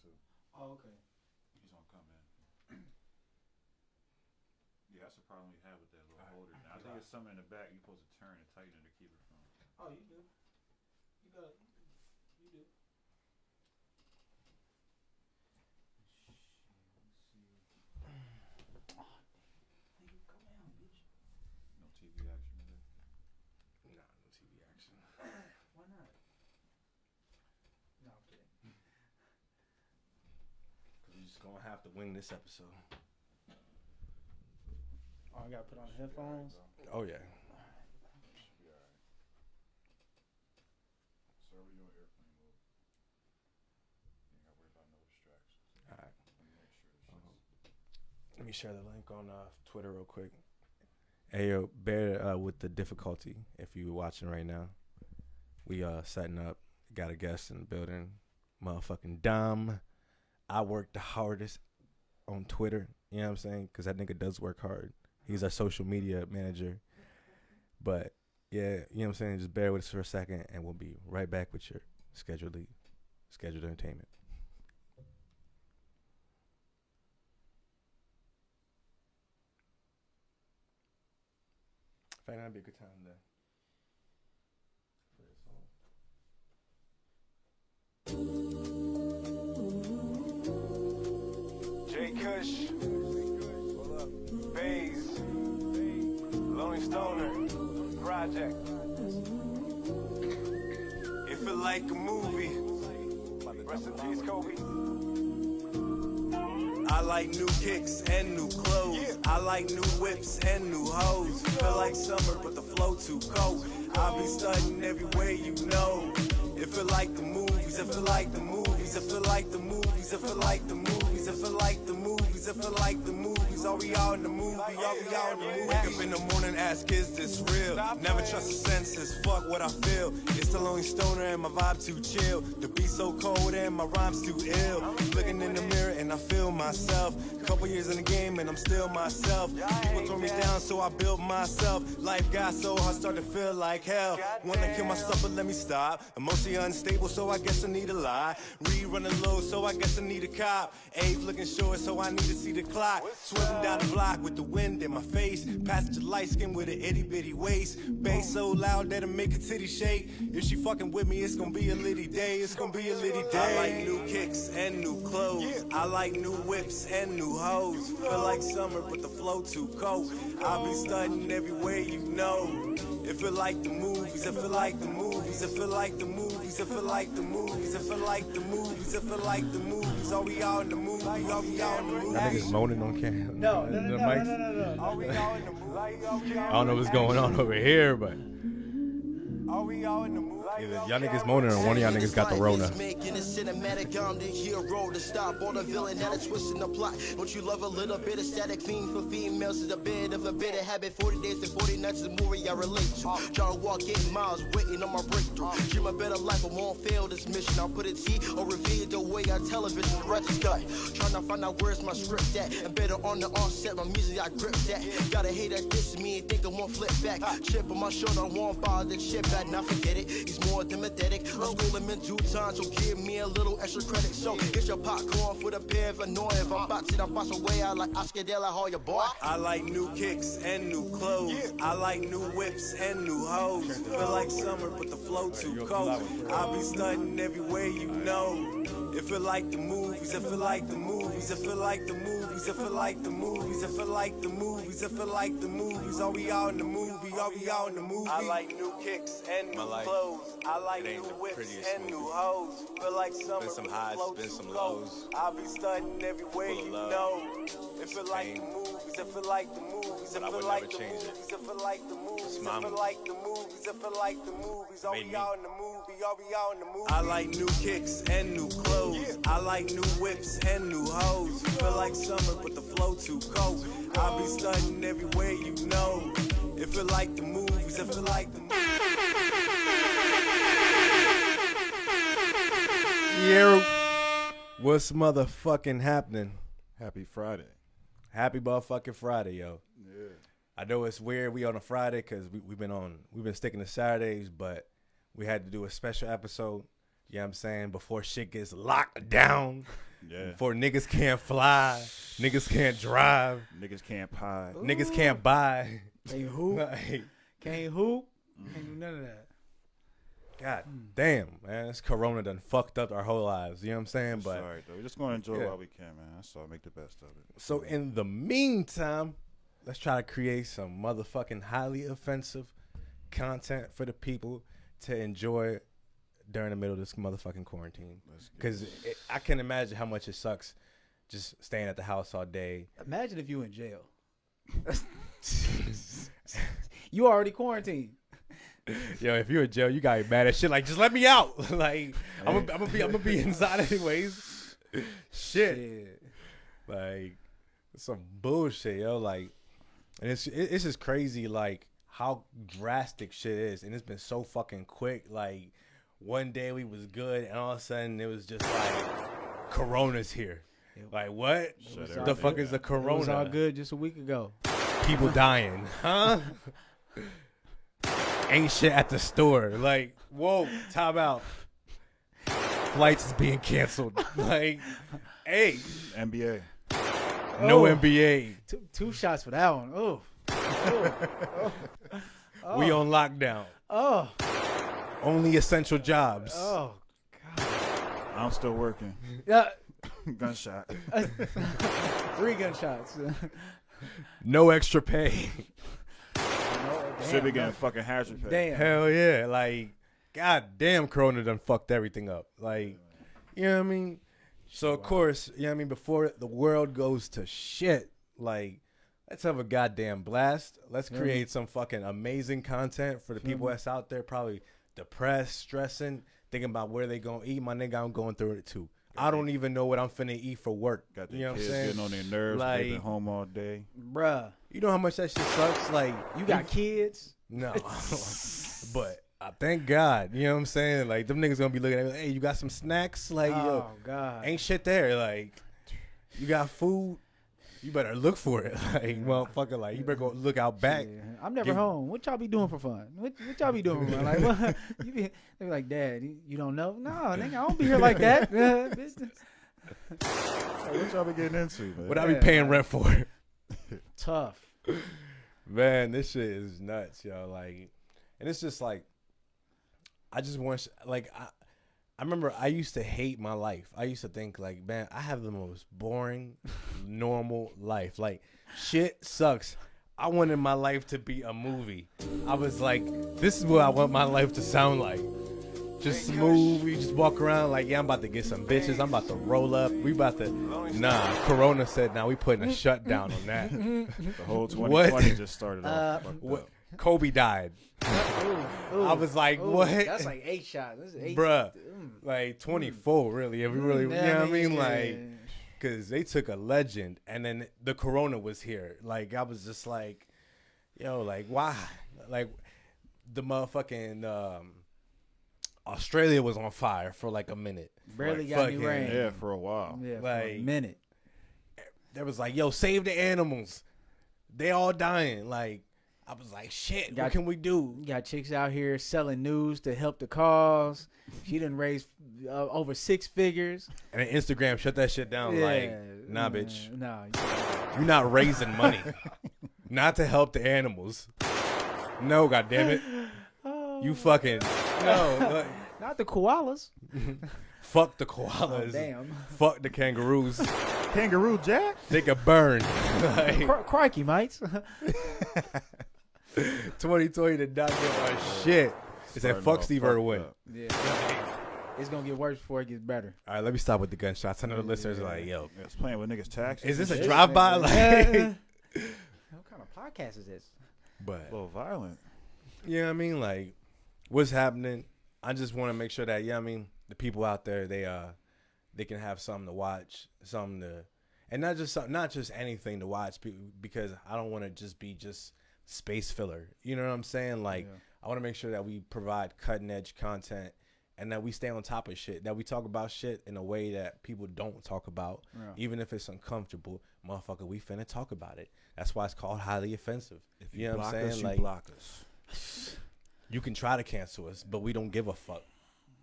too. Oh, okay. He's gonna come in. Yeah, that's the problem we have with that little holder. Now, I think it's something in the back you're supposed to turn and tighten it to keep it from. Oh, you do. You got. You do. Nigga, come down, bitch. No TV action in there. Nah, no TV action. Why not? No, I'm kidding. Cause we just gonna have to wing this episode. Oh, I gotta put on the headphones. Oh yeah. Should be alright. Sir, you on airplane mode. You ain't gotta worry about no distractions. All right. Let me make sure this Let me share the link on Twitter real quick. Hey yo, bear with the difficulty if you're watching right now. We setting up. Got a guest in the building. Motherfucking Dom. I work the hardest on Twitter. You know what I'm saying? Because that nigga does work hard. He's our social media manager. But, yeah, you know what I'm saying? Just bear with us for a second, and we'll be right back with your scheduled entertainment. I think that'd be a good time to play a song. J Kush, what up? Phase, Lonely Stoner, Project. It feel like a movie. Rest in peace, Kobe. I like new kicks and new clothes. I like new whips and new hoes. Feel like summer, but the flow too cold. I'll be stunting everywhere you know. It feel like the movies. It feel like the movies. It feel like the movies. It feel like the movies. It feel like the movies. It feel like the movies. Are we all in the movie? Are we all in the movie? Wake up in the morning, ask, is this real? Never trust the senses. Fuck what I feel. It's the Lonely Stoner and my vibe too chill. The beat so cold and my rhymes too ill. Looking in the mirror and I feel myself. Couple years in the game and I'm still myself. People tore me down, so I built myself. Life got so hard, started to feel like hell. Wanna kill myself, but let me stop. Emotionally unstable, so I guess I need a lie. Running low, so I guess I need a cop. Age looking short, so I need to see the clock. Swerving down the block with the wind in my face. Passenger light skin with an itty bitty waist. Bass so loud that it make a titty shake. If she fucking with me, it's gonna be a litty day. It's gonna be a litty day. I like new kicks and new clothes. I like new whips and new hoes. Feel like summer, but the flow too cold. I'll be stunting everywhere you know. It feel like the movies. It feel like the movies. It feel like the movies. It feel like the movies. It feel like the movies. It feel like the movies. Are we all in the movie? Are we all in the movie? That nigga's moaning on camera. No. Are we all in the movie? I don't know what's going on over here, but Are we all in the movie? either y'all niggas moaning or one of y'all niggas got the Rona. Making a cinematic, I'm the hero to stop all the villain that is twisting the plot. Don't you love a little bit of static? Fiend for females is a bit of a bitter habit. 40 days to 40 nights is a movie I relate to. Trying to walk 8 miles, waiting on my breakthrough. Dream a better life, I won't fail this mission. I'll put a T or reveal the way our television right the sky. Trying to find out where's my script at. And better on the offset, my music I grip that. Gotta hate that this me and think I won't flip back. Chip on my shoulder, I won't bother the chip back. Now forget it, he's more than pathetic. I school him in 2 times, so give me a little extra credit. So get your popcorn for the pair of annoying. If I'm boxing, I'm boxing away out like Oscar De La Hoya, boy. I like new kicks and new clothes. I like new whips and new hoes. Feel like summer, but the flow too cold. I'll be stunting everywhere you know. It feel like the movies. It feel like the movies. It feel like the movies. It feel like the movies. It feel like the movies. It feel like the movies. Are we all in the movie? Are we all in the movie? I like new kicks and new clothes. I like new whips and new hoes. Feel like summer, been some highs, been some lows. I'll be stunting everywhere you know. It feel like the movies. It feel like the movies. It feel like the movies. It feel like the movies. It feel like the movies. It feel like the movies. Are we all in the movie? Are we all in the movie? I like new kicks and new clothes. I like new whips and new hoes. Feel like summer, but the flow too cold. I'll be stunting everywhere you know. It feel like the movies. It feel like the movies. Yeah, what's motherfucking happening? Happy Friday. Happy motherfucking Friday, yo. Yeah. I know it's weird we on a Friday because we've been sticking to Saturdays, but we had to do a special episode, you know what I'm saying, before shit gets locked down. Yeah. Before niggas can't fly, niggas can't drive, Niggas can't pie. niggas can't buy. Can't hoop. Like, Can't hoop. Can't do none of that. God damn, man, this corona done fucked up our whole lives. You know what I'm saying? It's But alright though. We're just gonna enjoy Yeah. while we can, man. That's all. Make the best of it. so in the meantime, let's try to create some motherfucking highly offensive content for the people to enjoy during the middle of this motherfucking quarantine. Let's get Because I can imagine how much it sucks just staying at the house all day. Imagine if you in jail. You already quarantined. Yo, if you're in jail, you gotta be mad at shit. Like, just let me out. Like, I'm gonna be inside anyways. Shit. Like, some bullshit, yo. Like, and it's just crazy, like, how drastic shit is. And it's been so fucking quick. Like, one day we was good, and all of a sudden it was just like, Corona's here. Like, what? Shut The fuck everything is the down. Corona? It was all good just a week ago. People dying, huh? Ain't shit at the store. Like, whoa, time out. Flights is being canceled. Like, hey, NBA. no Oh. NBA. Two shots for that one. Oh. We on lockdown. Oh. Only essential jobs. Oh. I'm still working. Yeah. Gunshot. 3 gunshots. No extra pay. Should be getting fucking hazard pay. Damn. Hell yeah. Like, god damn, Corona done fucked everything up. Like, you know what I mean? So, of course, you know what I mean? Before the world goes to shit, like, let's have a goddamn blast. Let's create some fucking amazing content for the people that's out there probably depressed, stressing, thinking about where they gonna eat. My nigga, I'm going through it too. I don't even know what I'm finna eat for work. Got the You know what I'm kids saying? getting on their nerves. Like- They've been home all day. Bruh. You know how much that shit sucks? Like, You got kids? no. But thank God. You know what I'm saying? Like, them niggas gonna be looking at me like, hey, you got some snacks? Like, yo, Oh, God. ain't shit there. Like, you got food? You better look for it. Like, motherfucker, like, you better go look out back. Yeah. I'm never Give- home. What y'all be doing for fun? What y'all be doing for fun? Like, what? They be like, Dad, you don't know? No, nigga, I don't be here like that. Business. Hey, what y'all be getting into, man? What I be Yeah, paying man. rent for? Tough. Man, this shit is nuts, yo. Like, and it's just like, I just want, like, I remember I used to hate my life. I used to think, like, man, I have the most boring, normal life. Like, shit sucks. I wanted my life to be a movie. I was like, this is what I want my life to sound like. Just smooth. We just walk around like, yeah, I'm about to get some bitches. I'm about to roll up. We about to, nah. Corona said, nah, we putting a shutdown on that. The whole What? 2020 just started off. fucked What? up. Kobe died. I was like, what? That's like 8 shots. That's 8. Bruh. Like 24, really. If we really, you know what I mean? yeah. Like, because they took a legend and then the Corona was here. Like, I was just like, yo, like, why? Like, the motherfucking Australia was on fire for like a minute. Barely Like, got any fucking- rain. Yeah, for a while. Yeah, for a Like- minute. There was like, yo, save the animals. They all dying. Like, I was like, shit, what can we do? You got chicks out here selling news to help the cause. She done raised over 6 figures. And then Instagram shut that shit down. Like, nah, bitch. Nah. You're not raising money. Not to help the animals. No, goddammit. You fucking no. Not the koalas. Fuck the Oh, koalas. damn. Fuck the kangaroos. Kangaroo Jack? They could burn. Like, Crikey, mates. 2020 did not give a shit. It said Starting fuck off Steve fucked Irwin. up. Yeah. It's going to get worse before it gets better. All right, let me stop with the gunshots. I know the listeners are like, yo, Yeah, it's playing with niggas' taxes. is this and a shit. drive-by? Like, What kind of podcast is this? A but little violent. you know what I mean? Like, what's happening? I just want to make sure that, you know what I mean, the people out there, they can have something to watch, something to, and not just anything to watch, because I don't want to just be just space filler. You know what I'm saying? Like, I want to make sure that we provide cutting edge content and that we stay on top of shit, that we talk about shit in a way that people don't talk about, even if it's uncomfortable. Motherfucker, we finna talk about it. That's why it's called highly offensive. If You know what I'm block saying? us, you Like, block us. you can try to cancel us, but we don't give a fuck.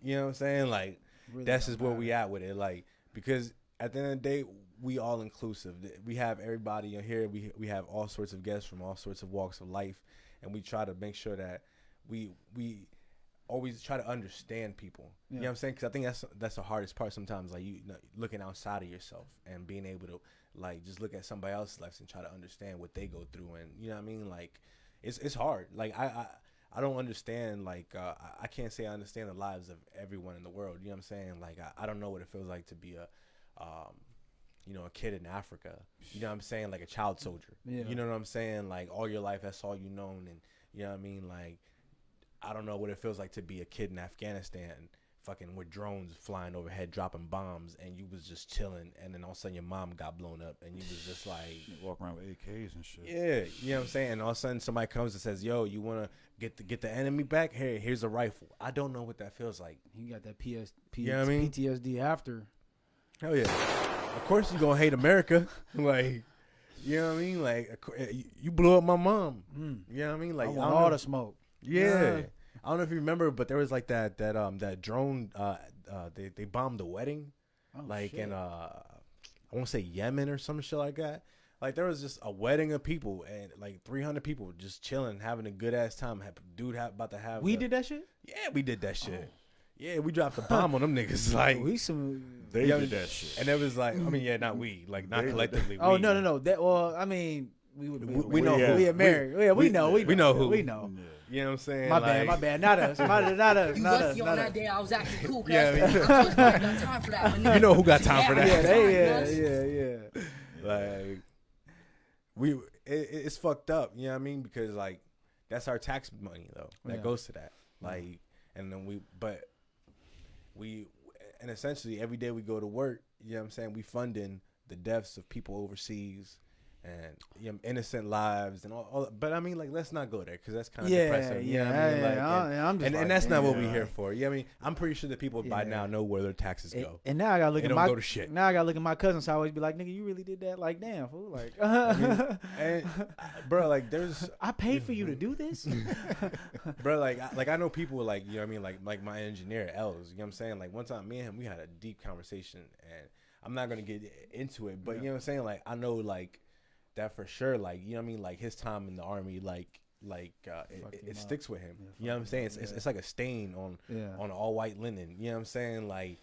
You know what I'm saying? Like, Really that's don't just where matter. we at with it. Like, because at the end of the day, we all inclusive. We have everybody in here. We have all sorts of guests from all sorts of walks of life, and we try to make sure that we always try to understand people. Yeah. You know what I'm saying? Because I think that's the hardest part sometimes. Like you know, looking outside of yourself and being able to like just look at somebody else's life and try to understand what they go through. And you know what I mean? Like it's hard. Like I don't understand. Like I can't say I understand the lives of everyone in the world. You know what I'm saying? Like I don't know what it feels like to be a kid in Africa. You know what I'm saying? Like a child soldier. Yeah. You know what I'm saying? Like all your life, that's all you known. And you know what I mean? Like I don't know what it feels like to be a kid in Afghanistan, fucking with drones flying overhead, dropping bombs, and you was just chilling, and then all of a sudden your mom got blown up, and you was just like, walk around with AKs and shit. yeah, you know what I'm saying? And all of a sudden somebody comes and says, yo, you want to get the enemy back? Here's a rifle. I don't know what that feels like. You got that You know what I mean? PTSD after. Hell yeah. Of course you gonna hate America. Like, you know what I mean? Like, you blew up my mom. You know what I mean? Like, I want all the smoke. Yeah. I don't know if you remember, but there was like that drone. They bombed the wedding, like shit. in I want to say Yemen or some shit like that. Like there was just a wedding of people and like 300 people just chilling, having a good ass time. About to have. We did that shit. Yeah, we did that shit. Yeah, we dropped a bomb on them niggas. Like They did that shit. and it was like, I mean, yeah, not we, like not collectively. Oh we. no. That I mean, we know who. who. We American. Yeah, we know who. We know. Yeah. You know what I'm saying? My like, bad. Not us. Not us. You Not lucky us. on that day I was acting cool. Yeah, I mean- I got time for that. But You know who got time for that? Yeah. Like it's fucked up, you know what I mean? Because like that's our tax money though that goes to that. Like, and then and essentially every day we go to work, you know what I'm saying, we funding the deaths of people overseas and innocent lives and all. But I mean, like, let's not go there because that's kind of depressing. You know what I mean? Like, I'm just and that's not what we're here for. You know what I mean? I'm pretty sure that people by Yeah. now know where their taxes go. And now I gotta look They at don't my go to shit. Now I gotta look at my cousins. So I always be like, "Nigga, you really did that?" Like, damn, fool. Like, And bro, like there's I paid for you to do this. bro, like I know people like, you know what I mean, like my engineer Els, you know what I'm saying? Like one time me and him, we had a deep conversation and I'm not gonna get into it, but you know what I'm saying? Like I know like that for sure, like, you know what I mean, like his time in the army, it sticks with him. Yeah, you know what I'm saying? It's like a stain on all white linen. You know what I'm saying? Like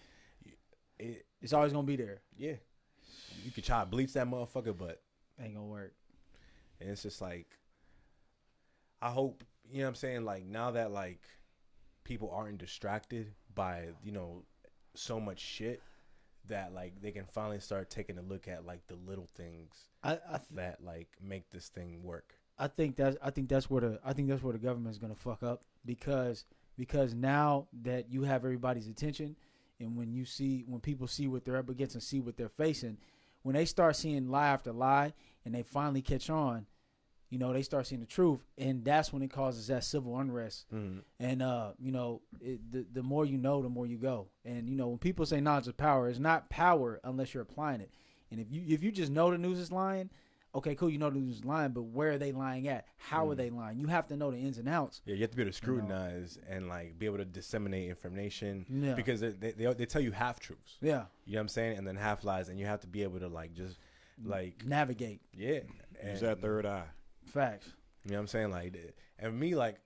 It's always gonna be there. yeah. You could try to bleach that motherfucker, but Ain't gonna work. and it's just like, I hope, you know what I'm saying, like now that like people aren't distracted by, you know, so much shit, that like they can finally start taking a look at like the little things that like make this thing work. I think that's where the government is gonna fuck up because now that you have everybody's attention, and when people see what they're up against and see what they're facing, when they start seeing lie after lie and they finally catch on, you know, they start seeing the truth, and that's when it causes that civil unrest. Mm-hmm. And you know, the more you know, the more you go. And you know, when people say knowledge is power, it's not power unless you're applying it. And if you just know the news is lying, okay, cool, you know the news is lying, but where are they lying at? How are they lying? You have to know the ins and outs. Yeah, you have to be able to scrutinize and like be able to disseminate information. Yeah. Because they tell you half truths. Yeah, You know what I'm saying? And then half lies, and you have to be able to like just like navigate. yeah. Use And, that third eye. Facts. you know what I'm saying? Like, and me, like,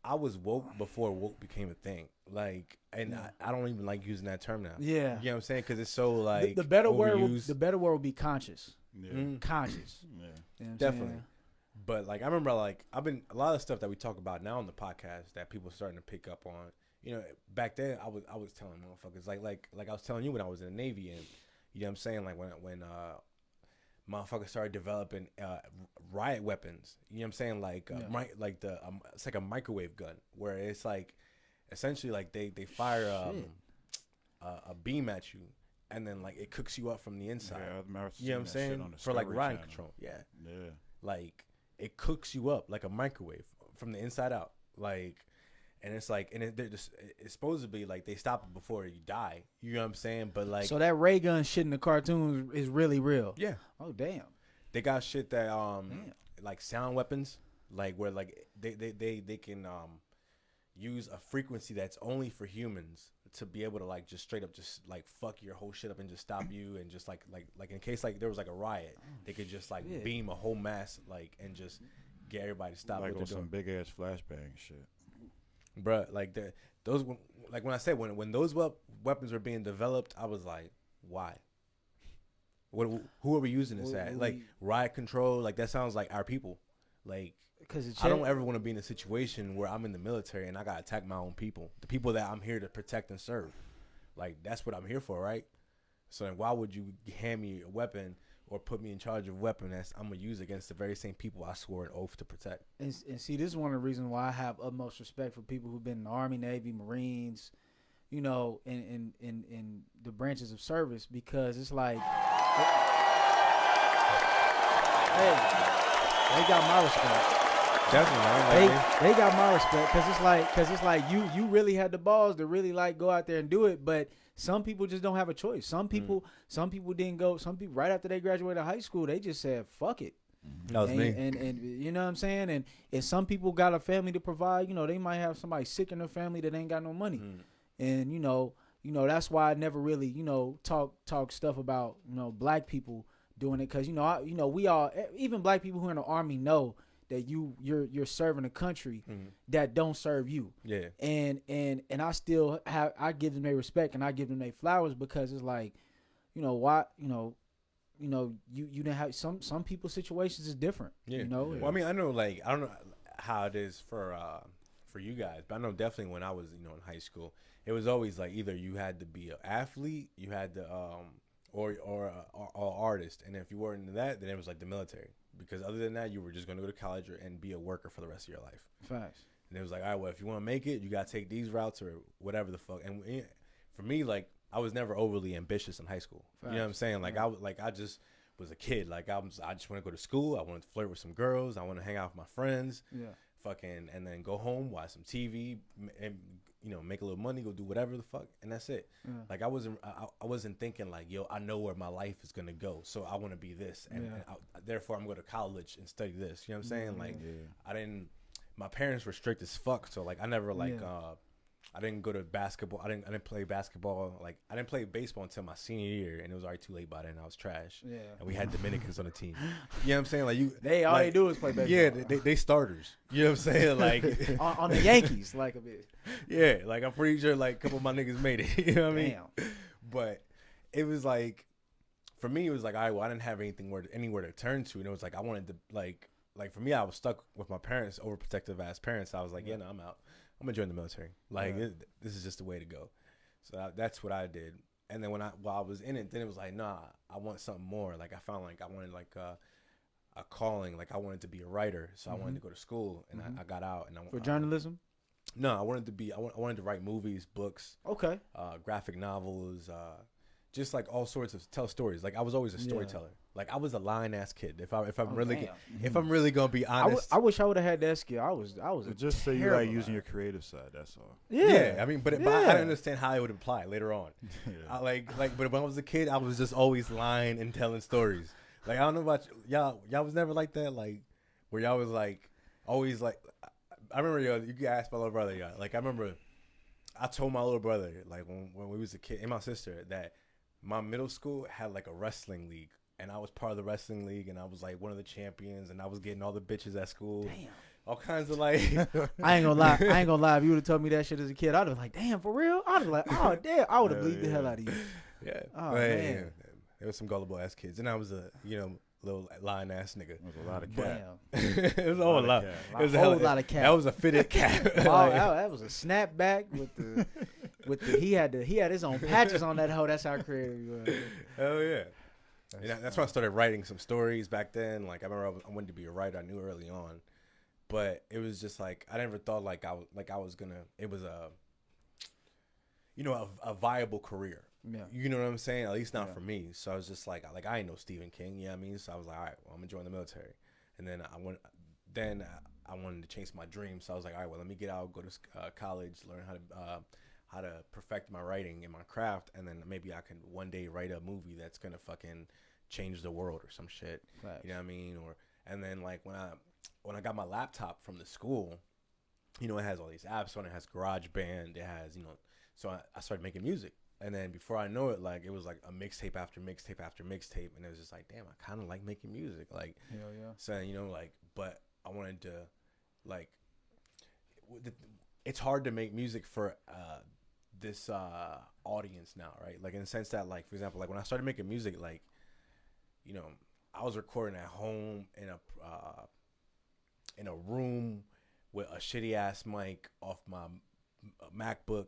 I was woke before woke became a thing. Like, and I don't even like using that term now. Yeah. You know what I'm saying? Because it's so like The better word overused. will be conscious. Yeah. Conscious. Yeah. You know what I'm Definitely. saying? But like I remember, like a lot of stuff that we talk about now on the podcast that people are starting to pick up on. You know, back then I was telling motherfuckers like I was telling you when I was in the Navy, and you know what I'm saying, like when motherfuckers started developing riot weapons. You know what I'm saying, like it's like a microwave gun where it's like essentially like they fire a beam at you. And then like it cooks you up from the inside. Yeah, I remember you know what I'm seeing that shit saying? on the For like Discovery riot Channel. control. Yeah. Yeah. Like it cooks you up like a microwave from the inside out. Like, and it's like, and it's supposedly like they stop it before you die. You know what I'm saying? But like, So that ray gun shit in the cartoons is really real. yeah, Oh damn. they got shit that like sound weapons, like where like they can use a frequency that's only for humans to be able to like just straight up just like fuck your whole shit up and just stop you and just like in case like there was like a riot, they could just like beam a whole mass like and just get everybody to stop like what on they're some doing. big ass flashbang shit. Bruh, like those like when I said when those weapons were being developed, I was like, why? Who are we using this at? Like riot control, like that sounds like our people. Like, because I don't ever want to be in a situation where I'm in the military and I gotta attack my own people, the people that I'm here to protect and serve. Like that's what I'm here for, right? So then why would you hand me a weapon or put me in charge of a weapon that I'm gonna use against the very same people I swore an oath to protect? And see, this is one of the reasons why I have utmost respect for people who've been in the Army, Navy, Marines, you know, in the branches of service, because it's like, hey, they got my respect. Definitely, they got my respect, because it's like you really had the balls to really like go out there and do it, but some people just don't have a choice. Some people didn't go. Some people right after they graduated high school, they just said fuck it. That was me. And you know what I'm saying? And if some people got a family to provide, you know, they might have somebody sick in their family that ain't got no money. And you know that's why I never really, you know, talk stuff about, you know, black people doing it, because you know we all, even black people who are in the Army, know that you're serving a country that don't serve you. Yeah. And I still I give them their respect and I give them their flowers, because it's like, you know, why, you didn't have some people's situations is different. Yeah. You know. Well, I mean, I know, like, I don't know how it is for you guys, but I know definitely when I was, you know, in high school, it was always like either you had to be an athlete, you had to or artist, and if you weren't into that, then it was like the military. Because other than that, you were just going to go to college and be a worker for the rest of your life. Facts. And it was like, all right, well, if you want to make it, you got to take these routes or whatever the fuck. And for me, like, I was never overly ambitious in high school. Facts. You know what I'm saying? Like, I just was a kid. Like, I just want to go to school. I wanted to flirt with some girls. I want to hang out with my friends. Yeah. Fucking, and then go home, watch some TV, and, you know, make a little money, go do whatever the fuck, and that's it. Yeah. Like, I wasn't thinking like, yo, I know where my life is gonna go, so I want to be this, and therefore I'm going to college and study this. You know what I'm saying? Like, I didn't. My parents were strict as fuck, so like I never like I didn't go to basketball. I didn't play basketball. Like, I didn't play baseball until my senior year, and it was already too late by then. I was trash. Yeah. And we had Dominicans on the team. You know what I'm saying? Like, all they do is play baseball. Yeah, they starters. You know what I'm saying? Like on the Yankees, like a bit. Yeah, like I'm pretty sure like a couple of my niggas made it. You know what I mean? But it was like, for me, it was like, all right, well, I didn't have anywhere to turn to, and it was like I wanted to like for me, I was stuck with my parents, overprotective ass parents. So I was like, no, I'm out. I'm gonna join the military. Like, this is just the way to go. So that's what I did. And then while I was in it, then it was like, nah, I want something more. Like, I found like I wanted like a calling. Like, I wanted to be a writer, so I wanted to go to school, and I got out. And for journalism. No, I wanted to write movies, books. Okay. Graphic novels. Just like all sorts of tell stories. Like, I was always a storyteller. Like, I was a lying ass kid. If I'm really gonna be honest, I wish I would have had that skill. I was just say you like using your creative side. That's all. Yeah, I mean, but I didn't understand how it would apply later on. But when I was a kid, I was just always lying and telling stories. Like, I don't know about y'all. Y'all was never like that. Like, where y'all was like always like. I remember you could ask my little brother. Y'all. Like, I remember I told my little brother, like, when we was a kid, and my sister, that my middle school had like a wrestling league, and I was part of the wrestling league, and I was like one of the champions, and I was getting all the bitches at school. Damn. All kinds of like. I ain't gonna lie. If you would have told me that shit as a kid, I'd have been like, damn, for real? I'd have been like, oh damn, I would have believed the hell out of you. Yeah. Oh man. There was some gullible ass kids, and I was a little lying ass nigga. It was a lot of cat. It was a whole lot. It was a whole lot of cat. That was a fitted cat. That was a snapback with the he had his own patches on that hoe. That's how creative he was. Hell yeah. That's when I started writing some stories back then. Like, I remember I wanted to be a writer. I knew early on, but it was just like I never thought like I was gonna. It was a viable career. Yeah. You know what I'm saying? At least not for me. So I was just like I ain't no Stephen King. You know what I mean? So I was like, all right, well, I'm gonna join the military. And then I wanted to chase my dreams. So I was like, all right, well, let me get out, go to college, learn how to perfect my writing and my craft, and then maybe I can one day write a movie that's gonna fucking change the world or some shit. Right. You know what I mean? And then like when I got my laptop from the school, it has all these apps on it. It has GarageBand. It has So I started making music. And then before I know it, like, it was like a mixtape after mixtape after mixtape. And it was just like, damn, I kind of like making music. Like, Hell yeah. so, you know, like, but I wanted to, like, it's hard to make music for this audience now, right? Like, in the sense that, like, for example, like, when I started making music, like, you know, I was recording at home in a room with a shitty ass mic off my MacBook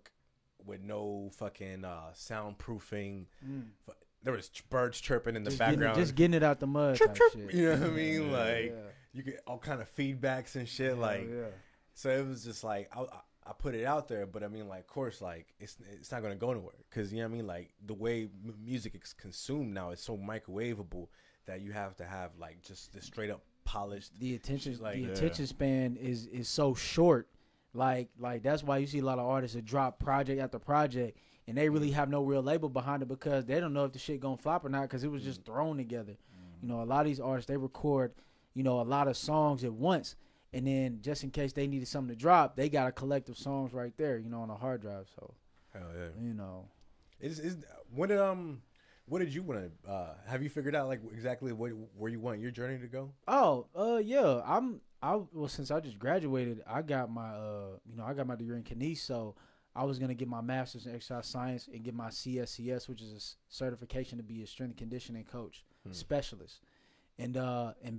with no fucking soundproofing. There was birds chirping in the background. Just getting it out the mud. Chirp, type chirp. shit. You know what I mean? Yeah, Like, yeah. you get all kind of feedbacks and shit. Hell Like, yeah. so it was just like, I put it out there, but I mean, like, of course, like, it's not going to go nowhere. Because, you know what I mean? Like, the way music is consumed now is so microwavable that you have to have, like, just the straight up polished. The attention Like, attention span is so short. Like that's why you see a lot of artists that drop project after project, and they really have no real label behind it because they don't know if the shit gonna flop or not because it was just thrown together. You know, a lot of these artists, they record, you know, a lot of songs at once, and then just in case they needed something to drop, they got a collective songs right there, you know, on a hard drive. So, Hell yeah. you know, what did you want to? Have you figured out like exactly where you want your journey to go? Yeah, well, since I just graduated, I got my I got my degree in kinesiology, so I was gonna get my master's in exercise science and get my CSCS, which is a certification to be a strength and conditioning coach specialist, and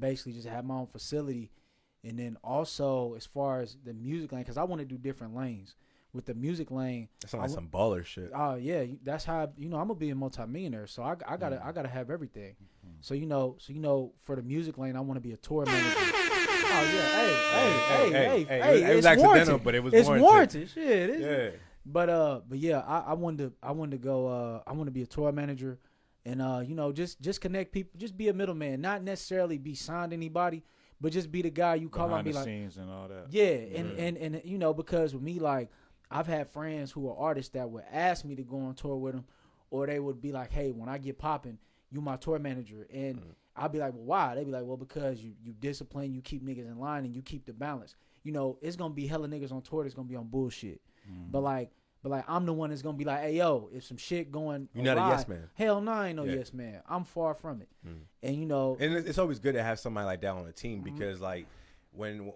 basically just have my own facility, and then also as far as the music lane, because I want to do different lanes. With the music lane, that sounds like some baller shit. Oh yeah, that's how I'm gonna be a multimillionaire. So I gotta have everything. So for the music lane, I want to be a tour manager. Oh yeah, hey, it was it's accidental, warranted. but it was it's warranted. Shit, Yeah. But yeah, I wanted to go. I want to be a tour manager, and just connect people, just be a middleman, not necessarily be signed to anybody, but just be the guy you call on, be like scenes and all that. Yeah, and because with me, like, I've had friends who are artists that would ask me to go on tour with them, or they would be like, hey, when I get popping, you my tour manager. And I'll be like, well, why? They'd be like, well, because you discipline, you keep niggas in line, and you keep the balance. You know, it's going to be hella niggas on tour that's going to be on bullshit. But like, I'm the one that's going to be like, hey, yo, if some shit going You're not a yes man. Hell no, I ain't no yes man. I'm far from it. And, And it's always good to have somebody like that on the team because, like, when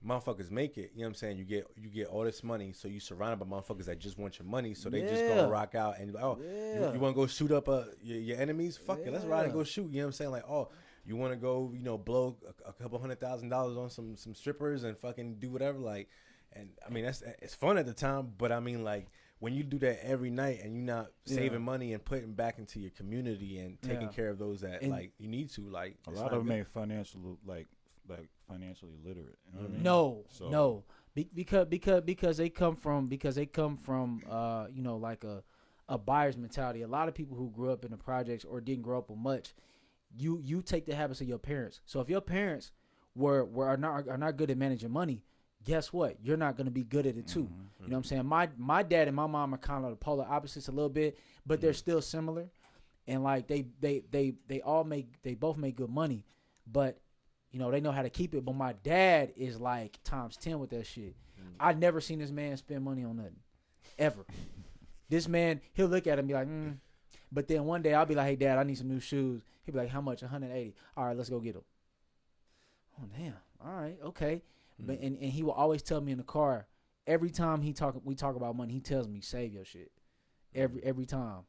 motherfuckers make it, you know what I'm saying, you get all this money, so you surrounded by motherfuckers that just want your money, so they just gonna rock out and you want to go shoot up your enemies? Fuck it, let's ride and go shoot. You know what I'm saying? Like, oh, you want to go, blow a couple $100,000 on some strippers and fucking do whatever, like, and I mean it's fun at the time, but I mean, like, when you do that every night and you're not saving money and putting back into your community and taking care of those that like you need to, like, a lot of them ain't financially literate. You know what I mean? No. Because they come from like a buyer's mentality. A lot of people who grew up in the projects or didn't grow up with much, you take the habits of your parents. So if your parents are not good at managing money, guess what? You're not going to be good at it too. You know what I'm saying? My dad and my mom are kind of the polar opposites a little bit, but they're still similar. And like they both make good money, but they know how to keep it. But my dad is like times 10 with that shit. I've never seen this man spend money on nothing, ever. This man, he'll look at it and be like, But then one day I'll be like, hey, Dad, I need some new shoes. He'll be like, how much? 180. All right, let's go get them. Oh, damn. All right, okay. But and he will always tell me in the car, every time we talk about money, he tells me, save your shit. Every time.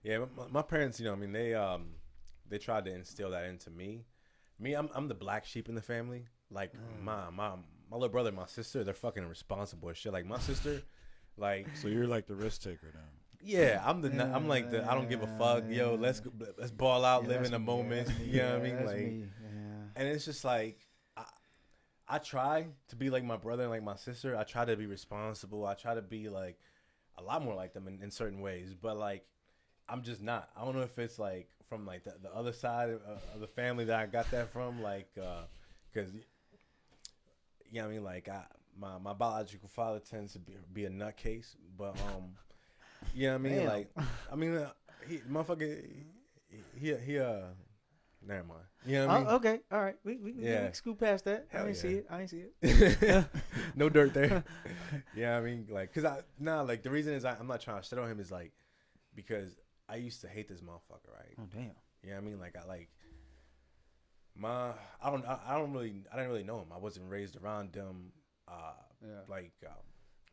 Yeah, my parents, they tried to instill that into me. I'm the black sheep in the family. Like, my little brother and my sister, they're fucking irresponsible as shit. Like, my sister, like... So you're like the risk taker now. Yeah, I'm like the I don't give a fuck. Yo, let's ball out, live in the moment. You know what I mean? Like, and it's just like, I try to be like my brother and like my sister. I try to be responsible. I try to be like a lot more like them in certain ways. But like, I'm just not. I don't know if it's like from like the other side of the family that I got that from. Like, because you know what I mean. Like, my biological father tends to be a nutcase, but you know what I mean. Damn. Like, I mean, he motherfucker, he never mind. You know what I mean? Okay, all right. We can scoot past that. Hell I ain't yeah. see it. I ain't see it. No dirt there. Yeah, I mean, like, cause like the reason is I'm not trying to shit on him is like because I used to hate this motherfucker, right? Oh damn. Yeah, I mean, like I didn't really know him. I wasn't raised around him.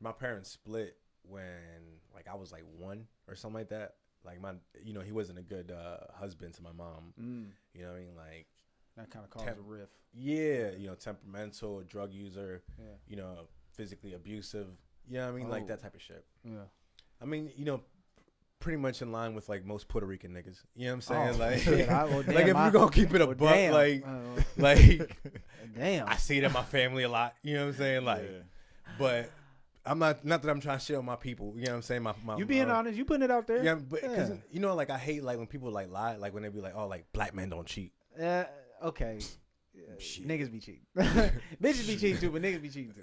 My parents split when like I was like 1 or something like that. Like he wasn't a good husband to my mom. You know what I mean? Like that kind of caused a rift. Yeah, temperamental, drug user. Yeah. Physically abusive. You know what I mean? Like that type of shit. Yeah. I mean, pretty much in line with like most Puerto Rican niggas. You know what I'm saying? Oh, like, shit. Like if you're gonna keep it a buck, damn. like Damn. I see it in my family a lot. You know what I'm saying? Like, but I'm not that I'm trying to shit on my people. You know what I'm saying? My you being honest, you putting it out there. Yeah, but because like I hate like when people like lie, like when they be like, oh, like black men don't cheat. Okay. Niggas be cheating. Bitches be cheating too, but niggas be cheating too.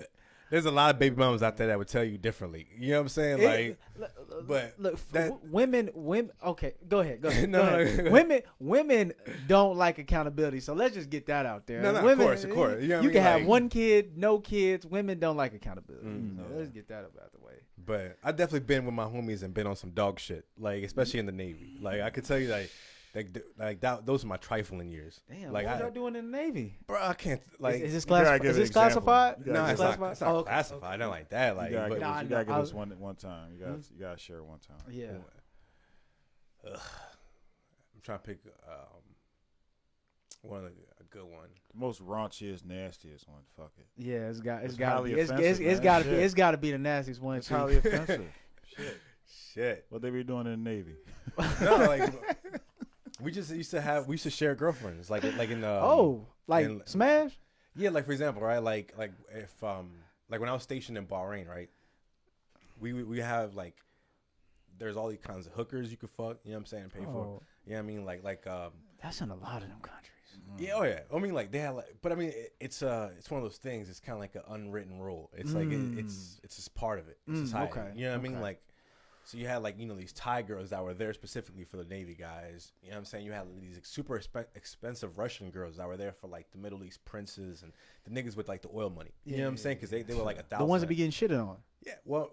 There's a lot of baby mamas out there that would tell you differently. You know what I'm saying? Women. Okay, go ahead. No, go ahead. Women don't like accountability. So let's just get that out there. No, women, of course. You know what I you mean? can have Like, one kid, no kids. Women don't like accountability. So let's get that out the way. But I definitely been with my homies and been on some dog shit. Like especially in the Navy. Like I could tell you those are my trifling years. Damn, like what y'all doing in the Navy? Bro, I can't like. Is this give an classified? No, it's not classified. classified. Not like that. Like, You gotta but, give us one time. You gotta share one time. Yeah. I'm trying to pick a good one. The most raunchiest, nastiest one. Fuck it. Yeah, it's got highly to be. offensive, It's got to be the nastiest one. It's highly offensive. Shit. What they be doing in the Navy? No, like we used to share girlfriends. Like in smash. Yeah, like for example, right? Like if like when I was stationed in Bahrain, right? We have like there's all these kinds of hookers you could fuck. You know what I'm saying? Pay for. You know what I mean? Like that's in a lot of them countries. Yeah, oh yeah. I mean, like they have, like, but I mean, it's one of those things. It's kind of like an unwritten rule. It's like it's just part of it. It's society. Okay. You know what I mean? Like, so you had like these Thai girls that were there specifically for the Navy guys. You know what I'm saying? You had these super expensive Russian girls that were there for like the Middle East princes and the niggas with like the oil money. You know what I'm saying? Because they were like 1,000. The ones that be getting shitted on. Yeah, well.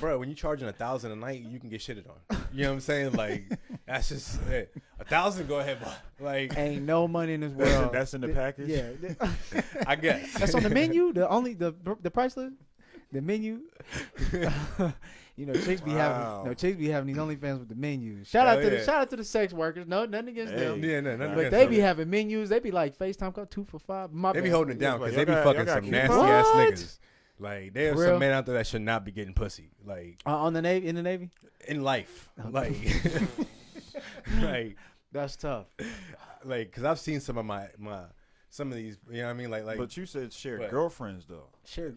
Bro, when you charging 1,000 a night, you can get shitted on. You know what I'm saying? Like, that's just 1,000. Go ahead, bro. Like, ain't no money in this world. That's in the package. Yeah, I guess that's on the menu. The price list, the menu. Chicks be having chicks be having these OnlyFans with the menus. Shout out to the sex workers. No, nothing against them. Yeah, no, nothing. But they be having menus. They be like FaceTime call 2 for $5. They be holding it down because they be y'all fucking got some coupons? nasty ass niggas. Like, there's For real? some men out there that should not be getting pussy. Like, in the Navy, in life, like, like that's tough. Like, cause I've seen some of some of these. You know what I mean? Like. But you said share But- girlfriends though. Sure.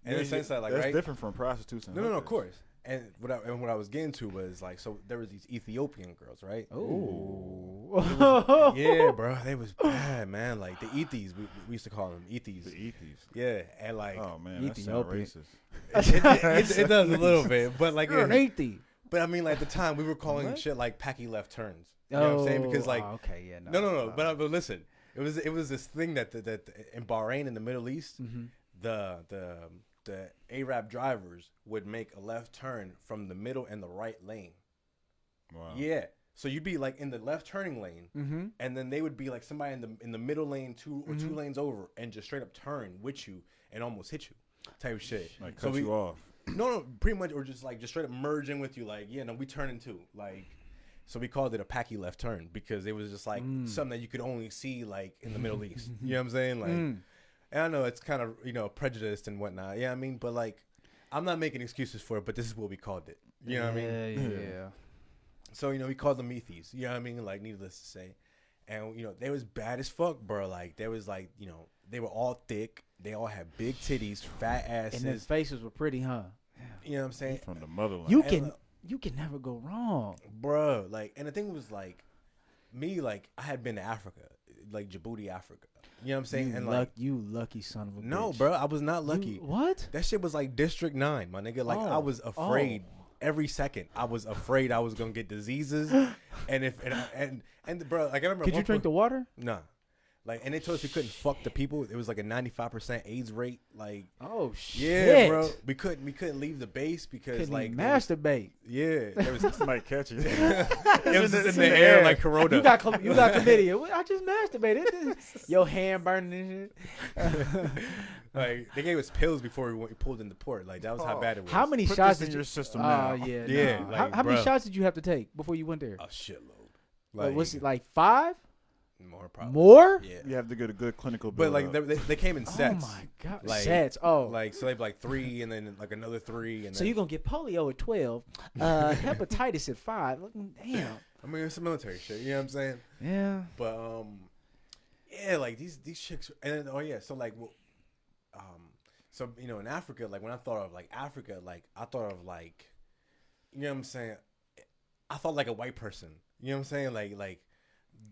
In the sense that, like, that's right? different from prostitutes. And No, of hookers. course. And what I was getting to was like, so there was these Ethiopian girls, right? Oh. Yeah, bro, they was bad, man. Like the Ethis, we used to call them Ethis. The Ethis. Yeah, and like, Oh man, that sounds Ethiopian. racist. it does a little bit, but like, You're an atheist. but I mean, like at the time we were calling shit like packy left turns. You know what I'm saying? Because like, okay, yeah, no. But listen, it was this thing that in Bahrain in the Middle East, the Arab drivers would make a left turn from the middle and the right lane. Wow. Yeah. So you'd be like in the left turning lane, and then they would be like somebody in the middle lane, two lanes over, and just straight up turn with you and almost hit you, type of shit. Like cut you off. No, pretty much, or just straight up merge in with you. Like, yeah, no, we turning too. Like, so we called it a packy left turn because it was just like something that you could only see like in the Middle East. You know what I'm saying? Like, and I know it's kind of prejudiced and whatnot. Yeah, I mean, but like, I'm not making excuses for it, but this is what we called it. You know what I mean? Yeah. So, we called them Ethis. You know what I mean? Like, needless to say. And, they was bad as fuck, bro. Like, there was, like, they were all thick. They all had big titties, fat asses. And their faces were pretty, huh? You know what I'm saying? From the motherland. You can never go wrong. Bro, like, and the thing was, like, me, like, I had been to Africa, like, Djibouti, Africa. You know what I'm saying? You lucky son of a bitch. No, bro, I was not lucky. What? That shit was, like, District 9, my nigga. Like, I was afraid every second I was afraid I was gonna get diseases, and bro, like I remember. Could you drink the water? Nah. Like, and they told us we couldn't fuck the people. It was like a 95% AIDS rate. Like, Oh shit. yeah, bro. We couldn't leave the base because Couldn't like even there was- masturbate. yeah, there was Might catch it. it was just in the air like corona. You got chlamydia. Well, I just masturbated. Your hand burning and shit. Like they gave us pills before we pulled in the port. Like that was how bad it was. How many Put shots this did in you? your system Oh now. yeah. Yeah, nah. like, how many bruh. shots did you have to take before you went there? A shitload. Was it like 5? More probably. More? Yeah. You have to get a good clinical. But like build-up. they came in Oh sets. my god. Like, Sets. Oh. Like so they'd be like 3 and then like another 3 and So then, you're gonna get polio at 12, hepatitis at 5. Damn. I mean it's some military shit. You know what I'm saying? Yeah. But yeah, like these chicks and then, so like so you know in Africa, like when I thought of like Africa, like I thought of like, you know what I'm saying, I thought like a white person. You know what I'm saying? Like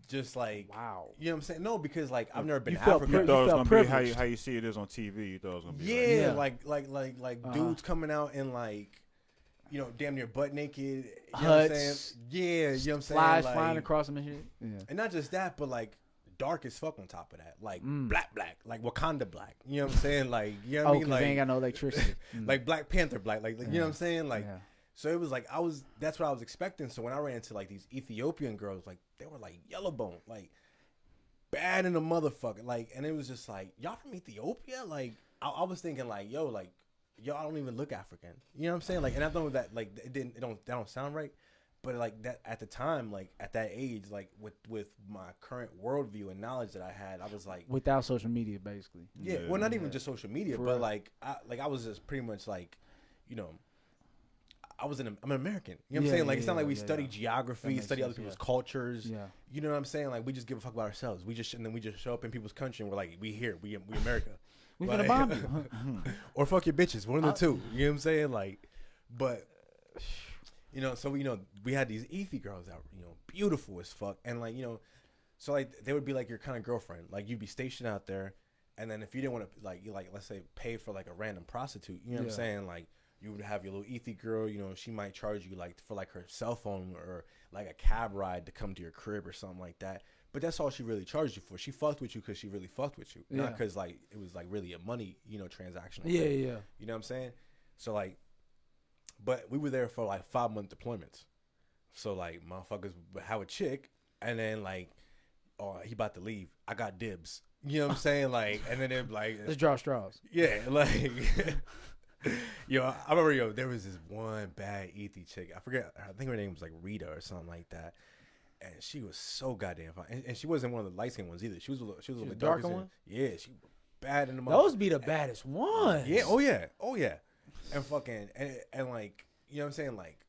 just like Wow. You know what I'm saying? No, because like I've never been You to felt Africa. you thought it was felt gonna be how privileged. you see it is on TV. You thought it was gonna be. Yeah, like, like Uh-huh. dudes coming out in like, you know, damn near butt naked. You know what I'm saying? Huts. Yeah, you know what I'm saying? Flies Like, flying across them and shit. Yeah. and not just that, but like dark as fuck on top of that. Like Mm. black, like Wakanda black. You know what I'm saying? Like, you know what Oh, I mean? because Like, they ain't got no electricity. like Black Panther black. Like you know what I'm saying? Like, Yeah. so it was like that's what I was expecting. So when I ran into like these Ethiopian girls, like they were like yellow bone, like bad in the motherfucker. Like, and it was just like, y'all from Ethiopia? Like, I was thinking like, yo, like y'all don't even look African. You know what I'm saying? Like, and I know that like that don't sound right. But like that at the time, like at that age, like with my current worldview and knowledge that I had, I was like, Without social media, basically. yeah, well, not even just social media, For but real. like I was just pretty much like, you know, I'm an American. You know what I'm Yeah, saying? Like yeah, it's not like we yeah, study yeah. geography, That makes study other sense, people's yeah. cultures. Yeah. You know what I'm saying? Like we just give a fuck about ourselves. We just show up in people's country and we're like, we here, we America. We Like- finna bomb you. or fuck your bitches, one of the two. You know what I'm saying? Like, but you know, so you know, we had these Ethi girls out, you know, beautiful as fuck, and like, you know, so like they would be like your kind of girlfriend. Like you'd be stationed out there, and then if you didn't want to like, you like let's say pay for like a random prostitute, you know what I'm Yeah. saying? Like you would have your little Ethi girl, you know, she might charge you like for like her cell phone or like a cab ride to come to your crib or something like that. But that's all she really charged you for. She fucked with you because she really fucked with you, not Yeah. because like it was like really a money, you know, transactional. Yeah, thing. yeah. You know what I'm saying? So like, but we were there for like 5-month deployments. So like, motherfuckers would have a chick, and then like, oh, he about to leave. I got dibs. You know what I'm saying? Like, and then they're like, Let's draw straws. yeah, like, I remember, there was this one bad Ethi chick. I forget. I think her name was like Rita or something like that. And she was so goddamn fine. And she wasn't one of the light skinned ones either. She was a little bit darker darker. one? Yeah, she was bad in the Those be the baddest ones. yeah, oh yeah. And fucking and like, you know what I'm saying? Like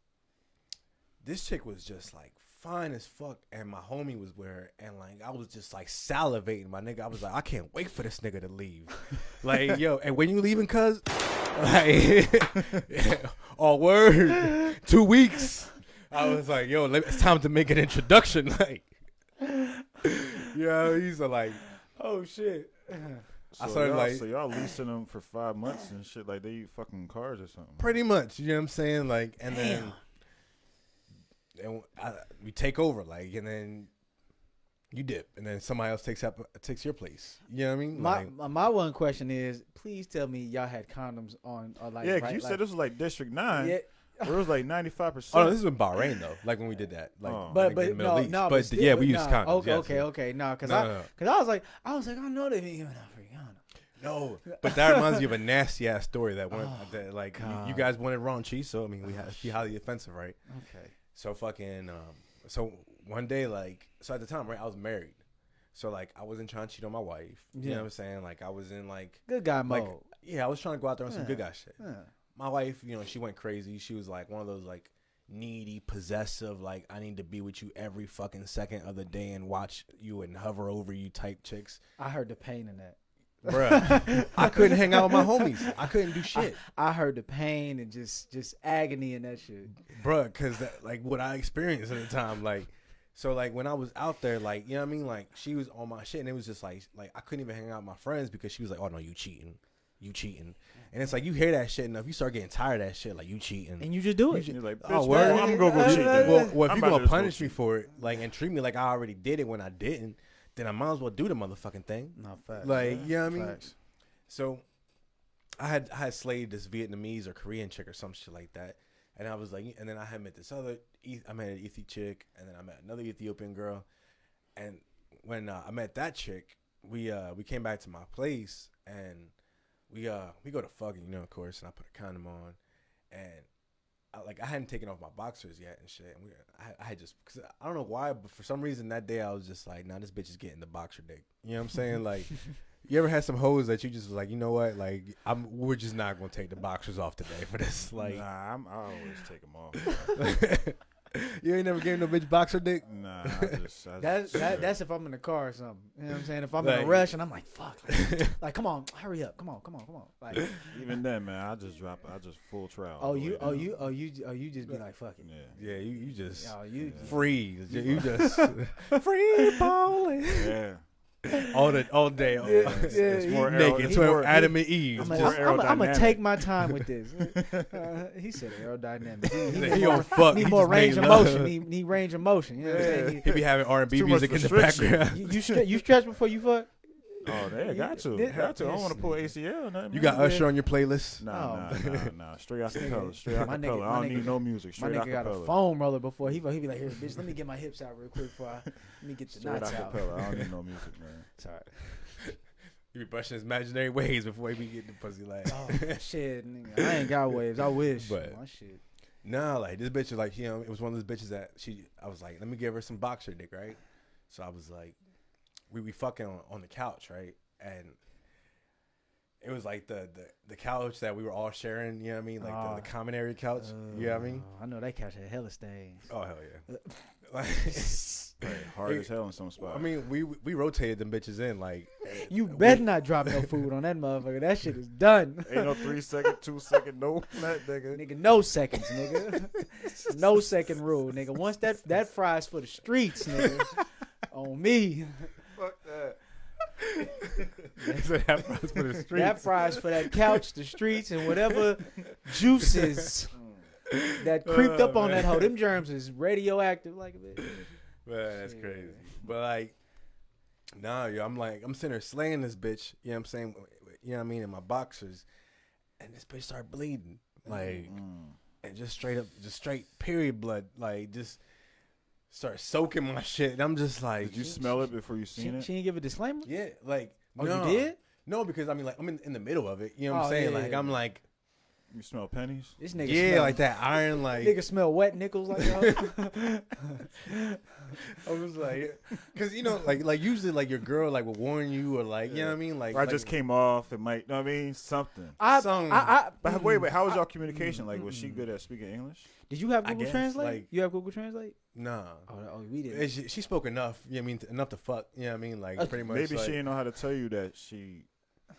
this chick was just like fine as fuck, and my homie was with her, and like I was just like salivating, my nigga. I was like, I can't wait for this nigga to leave. Like, yo, and when you leaving, cuz? Like oh word, 2 weeks. I was like, yo, it's time to make an introduction. Like, yeah, he's like, oh shit. I started like, so y'all leasing them for 5 months and shit, like they fucking cars or something. pretty much, you know what I'm saying? Like, and then we take over, like, and then you dip, and then somebody else takes your place. You know what I mean? My one question is, please tell me y'all had condoms on, or like, Yeah, 'cause right, you like, said this was like District 9. yeah. Where it was like 95%. Oh no, this is in Bahrain though. Like when we did that, like, Oh. But in the Middle East. no, but still, yeah, we nah, used condoms. Okay, yes. okay. No, because No. I was like, I know they ain't even Africana. No, but that reminds me of a nasty ass story that went that like God. you guys wanted raunchy, so I mean we had to be highly offensive, right? Okay. So fucking so one day, like, so at the time, right, I was married, so like I wasn't trying to cheat on my wife. You know what I'm saying? Like I was in like Good guy mode. like yeah, I was trying to go out there on some good guy shit. Yeah. My wife, you know, she went crazy. She was like one of those like needy, possessive, like I need to be with you every fucking second of the day and watch you and hover over you type chicks. I heard the pain in that. Bruh, I couldn't hang out with my homies. I couldn't do shit. I heard the pain and just agony in that shit. Bruh, because like what I experienced at the time, like, so like when I was out there, like, you know what I mean? Like she was on my shit and it was just like I couldn't even hang out with my friends because she was like, oh no, you cheating. you cheating. And it's like you hear that shit enough, you start getting tired of that shit. Like you cheating, And you just do it. You're like, bitch, oh, well, word? I'm gonna go cheat. Then. well, if I'm you're about to gonna just go punish me cheat. for it, like, and treat me like I already did it when I didn't, then I might as well do the motherfucking thing. No facts. Like, you know what I mean? Facts. So I had slayed this Vietnamese or Korean chick or some shit like that, and I was like, and then I had met this other, I met an Ethiopian chick, and then I met another Ethiopian girl, and when I met that chick, we came back to my place, and we go to fucking, of course, and I put a condom on, and I hadn't taken off my boxers yet and shit, and I had just, cause I don't know why, but for some reason that day I was just like, nah, this bitch is getting the boxer dick. You know what I'm saying? Like, you ever had some hoes that you just was like, you know what? Like, we're just not gonna take the boxers off today for this. Like, Nah, I always take them off. you ain't never gave no bitch boxer dick. Nah, I just That's if I'm in the car or something. You know what I'm saying? If I'm in Like- a rush and I'm like, fuck, like come on, hurry up, come on. Like, even then, man, I just full trial. you just be like, fuck it. Yeah. Yeah, you just Yo, you freeze. You just free falling Yeah. all day. It's more Naked, it's 12 more- Adam and Eve. I'm more gonna aerodynamic. take my time with this. He said aerodynamic. He don't fuck. Need He more just range make of love. motion. Need range of motion. You know what I'm saying? He be having R&B Too much music in the restriction. background. You stretch before you fuck. Oh, they got to. This- Got to. I don't want to pull ACL. Nothing, You man. got Usher on your playlist? Nah. Straight This nigga- acapella. Straight my nigga- acapella. my I don't nigga- need no music. My Straight nigga got a acapella. foam roller before he be like, here, bitch, let me get my hips out real quick before let me get the Straight knots out. acapella. I don't need no music, man. Sorry. He be brushing his imaginary waves before he be getting the pussy like. Oh shit, nigga. I ain't got waves. I wish. But- My shit. Nah, like this bitch is like, it was one of those bitches that I was like, let me give her some boxer dick, right? So I was like, we fucking on the couch, right? And it was like the couch that we were all sharing, you know what I mean? Like the common area couch, you know what I mean? I know that couch had hella stains. Oh, hell yeah. Like, Right, hard as hell in some spots. I mean, we rotated them bitches in, like. You better not drop no food on that motherfucker. That shit is done. Ain't no 3 second, 2 second, no, that nigga. Nigga, no seconds, nigga. No second rule, nigga. Once that fries for the streets, nigga. On me. Fuck that. So that fries for the streets. That fries for that couch, the streets, and whatever juices that creeped up on that hoe. Them germs is radioactive like a bitch. Man, that's crazy. But like, nah, yo, I'm sitting there slaying this bitch. You know what I'm saying? You know what I mean? In my boxers, and this bitch started bleeding, like, and just straight period blood, like just start soaking my shit. And I'm just like, Did you smell it before you seen it? She didn't give a disclaimer? yeah, like, Oh, no. you did? No, because I mean, like, I'm in the middle of it. You know what I'm Oh, saying? yeah, like, yeah. I'm like, You smell pennies? This nigga yeah, smell, like that iron, like. Nigga smell wet nickels like that. I was like, because like usually like your girl like will warn you or like you know what I mean, like Or I just came off. It might, know what I mean? Something. But wait, how was y'all communication? Like, was she good at speaking English? Did you have I Google guess, Translate? like- You have Google Translate? nah. Oh, we didn't. She spoke enough. You know what I mean, enough to fuck. You know what I mean, like pretty much. Maybe like, she didn't know how to tell you that she.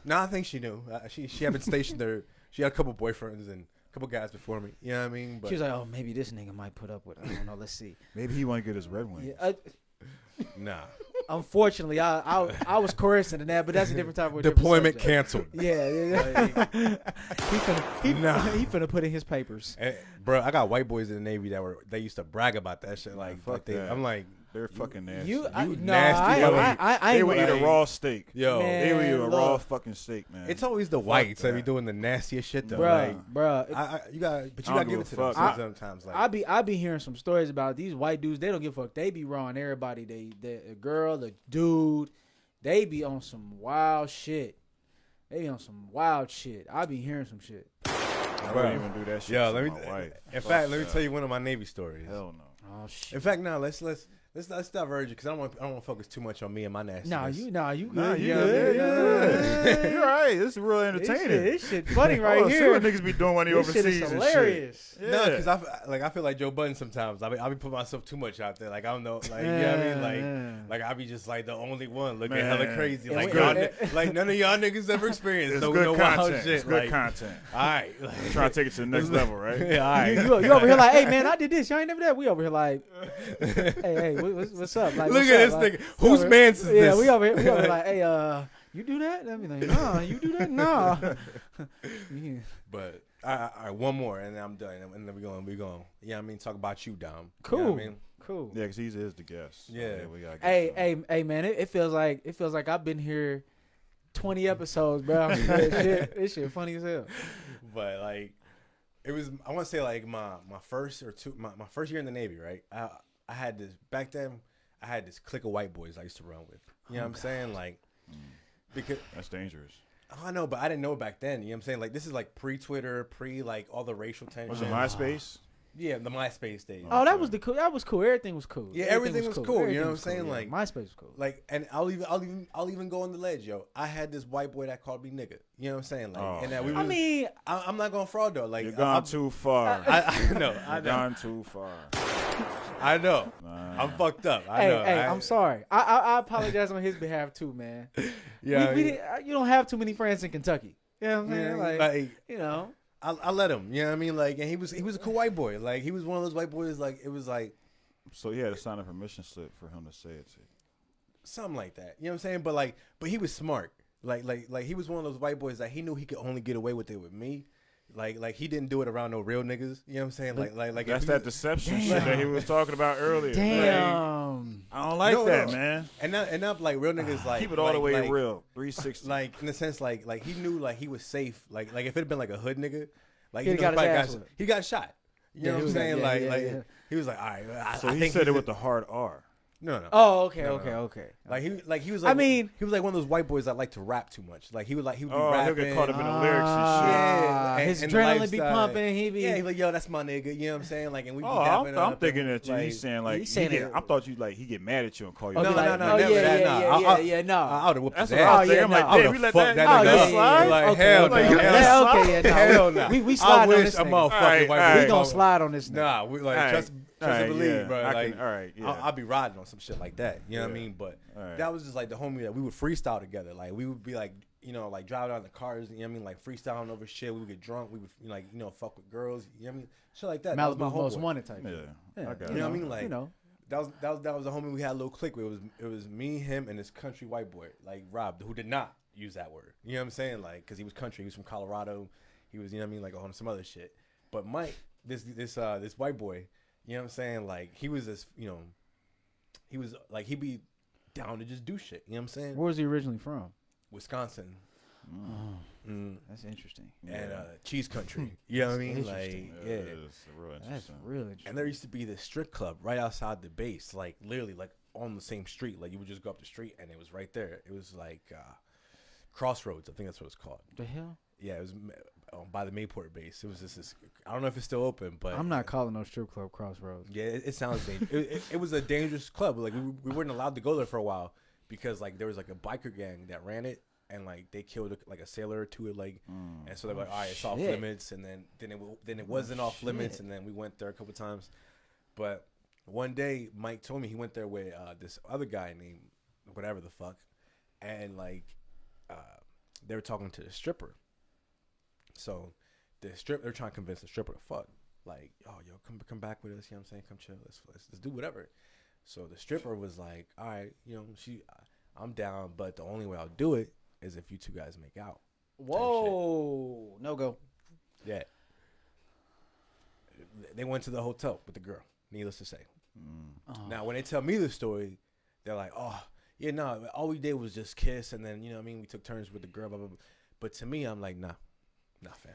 No, I think she knew. She had been stationed there. She had a couple boyfriends and a couple guys before me. You know what I mean? But She was like, oh, maybe this nigga might put up with it. I don't know. Let's see. Maybe he want to get his red wings. Yeah, nah. unfortunately, I was coerced into that, but that's a different topic. Deployment canceled. Yeah. he finna put in his papers. And, bro, I got white boys in the Navy they used to brag about that shit. Like, fuck that. I'm like, They're fucking nasty. nasty They would eat a raw steak. yo, Man. They would eat a look. raw fucking steak, man. it's always the whites that be that. doing the nastiest shit though. Bruh. Like, you gotta don't give give it to a them fuck. sometimes. Like, I be hearing some stories about these white dudes. They don't give a fuck. They be wrong everybody. They a girl, a dude. They be on some wild shit. I be hearing some shit. I wouldn't even do that shit. yo, to let me. my wife. In Fuck fact, let me that. tell you one of my Navy stories. Hell no. Oh shit. In fact, now let's diverge because I don't want to focus too much on me and my nastiness. Nah, you good. Nah, you good. good. You're right. This is real entertaining. This shit funny right Oh, see here. what niggas be doing when they This shit overseas is and hilarious. shit. No, Yeah. because I feel like Joe Budden sometimes. I be putting myself too much out there. Like I don't know, like you know what I mean, like I be just like the only one looking Man. hella crazy. Yeah, Like we- y'all, like none of y'all niggas ever experienced It's no good wild content. shit. It's good like, content. all right, like, Trying to take it to the next level, right? yeah, all right. You over here like, hey man, I did this. Y'all ain't never that. We over here like, hey, what's up? Like, Look what's at up? this Like, nigga. we Whose over- man's is Yeah, this? we over here like, hey, You do that? I mean, like, nah, you do that? Nah. Yeah. But all right, one more, and then I'm done, and then we going. Yeah, I mean, talk about you, Dom. Cool. You know what I mean? Cool. Yeah, because he is the guest. Yeah. So we gotta get Hey, man, it feels like I've been here 20 episodes, bro. This shit funny as hell. But like, it was. I want to say like my first year in the Navy, right? I had this back then. I had this clique of white boys I used to run with. You know what I'm saying? Like, because that's dangerous. I know, but I didn't know it back then. You know what I'm saying? Like, this is like pre-Twitter, like all the racial tension. Was it MySpace? Yeah, the MySpace days. Oh, that was cool. That was cool. Everything was cool. Yeah, everything was cool. You know what I'm saying? Cool, like MySpace was cool. Like, and I'll even go on the ledge, yo. I had this white boy that called me nigga. You know what I'm saying? Like, and that we. I'm not going fraud though. Like, you're gone too far. I know. You're gone too far. I know. I'm fucked up. I know. I'm sorry. I apologize on his behalf too, man. Yeah, you don't have too many friends in Kentucky. You know what I'm saying? Like, you know. I let him. You know what I mean? Like, and he was a cool white boy. Like, he was one of those white boys. Like, it was like. So he had to sign a permission slip for him to say it to you. Something like that. You know what I'm saying? But he was smart. Like he was one of those white boys that he knew he could only get away with it with me. Like he didn't do it around no real niggas. You know what I'm saying? Like that's that deception shit that he was talking about earlier. Damn. I don't like that, man. And not like real niggas like keep it all the way real. 360. Like in the sense like he knew like he was safe. Like if it had been like a hood nigga, like he got shot. You know what I'm saying? He was like, all right. So he said it with the hard R. No. Oh, okay. Like he was like he was like one of those white boys that like to rap too much. Like he would be rapping. He'll get caught up in the lyrics and shit. Yeah, his adrenaline be pumping. He like, yo, that's my nigga. You know what I'm saying? Like, and we be I'm thinking that he's saying like I thought you like he get mad at you and call you. No, yeah, no. I would have whooped That's his what ass. I was saying. I'm like, damn, we let that nigga slide. Like, hell no. Hell no. We slide on this a nigga. motherfucking white boy. We gonna slide on this nigga. Nah, we like trust and believe, bro. Like, all right, yeah. I'll be riding on some shit like that. You know what I mean? But that was just like the homie that we would freestyle together. Like we would be like, you know, like driving out in the cars. You know what I mean? Like freestyling over shit. We would get drunk. We would like, you know, fuck with girls. You know what I mean? Shit like that. Malibu's Most Wanted type. Yeah. You know what I mean? Like, you know, that was the homie we had a little clique with. It was me, him, and this country white boy, like Rob, who did not use that word. You know what I'm saying? Like, because he was country. He was from Colorado. He was, you know what I mean? Like on some other shit. But Mike, this white boy. You know what I'm saying? Like, he was this, you know, he was like, he'd be down to just do shit. You know what I'm saying? Where was he originally from? Wisconsin. That's interesting. And cheese country. You know what I mean? Like, yeah. That's real interesting. And there used to be this strip club right outside the base, like, literally, like, on the same street. Like, you would just go up the street, and it was right there. It was like Crossroads. I think that's what it's called. The hell? Yeah, it was by the Mayport base. It was just this. I don't know if it's still open, but I'm not calling no strip club Crossroads. Yeah, it sounds dangerous. it was a dangerous club. Like we weren't allowed to go there for a while because like there was like a biker gang that ran it, and like they killed like a sailor or two. Like, and so they're like, all right, it's off limits, and then it wasn't off limits, and then we went there a couple times. But one day, Mike told me he went there with this other guy named whatever the fuck, and like they were talking to the stripper. So they're trying to convince the stripper to fuck. Like, oh, yo, come back with us. You know what I'm saying? Come chill. Let's do whatever. So the stripper was like, all right, you know, I'm down, but the only way I'll do it is if you two guys make out. Whoa. No go. Yeah. They went to the hotel with the girl, needless to say. Now, when they tell me the story, they're like, oh, yeah, no, all we did was just kiss, and then, you know what I mean, we took turns with the girl, blah, blah, blah. But to me, I'm like, nah, fam.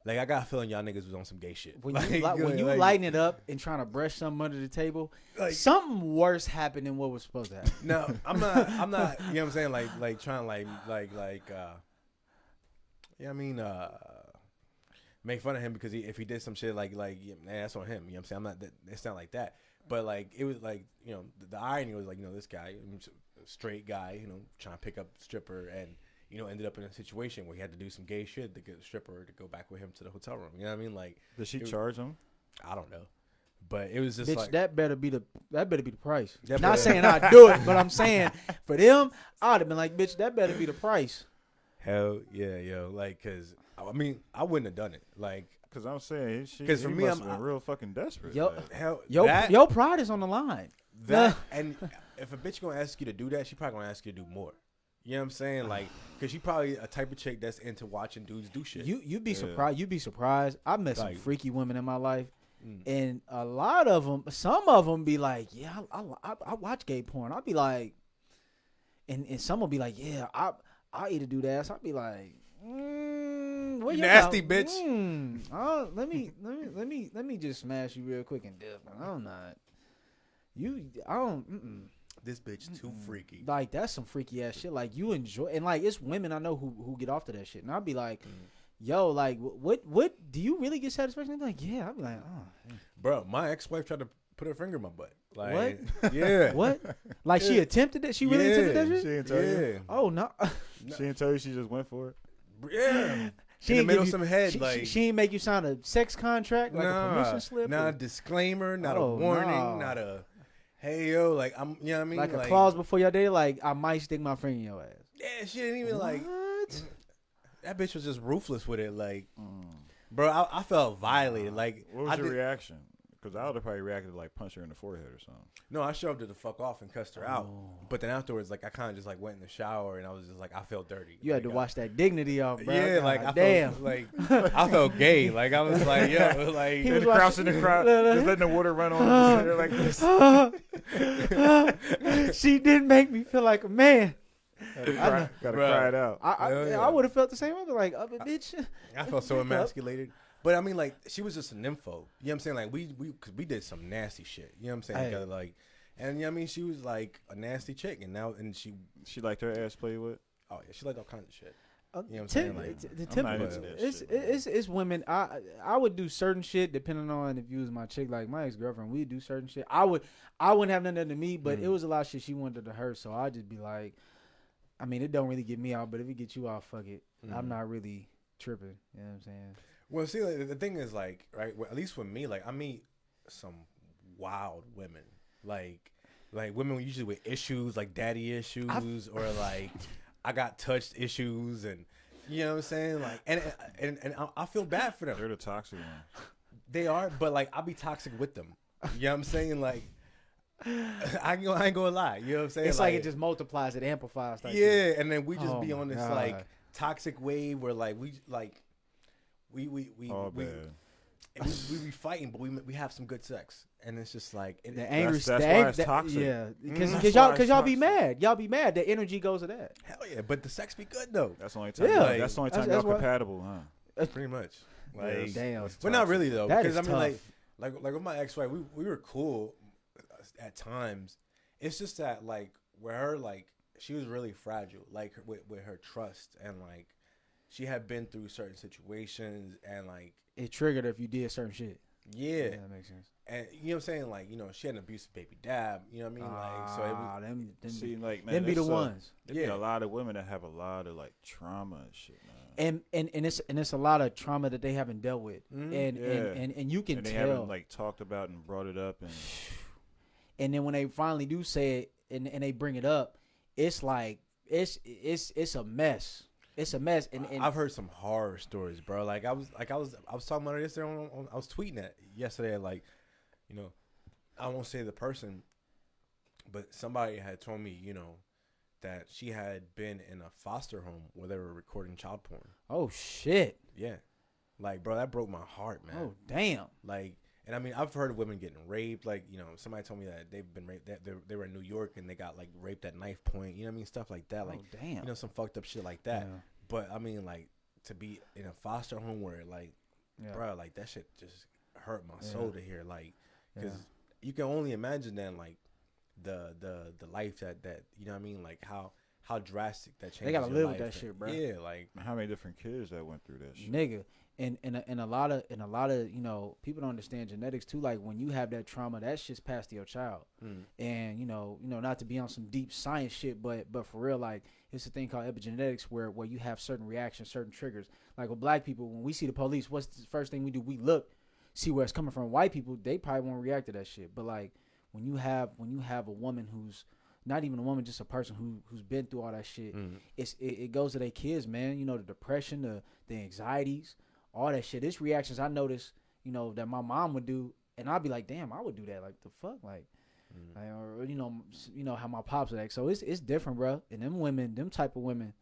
Like, I got a feeling y'all niggas was on some gay shit. When you lighten it up and trying to brush something under the table, like, something worse happened than what was supposed to happen. No, I'm not, you know what I'm saying? Like trying yeah, I mean, make fun of him because if he did some shit like yeah, man, that's on him. You know what I'm saying? I'm not, it's not like that. But like, it was like, you know, the irony was like, you know, this guy, a straight guy, you know, trying to pick up the stripper and, you know, ended up in a situation where he had to do some gay shit to get the stripper to go back with him to the hotel room. You know what I mean? Like, did she charge him? I don't know, but it was just bitch, like that better be the price. Not saying I'd do it, but I'm saying for them, I'd have been like, bitch, that better be the price. Hell yeah, yo, like, cause I mean, I wouldn't have done it, like, cause I'm saying, because for me, I'm real fucking desperate. Your pride is on the line. That and if a bitch gonna ask you to do that, she probably gonna ask you to do more. You know what I'm saying? Like, because she probably a type of chick that's into watching dudes do shit. You'd be surprised. You'd be surprised. I've met some Like, freaky women in my life, and a lot of them, some of them be like, yeah, I watch gay porn. I'll be like, and some will be like, yeah, I eat a dude ass. I'll be like, what you nasty got? bitch. Let me just smash you real quick and dip. I'm not. I don't. This bitch too freaky. Like, that's some freaky ass shit. Like, you enjoy, and like, it's women I know who get off to that shit, and I'll be like, yo, like, what do you really get satisfaction? They'd be like, yeah. I'll be like, oh, bro, my ex-wife tried to put her finger in my butt. Like, what? Yeah. What? Like, she attempted that? She really attempted that shit? She didn't tell you. Oh no. She didn't tell you. She just went for it. Yeah. She in the ain't middle give of you, some head. she, like, she ain't make you sign a sex contract, like a permission slip. Not a disclaimer, not a Oh, warning, no. not a hey yo, like I'm, you know what I mean? Like a clause before your day, like I might stick my finger in your ass. Yeah, she didn't even What? like. That bitch was just ruthless with it. Like, bro, I felt violated. Like, What was your reaction? Because I would have probably reacted like punch her in the forehead or something. No, I shoved her the fuck off and cussed her out. But then afterwards, like, I kind of just like went in the shower and I was just like, I felt dirty. You had to wash that dignity off, bro. Yeah, God, like I damn. felt like I felt gay. Like I was like, yo, like He was crouching in the crowd, just letting the water run on her like this. She did make me feel like a man. Gotta cry it out. I would have felt the same. I'd be like, bitch. I felt so emasculated. But I mean, like, she was just an info. You know what I'm saying? Like, cause we did some nasty shit. You know what I'm saying? Hey. Together, like, and you know what I mean, she was like a nasty chick, and She liked her ass played with. oh yeah, she liked all kinds of shit. You know what I'm saying? Like, the I'm not typical. into that shit, It's women. I would do certain shit depending on if you was my chick. Like my ex girlfriend, we'd do certain shit. I wouldn't have nothing done to me, but it was a lot of shit she wanted to her. So I'd just be like, I mean, it don't really get me out, but if it gets you out, fuck it. I'm not really tripping. You know what I'm saying? well, see, like, the thing is, like, right, well, at least with me, like, I meet some wild women, like women usually with issues, like daddy issues, or like I got touched issues, and you know what I'm saying, like, and I feel bad for them. They're the toxic one. They are, but like I'll be toxic with them. You know what I'm saying, like. I ain't gonna lie. You know what I'm saying? It's like it just multiplies, it amplifies. Yeah, shit. and then we just Oh be my on this God. like toxic wave where like we be fighting, but we have some good sex, and it's just like The angry, that's why it's toxic. Yeah, That's because why y'all it's be toxic. mad. Y'all be mad. The energy goes to that. hell yeah. But the sex be good though. That's the only time. Yeah. That's the only time That's y'all why- compatible, huh? Pretty much. Yeah, Like, it's- Damn. it's but not toxic. really though, That because I is mean tough. like with my ex-wife, we were cool at times. It's just that like with her, like she was really fragile, like with her trust, and like she had been through certain situations, and like It triggered her if you did certain shit. yeah, That makes sense. and you know what I'm saying, like, you know, she had an abusive baby dad, you know what I mean, like, so it was, them See, like, man, them be the there's ones. There's Yeah. a lot of women that have a lot of like trauma and shit, man. And it's a lot of trauma that they haven't dealt with, and you can And they tell. haven't like talked about and brought it up, and And then when they finally do say it and they bring it up, it's like it's a mess. It's a mess. And I've heard some horror stories, bro. Like I was talking about it yesterday. I was tweeting it yesterday. Like, you know, I won't say the person, but somebody had told me, you know, that she had been in a foster home where they were recording child porn. oh shit. Yeah, like, bro, that broke my heart, man. Oh damn. Like, and I mean, I've heard of women getting raped. Like, you know, somebody told me that they've been raped. That they were in New York and they got like raped at knife point. You know what I mean? Stuff like that. Like, Oh damn. you know, some fucked up shit like that. Yeah. But I mean, like, to be in a foster home where, like, Yeah. bro, like that shit just hurt my Yeah. soul to hear. Like, because Yeah. you can only imagine then, like, the life that you know what I mean, like how drastic that changes. They gotta your live with life. that shit, bro. Yeah, like, how many different kids that went through that shit? Nigga. And a lot of you know, people don't understand genetics too. Like when you have that trauma, that shit's passed to your child. And you know, not to be on some deep science shit, but for real, like it's a thing called epigenetics where you have certain reactions, certain triggers. Like with black people, when we see the police, what's the first thing we do? We look, see where it's coming from. White people, they probably won't react to that shit. But like when you have a woman who's not even a woman, just a person who's been through all that shit, it goes to their kids, man. You know, the depression, the anxieties, all that shit. It's reactions I noticed, you know, that my mom would do, and I'd be like, damn, I would do that. Like the fuck, like Like, or you know how my pops are. So it's different, bro. And them women, them type of women,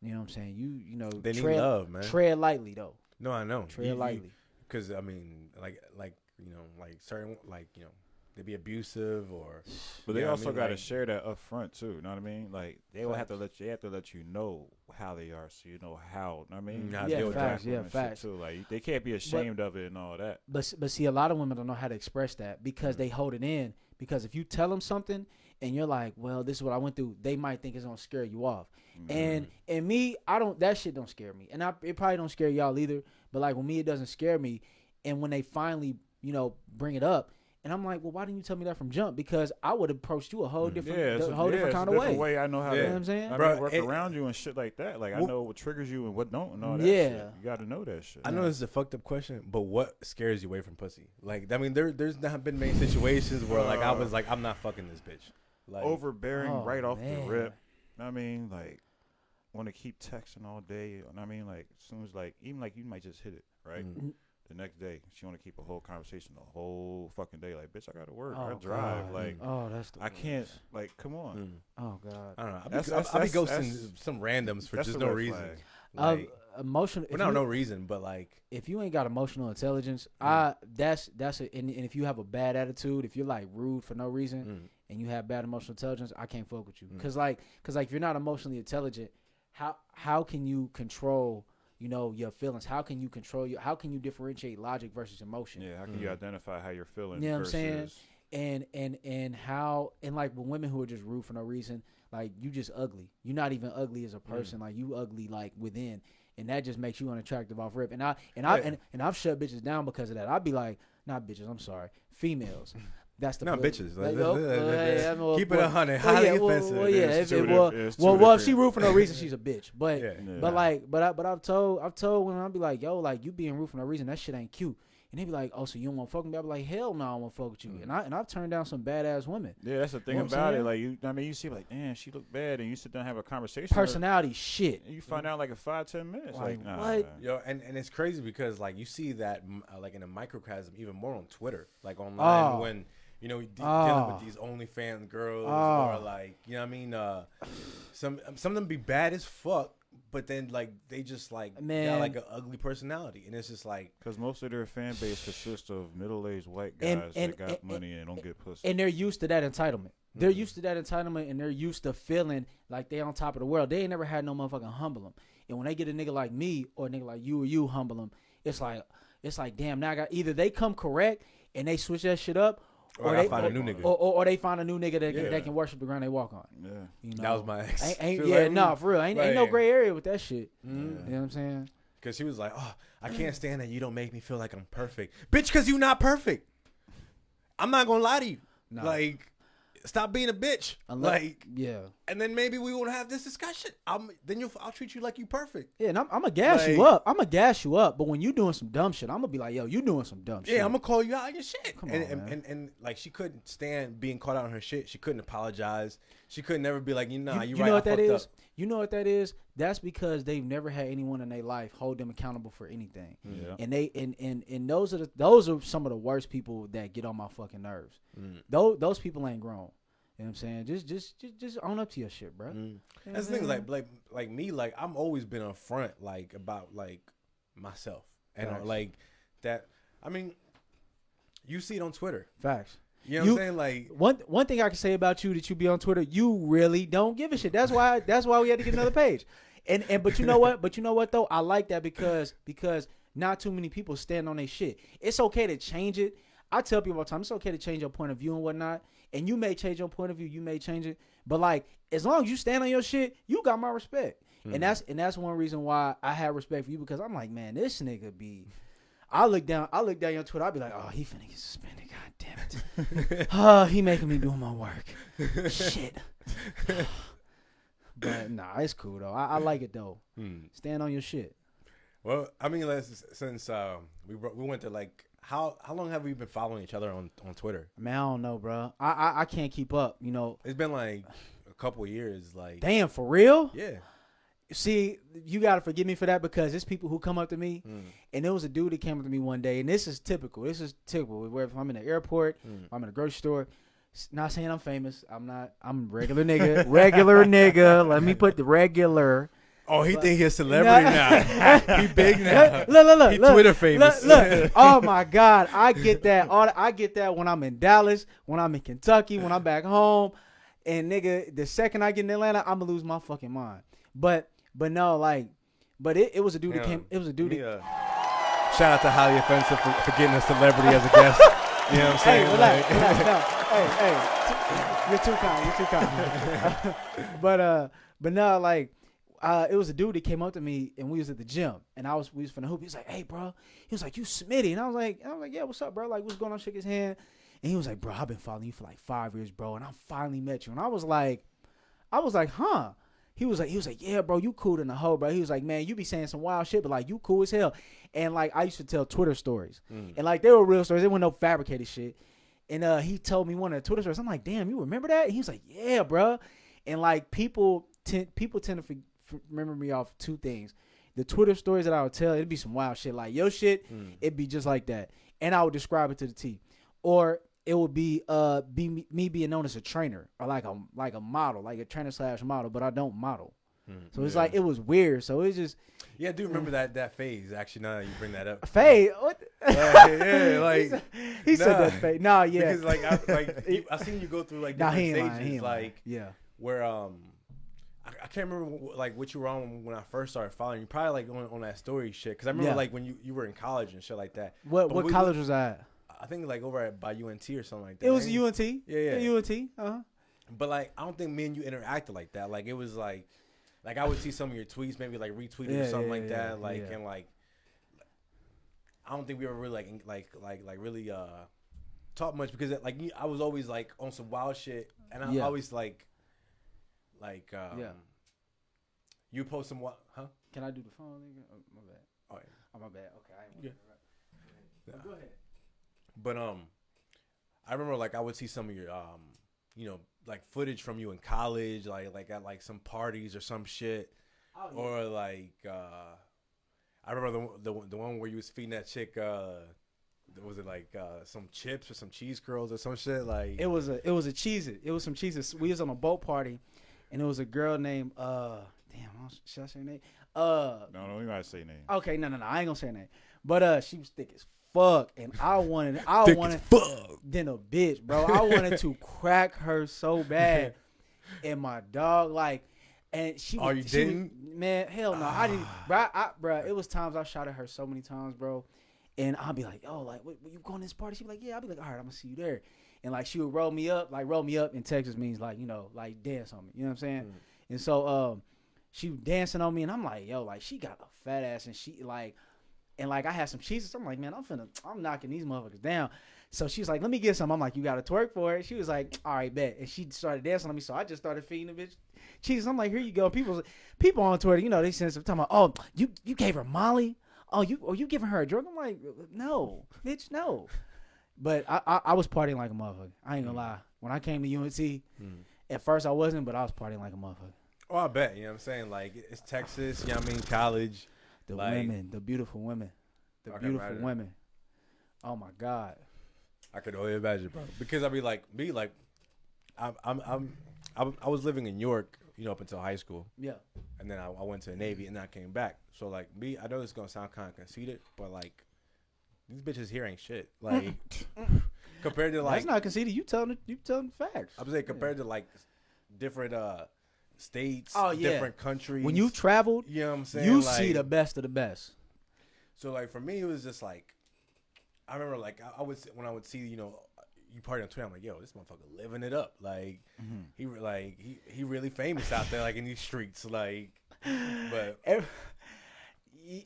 you know what I'm saying? You know, they need love, man. Tread lightly though. No, I know. Tread lightly. Because I mean, like you know, like certain you know. They be abusive or, but they also got to share that up front too. You know what I mean? Like they will have to let you know how they are, so you know how. You know what I mean? Facts. Too. Like they can't be ashamed of it and all that. But see, a lot of women don't know how to express that because they hold it in. Because if you tell them something and you're like, well, this is what I went through, they might think it's gonna scare you off. And me, that shit don't scare me, and it probably don't scare y'all either. But like with me, it doesn't scare me. And when they finally, you know, bring it up. And I'm like, well, why didn't you tell me that from jump? Because I would have approched you a whole different, different kind of way. I know how to, you know what I'm saying? I mean, work around you and shit like that. Like, I know what triggers you and what don't and all that shit. You got to know that shit. I know this is a fucked up question, but what scares you away from pussy? Like, I mean, there's not been many situations where, like, I was like, I'm not fucking this bitch. Like, overbearing right off the rip. I mean, like, want to keep texting all day. I mean, like, as soon as, like, even, like, you might just hit it, right? The next day, she want to keep a whole conversation the whole fucking day. Like, bitch, I gotta work. I drive. God. Like, that's the I can't. Like, come on. Oh God. I don't know. I'll be ghosting some randoms for just no reason. Like, emotional. Well, no reason, but like, if you ain't got emotional intelligence, that's and if you have a bad attitude, if you're like rude for no reason, and you have bad emotional intelligence, I can't fuck with you. Cause if you're not emotionally intelligent, how can you control? You know, your feelings. How can you how can you differentiate logic versus emotion? Yeah, how can you identify how you're feeling? You know what I'm saying? And how, and like with women who are just rude for no reason, like you just ugly. You're not even ugly as a person. Like you ugly like within. And that just makes you unattractive off rip. And I've shut bitches down because of that. I'd be like, not bitches, I'm sorry. Females. That's the bitches. Like, keep it 100. Highly offensive. If she rude for no reason, she's a bitch. But I've told women, I'll be like, yo, like you being rude for no reason, that shit ain't cute. And they be like, oh, so you don't want to fuck with me? I be like, hell no, I don't want to fuck with you. And I've turned down some badass women. Yeah, that's the thing about it. Like you see, like, damn, she look bad, and you sit down and have a conversation. Personality shit. And you find out like in 5-10 minutes. Like nah, what? Yo, and it's crazy because like you see that like in a microcosm even more on Twitter, like online when. You know, dealing with these OnlyFans girls, or like, you know what I mean? Some of them be bad as fuck, but then like they just like got like an ugly personality, and it's just like because most of their fan base consists of middle-aged white guys that got money and don't get pussy, and they're used to that entitlement. They're used to that entitlement, and they're used to feeling like they on top of the world. They ain't never had no motherfucking humble them, and when they get a nigga like me or a nigga like you or you humble them, it's like damn. Now I got either they come correct and they switch that shit up. Or they find a new nigga. Or they find a new nigga that can worship the ground they walk on. Yeah. You know? That was my ex. For real. Ain't no gray area with that shit. You know what I'm saying? Because she was like, oh, I can't stand that you don't make me feel like I'm perfect. Bitch, because you not perfect. I'm not going to lie to you. No. Like, stop being a bitch. And then maybe we won't have this discussion. I'll treat you like you perfect. Yeah, and I'm gonna gas you up. I'm gonna gas you up. But when you doing some dumb shit, I'm gonna be like, yo, you doing some dumb shit. Yeah, I'm gonna call you out on your shit. Come on, man. And like she couldn't stand being caught out on her shit. She couldn't apologize. She couldn't never be like, you right. You know what that is? You know what that is? That's because they've never had anyone in their life hold them accountable for anything. Yeah. And they and those are some of the worst people that get on my fucking nerves. Those people ain't grown. You know what I'm saying? Just own up to your shit, bro. That's the thing, like me, like I'm always been upfront, like about like myself and like that. I mean, you see it on Twitter. Facts. You know what I'm saying? Like one thing I can say about you that you be on Twitter, you really don't give a shit. That's why we had to get another page. But you know what? But you know what though? I like that because not too many people stand on their shit. It's okay to change it. I tell people all the time, it's okay to change your point of view and whatnot. And you may change your point of view, you may change it, but like as long as you stand on your shit, you got my respect. And that's one reason why I have respect for you because I'm like, man, this nigga be. I look down your Twitter, I'll be like, oh, he finna get suspended. God damn it. Oh, he making me do my work. Shit. But nah, it's cool though. I like it though. Stand on your shit. Well, I mean, since we went to like. How long have we been following each other on Twitter? Man, I don't know, bro. I can't keep up, you know. It's been like a couple of years. Like, damn, for real? Yeah. See, you got to forgive me for that because it's people who come up to me. And there was a dude that came up to me one day. And this is typical. Where if I'm in the airport, if I'm in a grocery store, Not saying I'm famous. I'm not. I'm regular nigga. Regular nigga. Let me put the regular. Oh, he think he's a celebrity now. He big now. Look. He Twitter famous. Look. Oh my God, I get that. I get that when I'm in Dallas, when I'm in Kentucky, when I'm back home, and nigga, the second I get in Atlanta, I'm gonna lose my fucking mind. But no, like, but it was a dude that came. It was a dude. Shout out to Highly Offensive for getting a celebrity as a guest. You know what I'm saying? Hey, relax. No, hey, you're too kind. But no, like. It was a dude that came up to me and we was at the gym and we was finna hoop. He was like, "Hey, bro," he was like, "You Smitty," and I was like, "Yeah, what's up, bro? Like, what's going on?" Shook his hand, and he was like, "Bro, I've been following you for like 5 years, bro, and I finally met you." And I was like, "Huh?" He was like, "Yeah, bro, you cool in the hoe, bro." He was like, "Man, you be saying some wild shit, but like you cool as hell." And like I used to tell Twitter stories, and like they were real stories. They weren't no fabricated shit. And he told me one of the Twitter stories. I'm like, "Damn, you remember that?" And he was like, "Yeah, bro." And like people tend to remember me off two things. The Twitter stories that I would tell, it'd be some wild shit. Like your shit, it'd be just like that. And I would describe it to the T. Or it would be me being known as a trainer or like a model, like a trainer / model, but I don't model. So it's like it was weird. So it's just I do remember that phase. Actually, now that you bring that up, phase. What? like he said that phase. Nah, yeah. Because I seen you go through like different stages, like where I can't remember like what you were on when I first started following you. Probably like on that story shit. Because I remember like when you were in college and shit like that. What college was I at? I think like over by UNT or something like that. It was UNT. Yeah. UNT. But like I don't think me and you interacted like that. Like it was like I would see some of your tweets, maybe like retweeted or something like that. Like and like I don't think we ever really like really talk much because like I was always like on some wild shit and I always like you post some what? Huh? Can I do the phone? Oh, my bad. Oh, yeah. Oh, my bad. Okay. I ain't Go ahead. But I remember like I would see some of your like footage from you in college, like at like some parties or some shit, or like I remember the one where you was feeding that chick. Was it like some chips or some cheese curls or some shit? Like it was a Cheez-It. It was some Cheez-Its. We was on a boat party, and it was a girl named should I say her name? No, you gotta say name. Okay, no, I ain't gonna say her name. But she was thick as fuck, and I wanted then a bitch, bro. I wanted to crack her so bad, and my dog and she. Oh, you didn't? Man, hell no, I didn't, bro. It was times I shot at her so many times, bro. And I'll be like, "Oh, like, you going to this party?" She'd be like, "Yeah." I'll be like, "All right, I'm gonna see you there." And like, she would roll me up in Texas means like, like dance on me. You know what I'm saying? And so, she was dancing on me, and I'm like, "Yo, like, she got a fat ass," and she like, I had some cheeses. I'm like, "Man, I'm knocking these motherfuckers down." So she's like, "Let me get some." I'm like, "You got to twerk for it." She was like, "All right, bet." And she started dancing on me, so I just started feeding the bitch cheeses. I'm like, "Here you go." People on Twitter, they sensitive talking about, "Oh, you gave her Molly? Oh, you giving her a drug?" I'm like, "No, bitch, no." But I was partying like a motherfucker. I ain't gonna lie. When I came to UNC, at first I wasn't, but I was partying like a motherfucker. Oh, I bet. You know what I'm saying? Like, it's Texas, you know what I mean? College. The women, the beautiful women. The beautiful women. Oh, my God. I could only imagine, bro. Because I was living in York, up until high school. Yeah. And then I went to the Navy, and then I came back. So, like, I know this is going to sound kind of conceited, but, like, these bitches here ain't shit. Like, compared to, like... That's not conceited. You telling the facts. I was saying, compared to, like, different states, different countries. When you traveled, you know what I'm saying? You see the best of the best. So, like, for me, it was just, like... I remember, like, when I would see, you party on Twitter, I'm like, yo, this motherfucker living it up. Like, he really famous out there, like, in these streets. Like, but...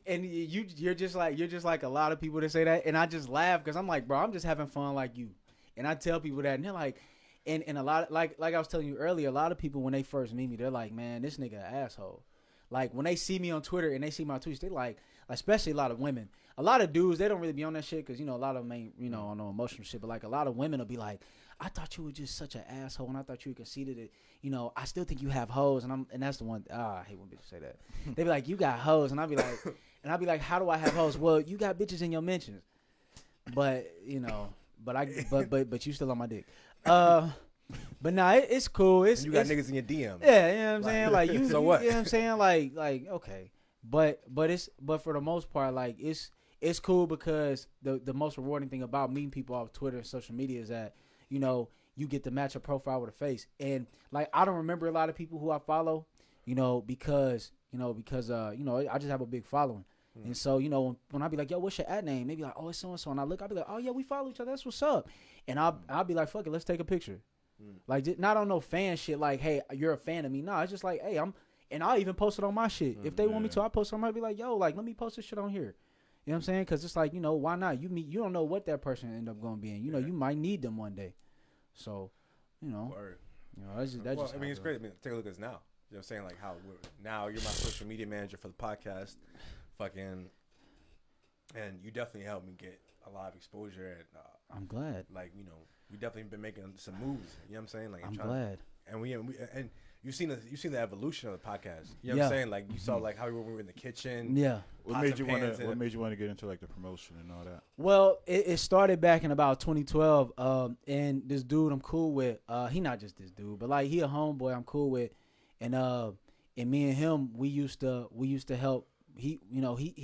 And you're just like a lot of people that say that, and I just laugh because I'm like, bro, I'm just having fun like you, and I tell people that, and they're like, and a lot like I was telling you earlier, a lot of people when they first meet me, they're like, man, this nigga an asshole. Like when they see me on Twitter and they see my tweets, they like, especially a lot of women, a lot of dudes, they don't really be on that shit because a lot of them ain't on no emotional shit, but like a lot of women will be like, I thought you were just such an asshole, and I thought you were conceited. That, I still think you have hoes, and that's the one. I hate when bitches say that. They be like, you got hoes, and I'll be like, how do I have hoes? Well, you got bitches in your mentions, but but you still on my dick. But nah, it's cool. And you got niggas in your DM. Yeah, you know what I'm saying? Like you, So what? You know what I'm saying? Like okay. But for the most part, like it's cool because the most rewarding thing about meeting people off Twitter and social media is that, you know, you get to match a profile with a face. And like I don't remember a lot of people who I follow, you know, because I just have a big following. And so, you know, when I be like, yo, what's your ad name? Maybe like, oh, it's so-and-so. And I look, I'll be like, oh, yeah, we follow each other. That's what's up. And I'll be like, fuck it, let's take a picture. Like, just, not on no fan shit like, hey, you're a fan of me. No, it's just like, hey, and I'll even post it on my shit. If they want me to, I'll post it on my, be like, yo, like, let me post this shit on here. You know what I'm saying? Because it's like, you know, why not? You don't know what that person end up going to be in. You know, you might need them one day. So, you know. Word. You know, that's just I mean, it's great. I mean, take a look at us now. You know what I'm saying? Like, how now you're my social media manager for the podcast. Fucking, and you definitely helped me get a lot of exposure. And I'm glad. Like, you know, we definitely been making some moves. You know what I'm saying? Like, I'm glad. And and you've seen the evolution of the podcast. You know what I'm saying? Like, you saw like how we were in the kitchen. Yeah. What made you want to get into like the promotion and all that? Well, it started back in about 2012. And this dude I'm cool with, he not just this dude, but like he a homeboy I'm cool with, and me and him we used to help. He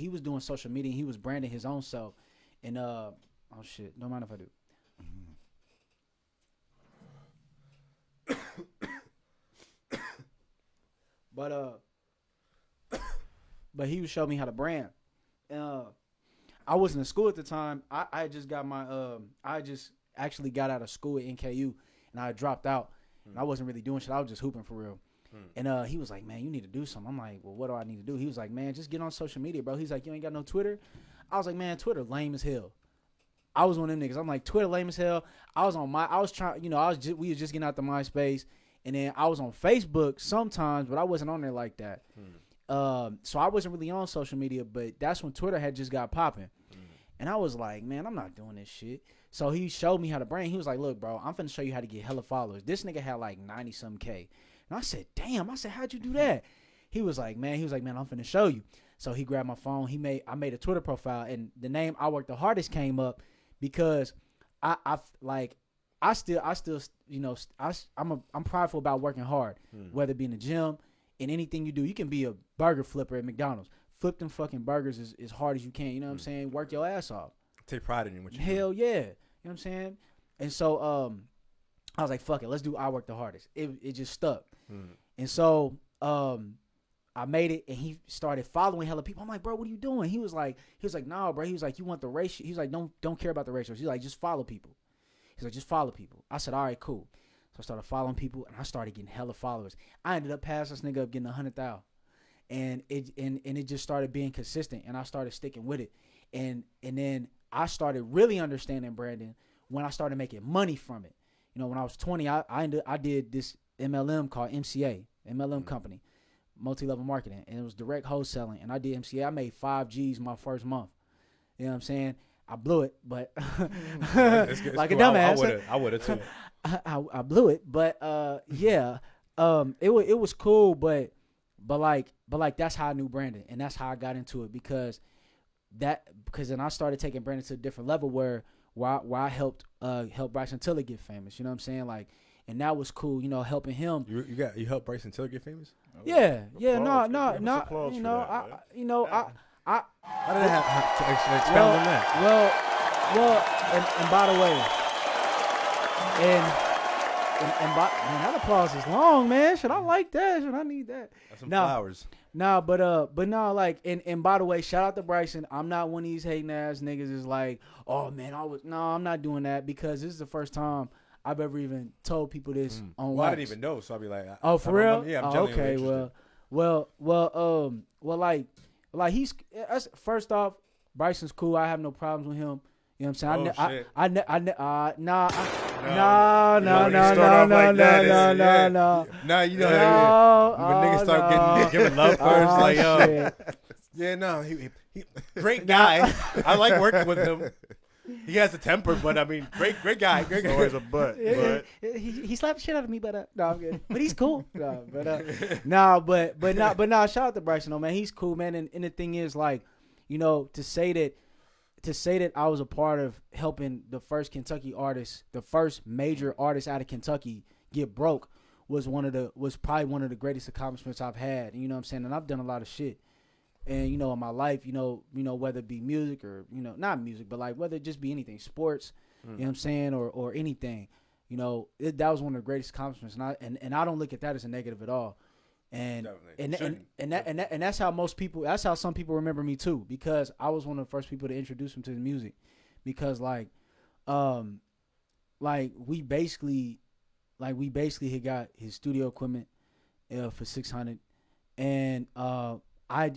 was doing social media. And he was branding his own self, and oh shit, don't mind if I do. But he would show me how to brand. I wasn't in school at the time. I just got my I just actually got out of school at NKU, and I dropped out, and I wasn't really doing shit. I was just hooping for real. And he was like, man, you need to do something. I'm like, well, what do I need to do? He was like, man, just get on social media, bro. He's like, you ain't got no Twitter? I was like, man, Twitter lame as hell. I was one of them niggas. I'm like, Twitter lame as hell. I was trying, you know, we was just getting out the MySpace, and then I was on Facebook sometimes, but I wasn't on there like that. So I wasn't really on social media, but that's when Twitter had just got popping. And I was like, man, I'm not doing this shit. So he showed me how to brand. He was like, look, bro, I'm finna show you how to get hella followers. This nigga had like 90-some K. And I said, damn. I said, how'd you do that? He was like, man, I'm finna show you. So he grabbed my phone. I made a Twitter profile, and the name I Work the Hardest came up because I'm prideful about working hard, whether it be in the gym, in anything you do. You can be a burger flipper at McDonald's. Flip them fucking burgers as hard as you can. You know what I'm saying? Work your ass off. Take pride in what you do. Hell yeah. You know what I'm saying? And so I was like, fuck it. Let's do I Work the Hardest. It just stuck. And so I made it, and he started following hella people. I'm like, bro, what are you doing? He was like, nah, bro. He was like, you want the ratio? He's like, don't care about the ratios. He's like, just follow people. He's like, just follow people. I said, all right, cool. So I started following people, and I started getting hella followers. I ended up passing this nigga up getting 100,000. And it just started being consistent, and I started sticking with it. And then I started really understanding branding when I started making money from it. You know, when I was 20, I did this MLM called MCA, MLM company, multi-level marketing, and it was direct wholesaling. And I did MCA. I made 5 G's my first month. You know what I'm saying? I blew it, but it's like cool. a dumbass. I would have too. I blew it, but yeah, it was cool, but like that's how I knew Brandon, and that's how I got into it because then I started taking Brandon to a different level where I helped Bryson Tiller get famous. You know what I'm saying? Like, and that was cool. You know, helping him. You helped Bryson Tiller get famous? Yeah, no. You know, I How did that have to expound on that? Well, and by the way, and by, man, that applause is long, man. Should I like that? Should I need that? That's some flowers. Nah, but no, like, and by the way, shout out to Bryson. I'm not one of these hating ass niggas is like, oh man, I'm not doing that because this is the first time I've ever even told people this on Well, I wax. didn't even know, so I'll be like, oh, for real? Yeah, I'm okay. interested. Well, like he's first off, Bryson's cool. I have no problems with him. You know what I'm saying? No. Nah, you know when niggas start giving love first, like yo, yeah, no, he great guy. I like working with him. He has a temper, but I mean, great guy. Great guy. Always a butt. He slapped the shit out of me, but no, I'm good. But he's cool. But shout out to Bryson, though, man. He's cool, man. And the thing is, like, you know, to say to say that I was a part of helping the first Kentucky artist, the first major artist out of Kentucky get broke was probably one of the greatest accomplishments I've had. You know what I'm saying? And I've done a lot of shit. And, you know, in my life, you know, whether it be music or, you know, not music, but like whether it just be anything, sports, you know what I'm saying, or anything, you know, that was one of the greatest accomplishments. And I don't look at that as a negative at all. And that's how some people remember me too, because I was one of the first people to introduce them to the music, because like we basically had got his studio equipment for $600, and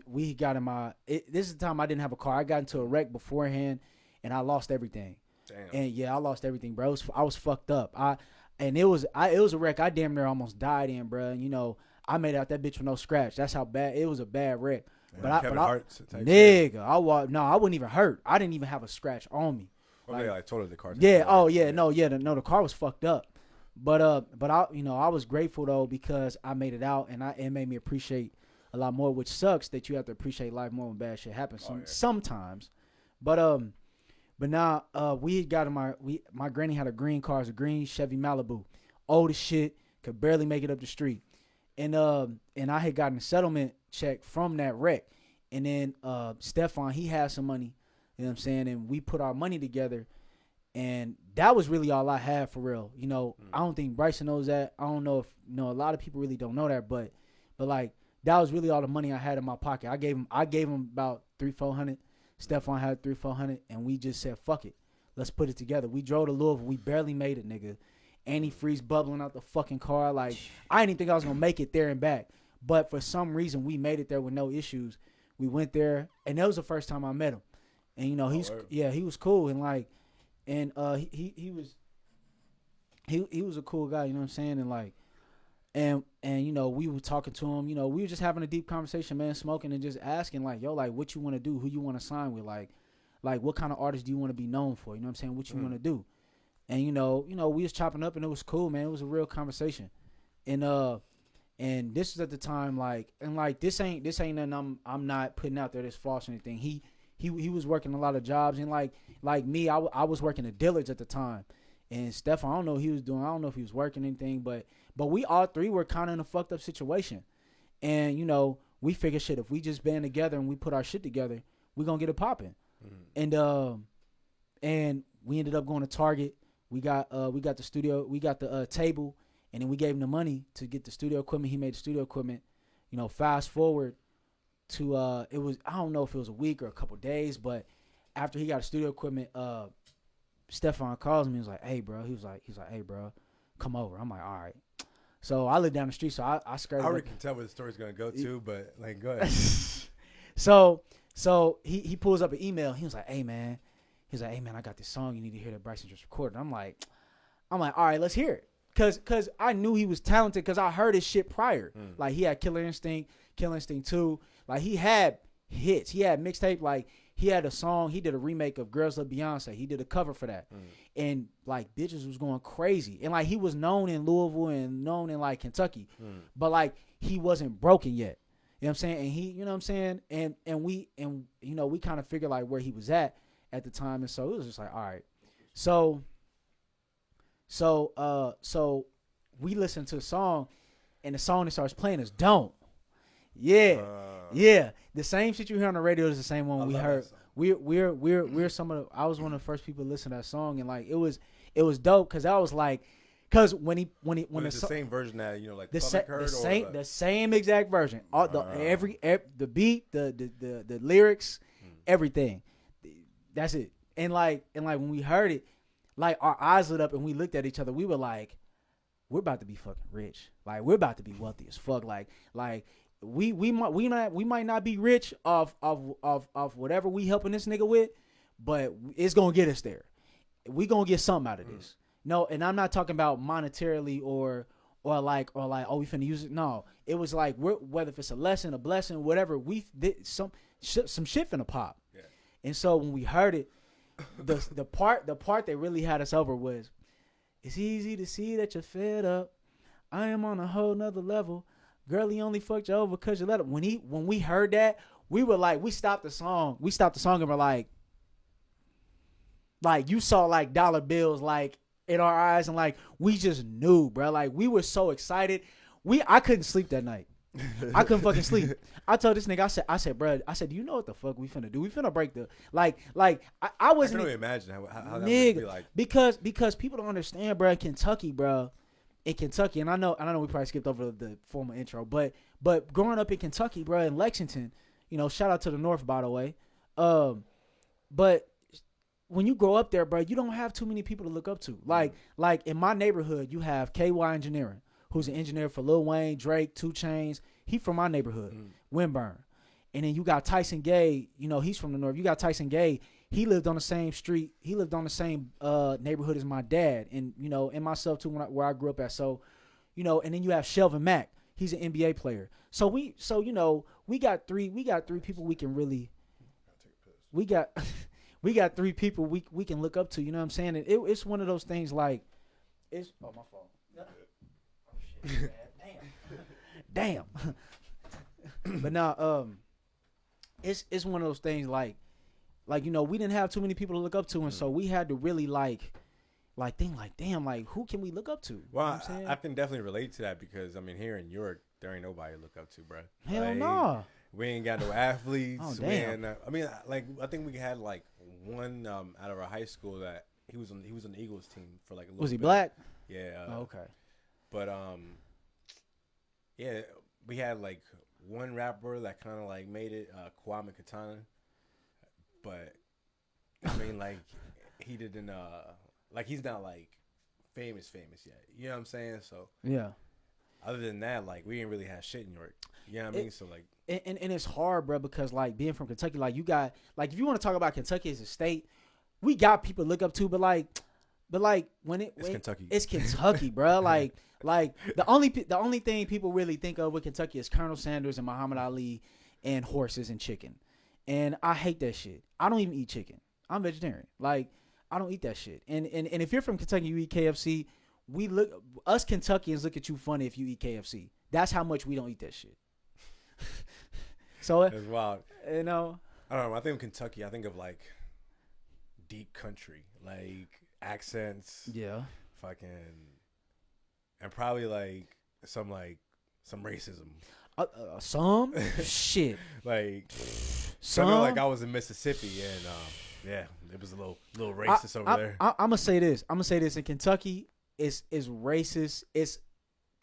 we got in this is the time I didn't have a car. I got into a wreck beforehand, and I lost everything. Damn. And yeah, I lost everything, bro. I was fucked up. It was a wreck I damn near almost died in, bro. And you know, I made out that bitch with no scratch. That's how bad it was. A bad wreck. Yeah, I wasn't even hurt. I didn't even have a scratch on me. Okay, I told her the car. Yeah. Oh yeah. No. Yeah. No. The car was fucked up. But I, you know, I was grateful though, because I made it out, and it made me appreciate a lot more. Which sucks that you have to appreciate life more when bad shit happens sometimes. But now we got my granny had a green car, it was a green Chevy Malibu, old as shit, could barely make it up the street. And I had gotten a settlement check from that wreck. And then Stefan, he had some money, you know what I'm saying? And we put our money together, and that was really all I had for real. You know, I don't think Bryson knows that. I don't know if, you know, a lot of people really don't know that, but like that was really all the money I had in my pocket. I gave him about $300-400. Stefan had $300-400, and we just said, fuck it. Let's put it together. We drove to Louisville. We barely made it, nigga. Antifreeze bubbling out the fucking car. Like, I didn't even think I was going to make it there and back. But for some reason, we made it there with no issues. We went there, and that was the first time I met him. And, you know, he was cool. And, like, and he was a cool guy, you know what I'm saying? And, like, and you know, we were talking to him. You know, we were just having a deep conversation, man, smoking and just asking, like, yo, like, what you want to do? Who you want to sign with? Like, what kind of artist do you want to be known for? You know what I'm saying? What you want to do? And, you know, we was chopping up, and it was cool, man. It was a real conversation. And this was at the time, like, and like, this ain't nothing I'm not putting out there that's false or anything. He was working a lot of jobs, and like me, I was working at Dillard's at the time. And Stefan, I don't know what he was doing. I don't know if he was working anything, but we all three were kind of in a fucked up situation. And, you know, we figured, shit, if we just band together and we put our shit together, we gonna get it popping. And we ended up going to Target. We got the studio, we got the table, and then we gave him the money to get the studio equipment. He made the studio equipment. You know, fast forward to it was, I don't know if it was a week or a couple days, but after he got the studio equipment, Stefan calls me. He was like, "Hey, bro." He was like, "Hey, bro, come over." I'm like, "All right." So I live down the street, so I skirted. I already can tell where the story's gonna go to, but like, go ahead. So he pulls up an email. He was like, "Hey, man." He's like, "Hey, man, I got this song you need to hear that Bryson just recorded." I'm like, "All right, let's hear it." Cause I knew he was talented, cause I heard his shit prior. Like, he had Killer Instinct 2. Like, he had hits. He had mixtape. Like, he had a song. He did a remake of Girls Love Beyonce. He did a cover for that. And, like, bitches was going crazy. And, like, he was known in Louisville and known in, like, Kentucky. But, like, he wasn't broken yet. You know what I'm saying? And he, you know what I'm saying? And we you know, we kind of figured, like, where he was at the time. And so it was just like, all right. So we listened to the song, and the song that starts playing is "Don't." Yeah. The same shit you hear on the radio is the same one we heard. We're some of the, I was one of the first people to listen to that song, and like it was dope, because I was like, because when the same version that, you know, like the same exact version, all the beat, the lyrics, everything. That's it. And like when we heard it, like our eyes lit up and we looked at each other. We were like, we're about to be fucking rich. Like, we're about to be wealthy as fuck. Like we might not be rich off whatever we helping this nigga with, but it's gonna get us there. We gonna get something out of this. No, and I'm not talking about monetarily or like oh, we finna use it. No, it was like, whether if it's a lesson, a blessing, whatever, we did some shit finna pop. Yeah. And so when we heard it, the part that really had us over was, "It's easy to see that you're fed up. I am on a whole nother level. Girl, he only fucked you over because you let him." When we heard that, we were like, we stopped the song and we're like, Like you saw like dollar bills like in our eyes, and like we just knew, bro. Like we were so excited. I couldn't sleep that night. I couldn't fucking sleep. I told this nigga, I said, bro, do you know what the fuck we finna do? We finna break the I wasn't. I can only imagine how that would Nigga, be like. because people don't understand, bro. In Kentucky, and I know we probably skipped over the formal intro, but growing up in Kentucky, bro, in Lexington, you know, shout out to the North, by the way. But when you grow up there, bro, you don't have too many people to look up to. Like in my neighborhood, you have KY Engineering, who's an engineer for Lil Wayne, Drake, 2 Chainz. He from my neighborhood, Winburn. And then you got Tyson Gay, you know, he's from the North. You got Tyson Gay. He lived on the same street. He lived on the same neighborhood as my dad, and you know, and myself too, where I grew up at. So, you know, and then you have Shelvin Mack. He's an NBA player. So you know, we got three people we can really. We got 3 people we can look up to. You know what I'm saying? And it's one of those things like, it's my fault. Oh shit, man. Damn. But now, it's one of those things like you know, we didn't have too many people to look up to, and so we had to really like think like, damn, like who can we look up to? Well, you know I can definitely relate to that because I mean, here in York, there ain't nobody to look up to, bro. Hell like, no. We ain't got no athletes. Oh, damn. I mean, like I think we had like one out of our high school that he was on the Eagles team for like a little Was he bit. black? Yeah. Oh, okay. But yeah, we had like one rapper that kind of like made it, Kwame Katana. But I mean, like he didn't like he's not like famous yet. You know what I'm saying? So Yeah. other than that, like we didn't really have shit in York. You know what I mean? So like, and it's hard, bro, because like being from Kentucky, like you got like if you want to talk about Kentucky as a state, we got people to look up to, but like when it's Kentucky. It's Kentucky, bro. Like the only thing people really think of with Kentucky is Colonel Sanders and Muhammad Ali and horses and chicken. And I hate that shit. I don't even eat chicken. I'm vegetarian. Like, I don't eat that shit. And if you're from Kentucky, you eat KFC. Us Kentuckians look at you funny if you eat KFC. That's how much we don't eat that shit. So it's wild. You know, I don't know. I think of Kentucky. I think of like deep country, like accents. Yeah. Fucking, and probably like some racism. Some shit. Like, some like I was in Mississippi and yeah, it was a little racist over there. I'm gonna say this. In Kentucky, it's racist. It's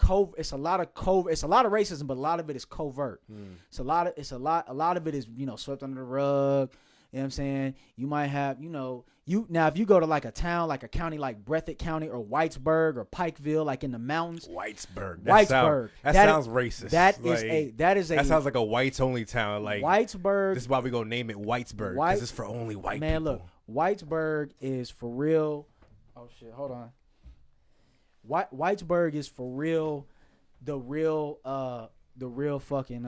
a lot of racism, but a lot of it is covert. It's a lot of it is, you know, swept under the rug. You know what I'm saying? You might have, you know, now if you go to like a town, like a county like Breathitt County or Whitesburg or Pikeville, like in the mountains. Whitesburg. That sounds racist. That sounds like a whites only town. Like Whitesburg. This is why we gonna name it Whitesburg, because it's for only white people. Man, look, Whitesburg is for real. Oh shit, hold on. Whitesburg is for real, the real fucking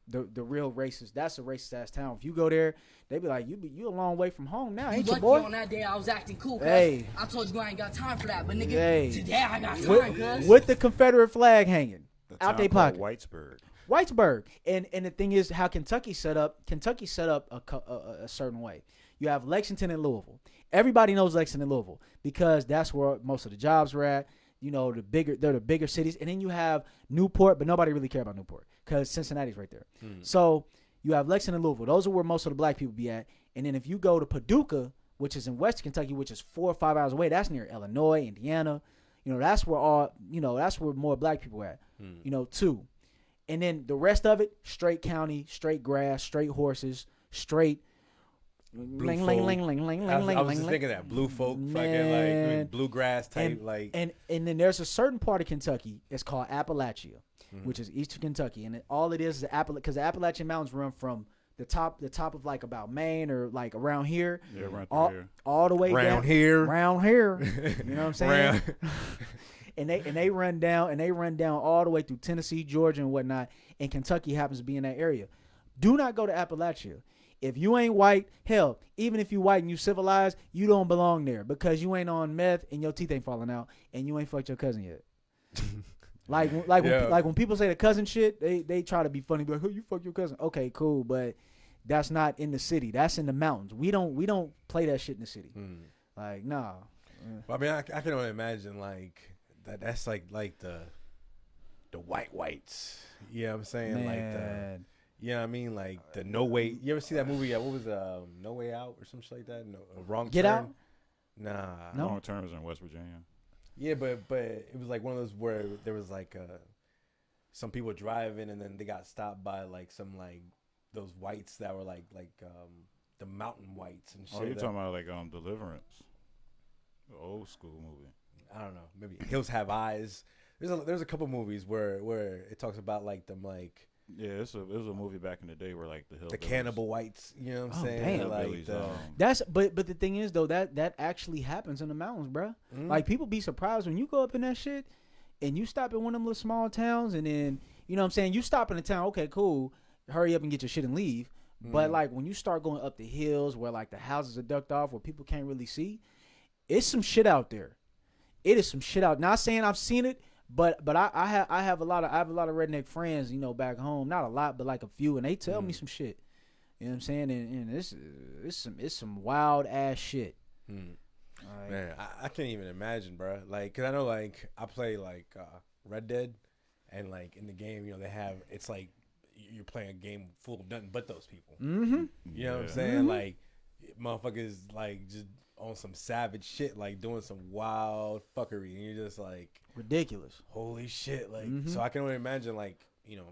the real racist. That's a racist ass town. If you go there, they be like, you a long way from home now, ain't you, boy? On that day I was acting cool. Hey, I told you I ain't got time for that, but nigga, today I got time, cuz. With the Confederate flag hanging out their pocket. Whitesburg. And the thing is, how Kentucky set up a certain way. You have Lexington and Louisville. Everybody knows Lexington and Louisville because that's where most of the jobs were at. You know, they're the bigger cities. And then you have Newport, but nobody really care about Newport because Cincinnati's right there. So you have Lexington and Louisville. Those are where most of the black people be at. And then if you go to Paducah, which is in West Kentucky, which is 4 or 5 hours away, that's near Illinois, Indiana. You know, that's where more black people are at. You know, too. And then the rest of it, straight county, straight grass, straight horses, straight. I was just thinking that blue folk, fucking like bluegrass type, and then there's a certain part of Kentucky. It's called Appalachia, which is eastern Kentucky, and all it is because the Appalachian Mountains run from the top of like about Maine or like around here, all the way around down here. You know what I'm saying? And they run down all the way through Tennessee, Georgia, and whatnot. And Kentucky happens to be in that area. Do not go to Appalachia. If you ain't white, hell, even if you white and you civilized, you don't belong there because you ain't on meth and your teeth ain't falling out and you ain't fucked your cousin yet. When people say the cousin shit, they try to be funny, be like, "Oh, you fuck your cousin." Okay, cool, but that's not in the city. That's in the mountains. We don't play that shit in the city. Like, nah. Well, I mean, I can only imagine like that's like the whites. You know what I'm saying? Man. Like the, you know what I mean? Like the No Way. You ever see that movie? What was No Way Out or something like that? No, Wrong Get Turn. Out? Nah. No. Wrong Turn was in West Virginia. Yeah, but it was like one of those where there was like some people driving and then they got stopped by like some like those whites that were like the mountain whites and shit. Oh, you're talking about like Deliverance, the old school movie. I don't know, maybe Hills Have Eyes. There's a couple movies where it talks about like them like it was a movie back in the day where like the cannibal whites, you know what I'm saying? Damn. Like That's but the thing is though that actually happens in the mountains, bro. Like people be surprised when you go up in that shit and you stop in one of them little small towns and then you know what I'm saying, you stop in a town, okay, cool, hurry up and get your shit and leave. But like when you start going up the hills where like the houses are ducked off where people can't really see, it's some shit out there. It is some shit out. Not saying I've seen it, but I have a lot of redneck friends, you know, back home. Not a lot, but like a few, and they tell me some shit. You know what I'm saying? And it's some wild ass shit. Like, man, I can't even imagine, bro. Like, cause I know like I play like Red Dead, and like in the game, you know, it's like you're playing a game full of nothing but those people. You know what I'm saying? Like motherfuckers like just on some savage shit, like doing some wild fuckery, and you're just like ridiculous. Holy shit! Like, so I can only imagine, like, you know,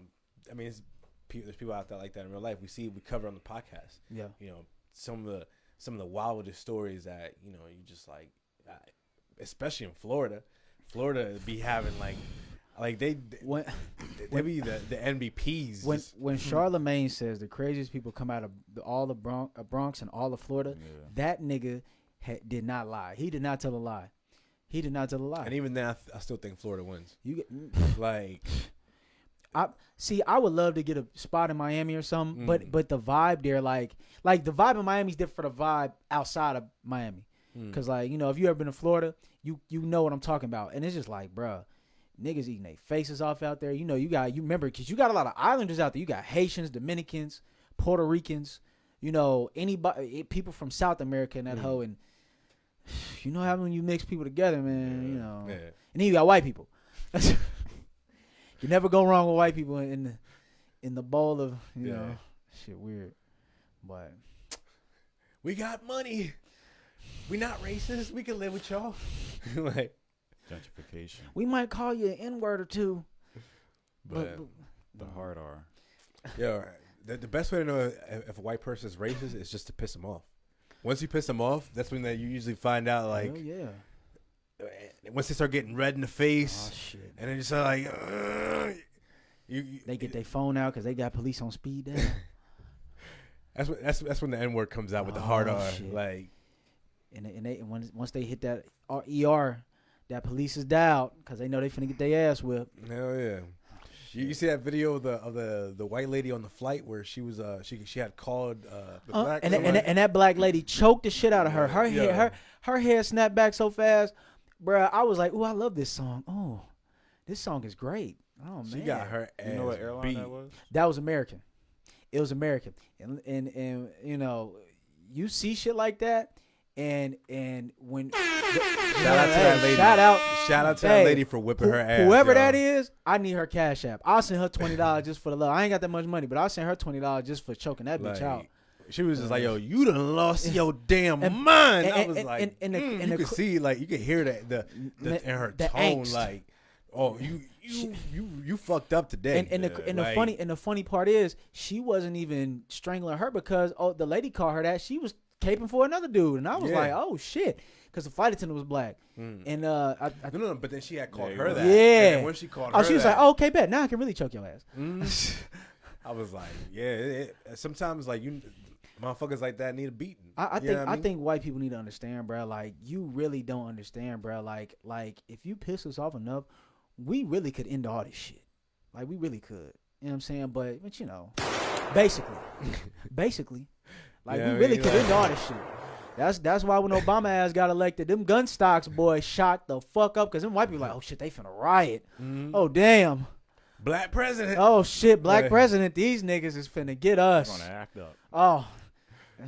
I mean, there's people out there like that in real life. We cover on the podcast. Yeah, you know, some of the wildest stories that you know you just like, especially in Florida be having like they be the MVPs. When Charlemagne says the craziest people come out of all the Bronx and all of Florida, that nigga did not lie. He did not tell a lie. And even then, I still think Florida wins. Like, I would love to get a spot in Miami or something, but the vibe there, like the vibe in Miami is different from the vibe outside of Miami. Cause like, you know, if you ever been to Florida, you know what I'm talking about, and it's just like, bruh, niggas eating their faces off out there. You know, you remember, cause you got a lot of islanders out there. You got Haitians, Dominicans, Puerto Ricans, you know, anybody, people from South America and that hoe, and you know how when you mix people together, man, you know, and then you got white people. You never go wrong with white people in the bowl of, you know, shit weird. But we got money. We not racist. We can live with y'all. Like gentrification. We might call you an N-word or two. But the hard R. Yeah, the best way to know if a white person is racist is just to piss them off. Once you piss them off, that's when you usually find out, like, once they start getting red in the face, and then you start like, they get their phone out because they got police on speed dial. That's when the N-word comes out with the hard R, shit. like, and once they hit that ER, that police is dialed because they know they finna get their ass whipped. Hell yeah. You see that video of the white lady on the flight where she was she had called the black and that black lady choked the shit out of her. Her hair snapped back so fast, bruh. I was like, ooh, I love this song. Oh, this song is great. Oh man, she got her ass. You know what airline that was? That was American. It was American, and you know, you see shit like that. And when shout out to that lady. Shout out to that lady for whipping her ass. Whoever that is, I need her Cash App. I'll send her $20 just for the love. I ain't got that much money, but I'll send her $20 just for choking that bitch out. She was just like, "Yo, you done lost your damn mind." I was like, you could see, like, you could hear the in her tone, angst. like, "Oh, you fucked up today." And the funny part is, she wasn't even strangling her because the lady called her that. She was caping for another dude, and I was like, "Oh shit," because the flight attendant was black. And no, but then she had called her that. Yeah, and when she called her, she was like, "Oh, okay, bet now I can really choke your ass." I was like, "Yeah." Sometimes like motherfuckers like that need a beating. I think white people need to understand, bro. Like, you really don't understand, bro. Like if you piss us off enough, we really could end all this shit. Like, we really could. You know what I'm saying? But you know, basically. Like, we really could end all this shit. That's why when Obama ass got elected, them gun stocks, boy, shot the fuck up because them white people like, oh shit, they finna riot. Oh damn. Black president. Oh shit, black Yeah. president. These niggas is finna get us. Gonna act up. Oh,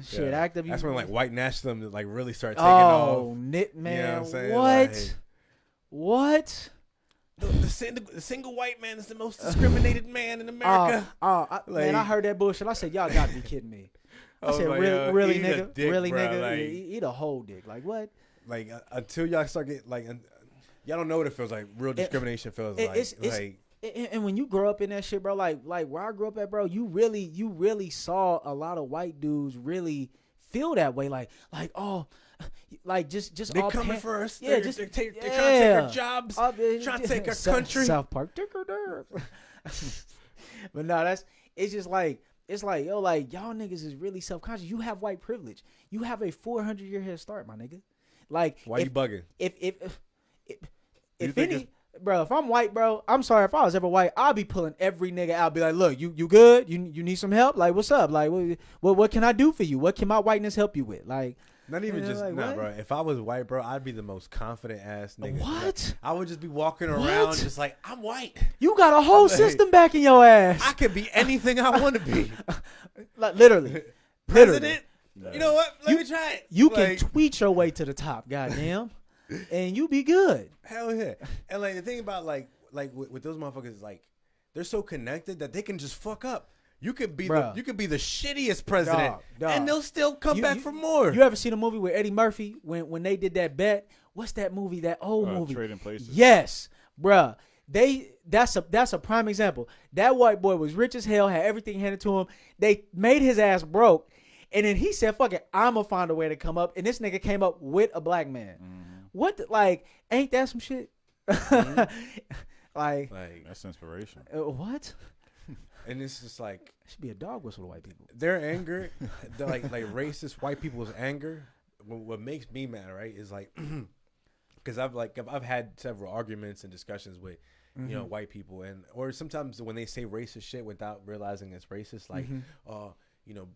shit, Yeah. act up. That's when like white nationalism like really start taking off. Oh, knit man. You know what I'm saying? What? Like, what? the single white man is the most discriminated man in America. Man, I heard that bullshit. I said, y'all gotta be kidding me. I said, really, eat a nigga, dick, really, bro, nigga, like- eat a whole dick. Like what? Like until y'all start getting like, y'all don't know what it feels like. Real discrimination feels like. It's and when you grow up in that shit, bro, like where I grew up at, bro, you really saw a lot of white dudes really feel that way, like oh, like just they all coming for us. Yeah, they're trying to take our jobs. Trying to take our country. South Park. But no, it's just like yo, like y'all niggas is really self-conscious. You have white privilege. You have a 400-year head start, my nigga. Like Why you bugging? If any. Bro, if I'm white, bro, I'm sorry. If I was ever white, I'll be pulling every nigga out. Be like, look, you good? You need some help? Like, what's up? Like, what can I do for you? What can my whiteness help you with? Like, Not even just like, what? bro. If I was white, bro, I'd be the most confident ass nigga. What? I would just be walking around just like I'm white. You got a whole system back in your ass. I could be anything I want to be. Like, literally. President. You know what? Let me try it. You can tweet your way to the top, goddamn, and you be good. Hell yeah. And like the thing about like with those motherfuckers is like they're so connected that they can just fuck up. You could be the shittiest president, Dog. and they'll still come back for more. You ever seen a movie with Eddie Murphy when they did that bet? What's that movie? That old movie? Trading Places. Yes, bruh. That's a prime example. That white boy was rich as hell, had everything handed to him. They made his ass broke, and then he said, "Fuck it, I'ma find a way to come up." And this nigga came up with a black man. What? Like, ain't that some shit? like That's inspiration. What? And it's just like It should be a dog whistle to white people. their anger, like racist white people's anger. What makes me mad, right, is like because I've had several arguments and discussions with you know white people, and or sometimes when they say racist shit without realizing it's racist, like you know.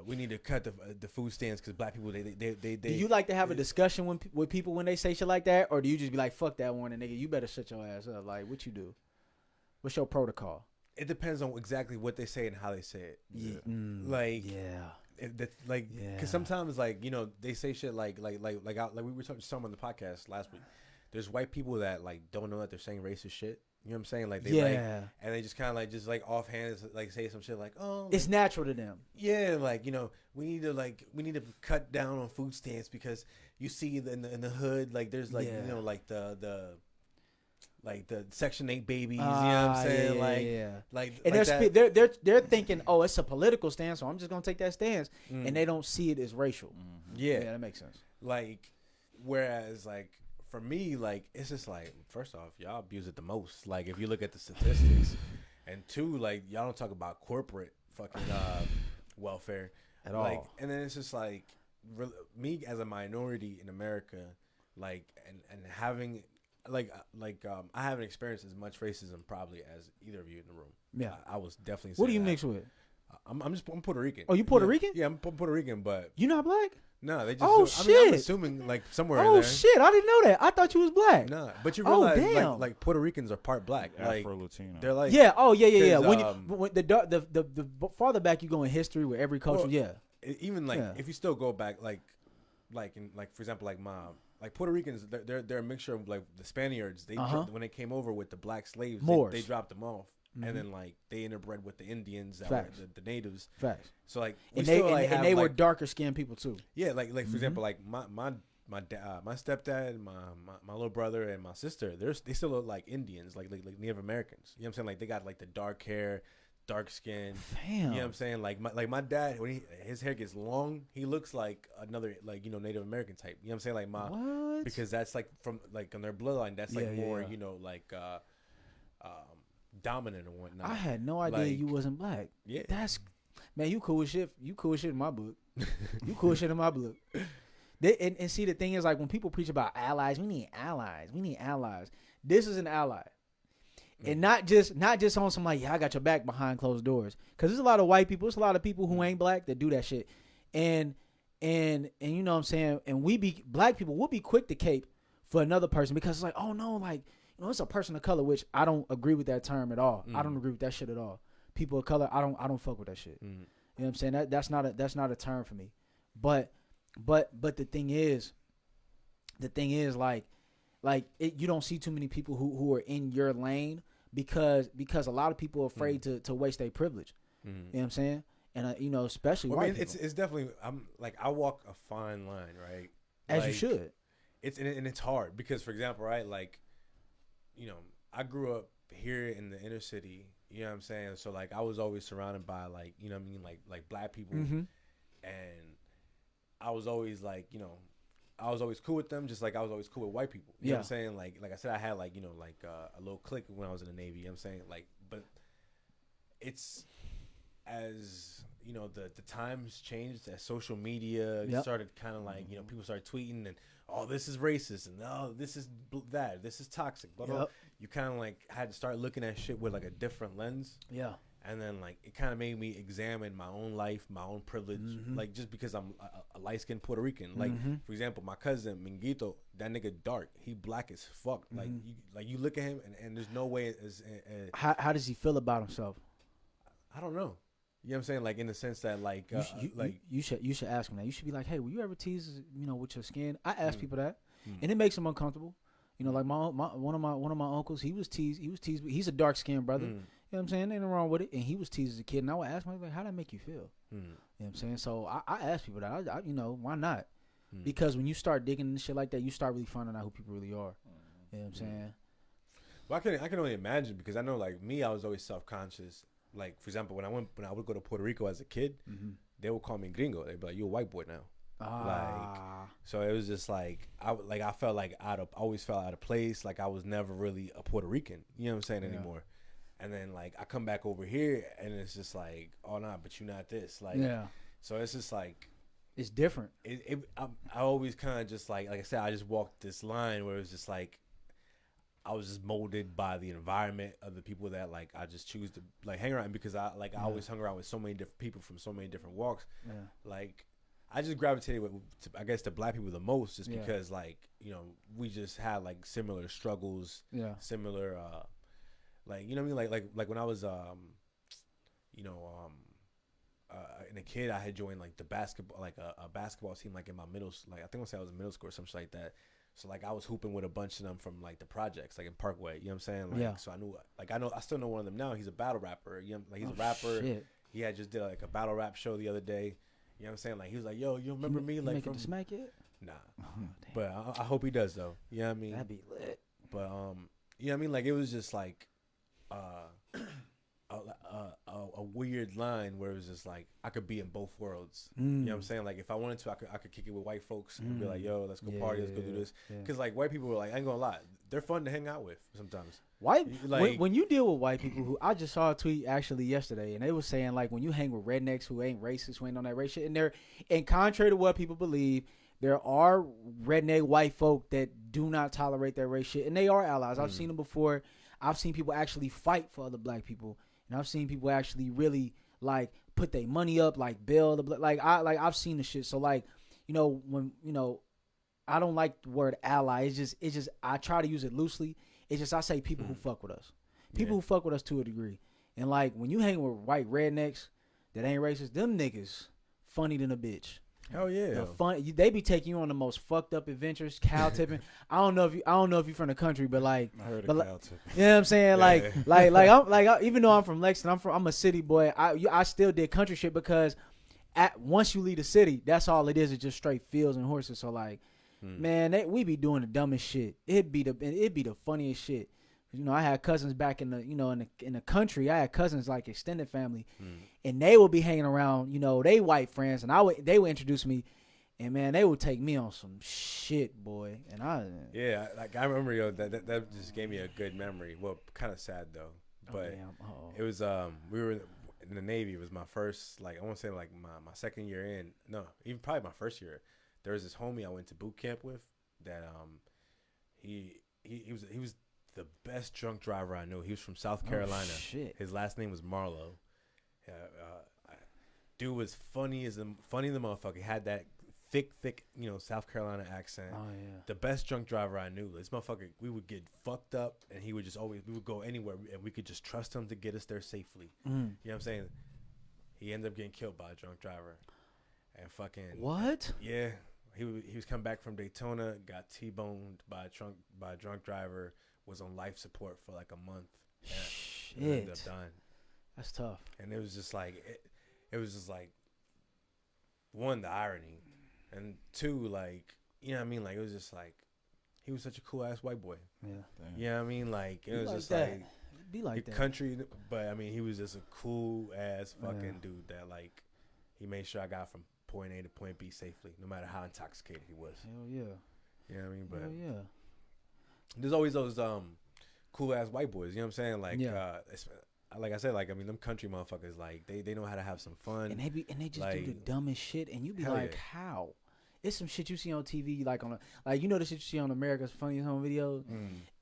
We need to cut the food stamps because black people they Do you like to have a discussion with people when they say shit like that, or do you just be like, "Fuck that one, and nigga, you better shut your ass up"? Like, what you do? What's your protocol? It depends on exactly what they say and how they say it. Yeah. Like Yeah. because sometimes like you know they say shit like we were talking on the podcast last week. There's white people that like don't know that they're saying racist shit. You know what I'm saying? Like they and they just kind of like just like offhand like say some shit like it's natural to them. Yeah, like you know we need to cut down on food stamps because you see in the hood like there's like you know like the Section 8 babies. You know what I'm saying? Like and they're thinking, oh, it's a political stance, so I'm just gonna take that stance, and they don't see it as racial. Yeah, that makes sense. Like whereas like. For me, like it's just like first off, y'all abuse it the most. Like if you look at the statistics, and two, like y'all don't talk about corporate fucking welfare at like, all. And then it's just like me as a minority in America, like and having I haven't experienced as much racism probably as either of you in the room. Yeah, I was definitely. What do you mix with? I'm Puerto Rican. Oh, you Puerto Rican? Yeah, I'm Puerto Rican, but you not black? No, they just. Oh shit! I'm assuming like somewhere. Oh in there. shit! I didn't know that. I thought you was black. Nah, but you realize damn. like Puerto Ricans are part black. Like Afro-Latino. They're like yeah. Oh yeah. When the farther back you go in history with every culture, even like if you still go back like for example like Puerto Ricans, they're a mixture of like the Spaniards. They when they came over with the black slaves, they dropped them off. And then like they interbred with the Indians that were the natives. Facts. So like they were darker skinned people too. Yeah, like for example, like my stepdad, my little brother, and my sister, they still look like Indians, like Native Americans. You know what I'm saying? Like they got like the dark hair, dark skin. Damn. You know what I'm saying? Like my dad, when his hair gets long, he looks like another like Native American type. You know what I'm saying? Like what? Because that's like from like on their bloodline. That's like more like dominant and whatnot. I had no idea you wasn't black. Yeah, that's man. You cool as shit. You cool as shit in my book. You cool as shit in my book. And see, the thing is, like when people preach about allies, we need allies. We need allies. This is an ally, and not just on some like I got your back behind closed doors. Because there's a lot of white people. There's a lot of people who ain't black that do that shit. And you know what I'm saying. And black people will be quick to cape for another person because it's like, oh no, like. it's a person of color, which I don't agree with that term at all. I don't agree with that shit at all. People of color, I don't fuck with that shit. You know what I'm saying? That's not a term for me. But the thing is like you don't see too many people who are in your lane because a lot of people are afraid to waste their privilege. You know what I'm saying? And you know, especially white people. It's definitely, I'm like, I walk a fine line, right? As like, you should. It's hard because, for example, right, like, you know, I grew up here in the inner city, you know what I'm saying? So like I was always surrounded by, like, you know what I mean, like black people, and I was always like, you know, I was always cool with them, just like I was always cool with white people. You know what I'm saying? Like I said, I had, like, you know, like a little clique when I was in the Navy, you know what I'm saying? Like, but it's, as you know, the times changed, as social media started kind of like, you know, people started tweeting and, oh, this is racist, and oh, this is that, this is toxic, blah, blah. You kind of like had to start looking at shit with like a different lens. And then like it kind of made me examine my own life, my own privilege, like just because I'm a light-skinned Puerto Rican. Like, for example, my cousin Minguito, that nigga dark, he black as fuck. Like you look at him and there's no way. How does he feel about himself? I don't know. You know what I'm saying? Like, in the sense that, like, you should ask him that. You should be like, hey, will you ever tease, you know, with your skin? I ask people that, and it makes them uncomfortable. You know, like one of my uncles, he was teased. He's a dark skinned brother. You know what I'm saying? Ain't nothing wrong with it. And he was teased as a kid. And I would ask him, like, how'd that make you feel? You know what I'm saying? So I ask people that. I you know, why not? Because when you start digging into shit like that, you start really finding out who people really are. You know what I'm saying? Well, I can only imagine, because I know, like, me, I was always self-conscious. Like, for example, when I would go to Puerto Rico as a kid, they would call me gringo. They'd be like, "You're a white boy now." Like, so it was just like I felt like always felt out of place. Like I was never really a Puerto Rican. You know what I'm saying anymore. And then like I come back over here and it's just like, oh nah, but you're not this. Like, so it's just like it's different. I always kind of just like I said, I just walked this line where it was just like, I was just molded by the environment of the people that like I just choose to like hang around, because I always hung around with so many different people from so many different walks. Like I just gravitated I guess to black people the most, just because like, you know, we just had like similar struggles, similar like, you know what I mean, like when I was you know in a kid, I had joined like the basketball, like a basketball team, like in my like I think I was in middle school or something like that. So like I was hooping with a bunch of them from like the projects, like in Parkway. You know what I'm saying? Like, so I knew, like I still know one of them now. He's a battle rapper. You know, like he's a rapper. Shit. He had just did like a battle rap show the other day. You know what I'm saying? Like he was like, "Yo, you remember me?" Like make from it to smack it? Nah, but I hope he does though. You know what I mean? That'd be lit. But you know what I mean? Like it was just like a weird line where it was just like I could be in both worlds. You know what I'm saying? Like if I wanted to, I could kick it with white folks and be like, "Yo, let's go party, let's go do this." Because like white people were like, I ain't gonna lie, they're fun to hang out with sometimes. White, like when you deal with white people, who I just saw a tweet actually yesterday, and they was saying like when you hang with rednecks who ain't racist, who ain't on that race shit, and contrary to what people believe, there are redneck white folk that do not tolerate that race shit, and they are allies. I've seen them before. I've seen people actually fight for other black people, and I've seen people actually really like put their money up, like bail the I've seen the shit. So like, you know, when you know, I don't like the word ally. It's just I try to use it loosely. It's just I say people who fuck with us, people who fuck with us to a degree. And like when you hang with white rednecks that ain't racist, them niggas funny than a bitch. Hell yeah, they be taking you on the most fucked up adventures, cow tipping. I don't know if you're from the country, but like, I heard of cow tipping. You know what I'm saying? Like even though I'm from Lexington, I'm a city boy. I still did country shit because once you leave the city, that's all it is. It's just straight fields and horses. So like, man, we be doing the dumbest shit. It'd be the funniest shit. You know, I had cousins back in the country. I had cousins like extended family, and they would be hanging around. You know, they white friends, and they would introduce me, and man, they would take me on some shit, boy. And I remember, yo, that just gave me a good memory. Well, kind of sad though, but it was we were in the Navy. It was my first, like I want to say like my second year in. No, even probably my first year. There was this homie I went to boot camp with that he was the best drunk driver I knew. He was from South Carolina. Shit. His last name was Marlowe. Dude was funny as the motherfucker. He had that thick, South Carolina accent. Oh yeah. The best drunk driver I knew. This motherfucker, we would get fucked up, and he would just we would go anywhere, and we could just trust him to get us there safely. You know what I'm saying? He ended up getting killed by a drunk driver, and fucking What? Yeah, he was coming back from Daytona, got T-boned by a drunk driver, was on life support for like a month, and ended up dying. That's tough. And it was just like it was just like, one, the irony, and two, like, you know what I mean, like, it was just like, he was such a cool ass white boy. Yeah. Damn. You know what I mean, like, it was like just that. like Be like that. country, but I mean, he was just a cool ass fucking dude that, like, he made sure I got from point A to point B safely, no matter how intoxicated he was. Hell yeah. You know what I mean? But Hell yeah. there's always those cool ass white boys. You know what I'm saying? Like, like I said, like, I mean, them country motherfuckers, like, they know how to have some fun. And they just like, do the dumbest shit, and you be hell like, yeah. how? It's some shit you see on TV, like you know the shit you see on America's Funniest Home Videos.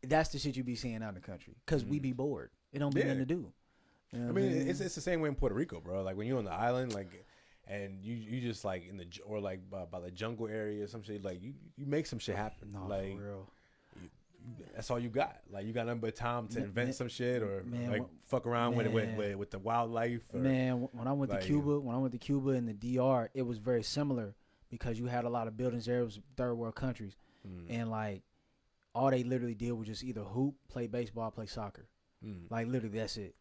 That's the shit you be seeing out in the country, cause we be bored. It don't be nothing to do. You know I mean, it's the same way in Puerto Rico, bro. Like, when you're on the island, like, and you just like or like by the jungle area or some shit, like you make some shit happen. No, like, for real. That's all you got. Like, you got nothing but time to invent some shit or like fuck around with the wildlife. Or, when I went to Cuba and the DR, it was very similar because you had a lot of buildings there. It was third world countries, and like all they literally did was just either hoop, play baseball, play soccer. Like, literally, that's it.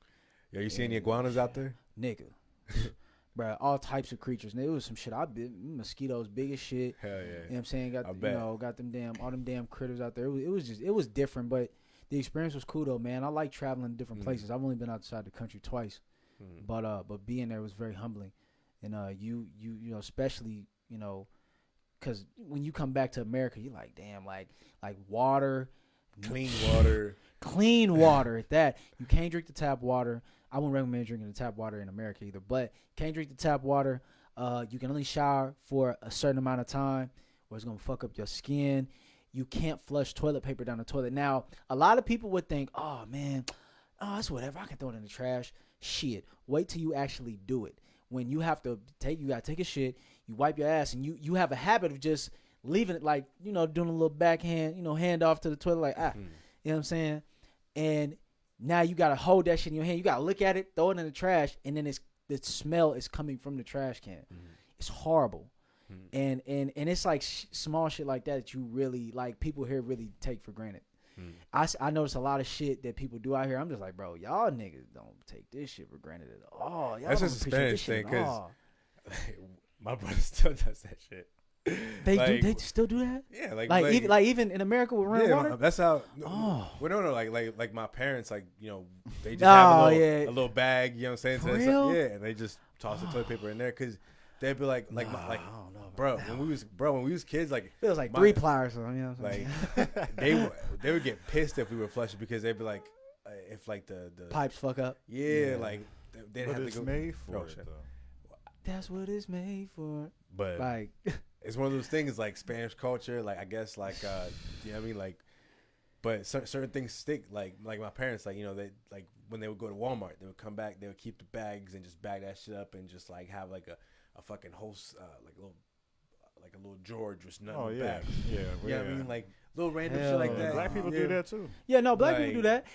Yo, you see any iguanas out there? Nigga. Bro, all types of creatures. And it was some shit. Mosquitoes big as shit. Hell yeah. You know what I'm saying? Got all them damn critters out there. It was different, but the experience was cool though, man. I like traveling to different places. I've only been outside the country twice. But being there was very humbling. And you know, especially, you know, cuz when you come back to America, you're like, damn, like water, clean water. Clean water at that. You can't drink the tap water. I wouldn't recommend drinking the tap water in America either, but can't drink the tap water. You can only shower for a certain amount of time or it's going to fuck up your skin. You can't flush toilet paper down the toilet. Now, a lot of people would think, oh, man, it's whatever. I can throw it in the trash. Shit. Wait till you actually do it. When you have to you got to take a shit, you wipe your ass, and you have a habit of just leaving it, like, you know, doing a little backhand, you know, hand off to the toilet, like, you know what I'm saying? And now you got to hold that shit in your hand. You got to look at it, throw it in the trash, and then the smell is coming from the trash can. It's horrible. And it's like small shit like that you really, like, people here really take for granted. I notice a lot of shit that people do out here. I'm just like, bro, y'all niggas don't take this shit for granted at all. Y'all That's don't just a appreciate Spanish thing, because my brother still does that shit. They still do that? Yeah, even in America with running water. That's how. Oh, well, no, like my parents, like, you know, they just have a little bag. You know what I'm saying? For real? Yeah, and they just toss the toilet paper in there because they'd be like, I don't know, bro, when we was kids, like, it was like 3 pliers, you know what I'm like they would get pissed if we were flushing because they'd be like, if like the pipes fuck up. Yeah, like they'd have to go. Made for it, though. That's what it's made for. But like, it's one of those things, like Spanish culture, like, I guess, like, you know what I mean, like, but certain things stick, like my parents, like, you know, they, like, when they would go to Walmart, they would come back, they would keep the bags and just bag that shit up and just, like, have like a fucking host, like a little George with nothing but bags. Yeah, you know what I mean, like little random shit like that. Black people do that too. Yeah, no, black people do that.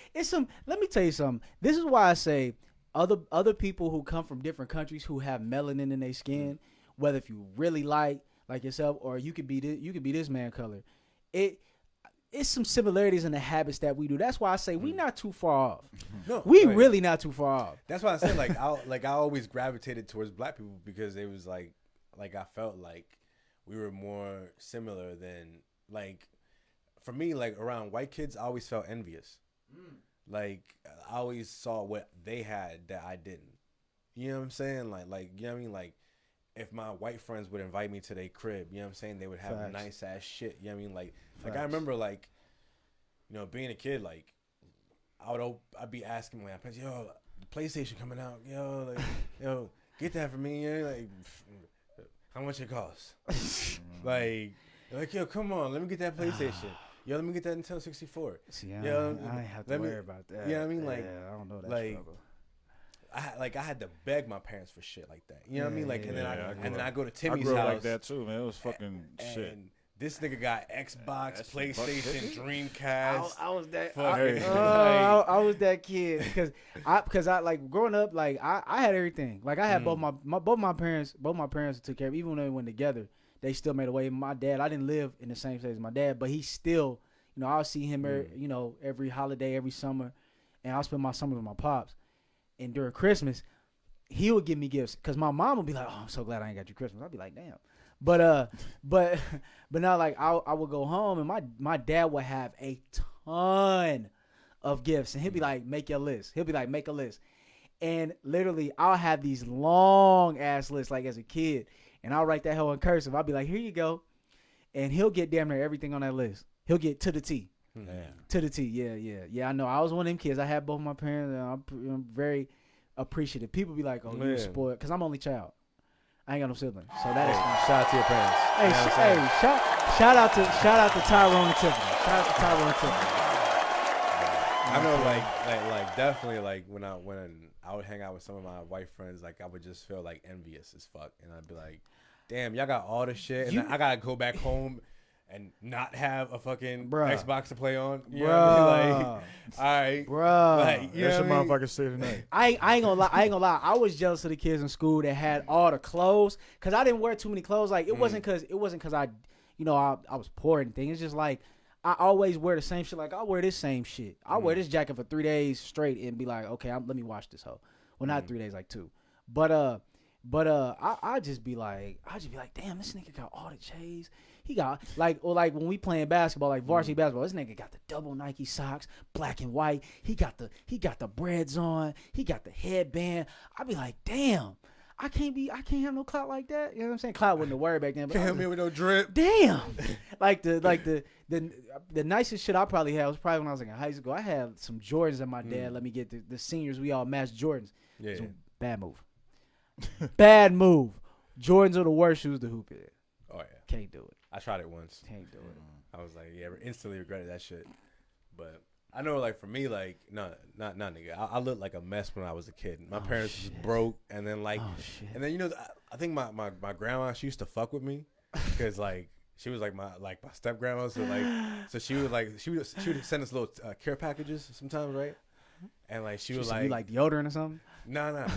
Let me tell you something. This is why I say other people who come from different countries who have melanin in their skin, whether if you really like yourself, or you could be this man color, it's some similarities in the habits that we do. That's why I say we not too far off. No, we really not too far off. That's why I said, like, I always gravitated towards black people because it was like I felt like we were more similar than, like, for me, like, around white kids, I always felt envious. Like, I always saw what they had that I didn't. You know what I'm saying? Like, you know what I mean? Like, if my white friends would invite me to their crib, you know what I'm saying? They would have nice ass shit. You know what I mean? Like I remember, like, you know, being a kid, like, I'd be asking my parents, yo, the PlayStation coming out, yo, like, yo, get that for me, yeah, like, how much it costs? like, yo, come on, let me get that PlayStation. Yo, let me get that Nintendo 64. See, I ain't have to worry about that. You know what I mean? Like, I don't know that like, struggle. I had to beg my parents for shit like that. You know what I mean? Like, and then I go to I Timmy's grew up house like that too, man. It was fucking shit. and this nigga got Xbox, That's PlayStation, Dreamcast. I was that. fucking, I was that kid because I like growing up. Like I had everything. Like I had both my parents took care of. Even when they went together, they still made a way. My dad, I didn't live in the same state as my dad, but he still, I'll see him, every holiday, every summer, and I'll spend my summers with my pops. And during Christmas, he would give me gifts because my mom would be like, "Oh, I'm so glad I ain't got you Christmas." I'd be like, "Damn," but now like I would go home and my dad would have a ton of gifts and he'd be like, "Make your list." He'll be like, "Make a list," and literally I'll have these long ass lists like as a kid, and I'll write that hell in cursive. I'll be like, "Here you go," and he'll get damn near everything on that list. He'll get to the T. To the T, yeah. I know. I was one of them kids. I had both my parents, and I'm very appreciative. People be like, "Oh, you were spoiled," because I'm only child. I ain't got no siblings, so that is shout out to your parents. Shout out to Tyrone and Tiffany. Shout out to Tyrone and Tiffany. I know, like definitely, like when I would hang out with some of my white friends, like I would just feel like envious as fuck, and I'd be like, "Damn, y'all got all this shit, and then I gotta go back home." And not have a fucking Xbox to play on, you know what I mean? Like, all right, bro. Like, you That's know your what I mean? motherfucker say tonight. I ain't gonna lie. I was jealous of the kids in school that had all the clothes, cause I didn't wear too many clothes. Like it wasn't cause I, I was poor or anything. It's just like I always wear the same shit. Like I wear this same shit. I wear this jacket for 3 days straight and be like, okay, let me wash this hoe. Well, not 3 days, like 2. But I just be like, damn, this nigga got all the J's. He got like when we playing basketball, like varsity basketball, this nigga got the double Nike socks, black and white. He got the breads on. He got the headband. I be like, damn, I can't have no clout like that. You know what I'm saying? Clout wasn't a word back then. But Can't help me with no drip. Damn, the nicest shit I probably had was probably when I was like in high school. I had some Jordans that my dad let me get. The seniors, we all matched Jordans. Yeah. So, bad move. Bad move. Jordans are the worst shoes to hoop in. Oh yeah. Can't do it. I tried it once. Can't do it. I was like, yeah, instantly regretted that shit. But I know, like, for me, like, no, not nigga. I looked like a mess when I was a kid. My parents was broke, and then, like, and then, I think my grandma, she used to fuck with me, because, like, she was, like, my step grandma, so, like, so she would send us little care packages sometimes, right? And, like, she was, like. You like deodorant or something? No.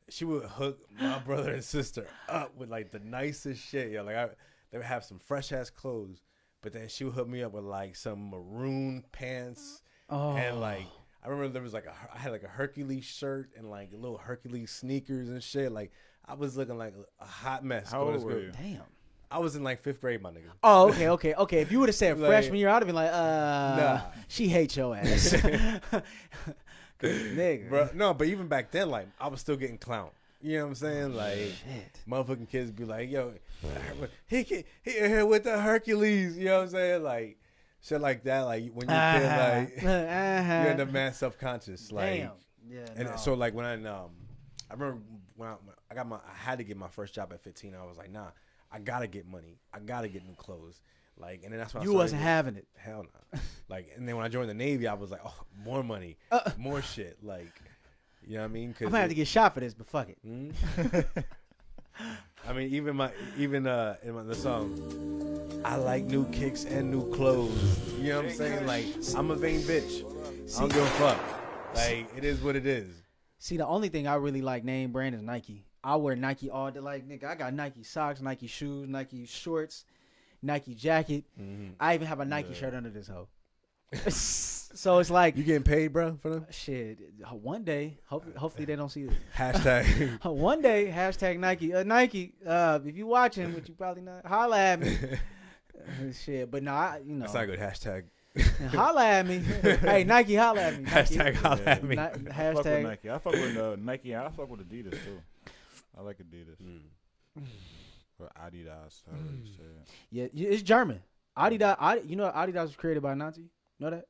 She would hook my brother and sister up with, like, the nicest shit, yo. Like, they would have some fresh ass clothes, but then she would hook me up with like some maroon pants, and like I remember there was like I had like a Hercules shirt and like little Hercules sneakers and shit. Like I was looking like a hot mess. How old were you? Damn. I was in like 5th grade, my nigga. Oh, okay. If you would have said Like, freshman year, I'd have been like, nah. She hates your ass. Nigga. Bro, no, but even back then, like I was still getting clowned. You know what I'm saying? Like, motherfucking kids be like, yo, he in here with the Hercules. You know what I'm saying? Like, shit like that. Like, when you're a kid, like, you end up mad self-conscious. Like, damn. Yeah, and so, like, when I remember when I had to get my first job at 15. I was like, nah, I gotta get money. I gotta get new clothes. Like, and then that's when you wasn't having it. Hell no. Like, and then when I joined the Navy, I was like, oh, more money, more shit. Like. You know what I mean? I'm gonna have to get shot for this, but fuck it. I mean, even in the song, I like new kicks and new clothes. You know what I'm saying? Like, I'm a vain bitch. I don't give a fuck. Like, it is what it is. See, the only thing I really like name brand is Nike. I wear Nike all day. Like, nigga, I got Nike socks, Nike shoes, Nike shorts, Nike jacket. I even have a Nike shirt under this hoe. So it's like, you getting paid, bro, for them? Shit, one day. Hopefully they don't see this. Hashtag. One day. Hashtag Nike. Nike. If you watching, which you probably not, holla at me. Shit, but no, That's not a good hashtag. Holla at me. Hey, Nike, holla at me. Nike. Hashtag holla at me. I fuck with Nike. I fuck with Nike. I fuck with Adidas too. I like Adidas. Or Adidas. However you say it. Yeah, it's German. Adidas. Adidas was created by a Nazi. Know that?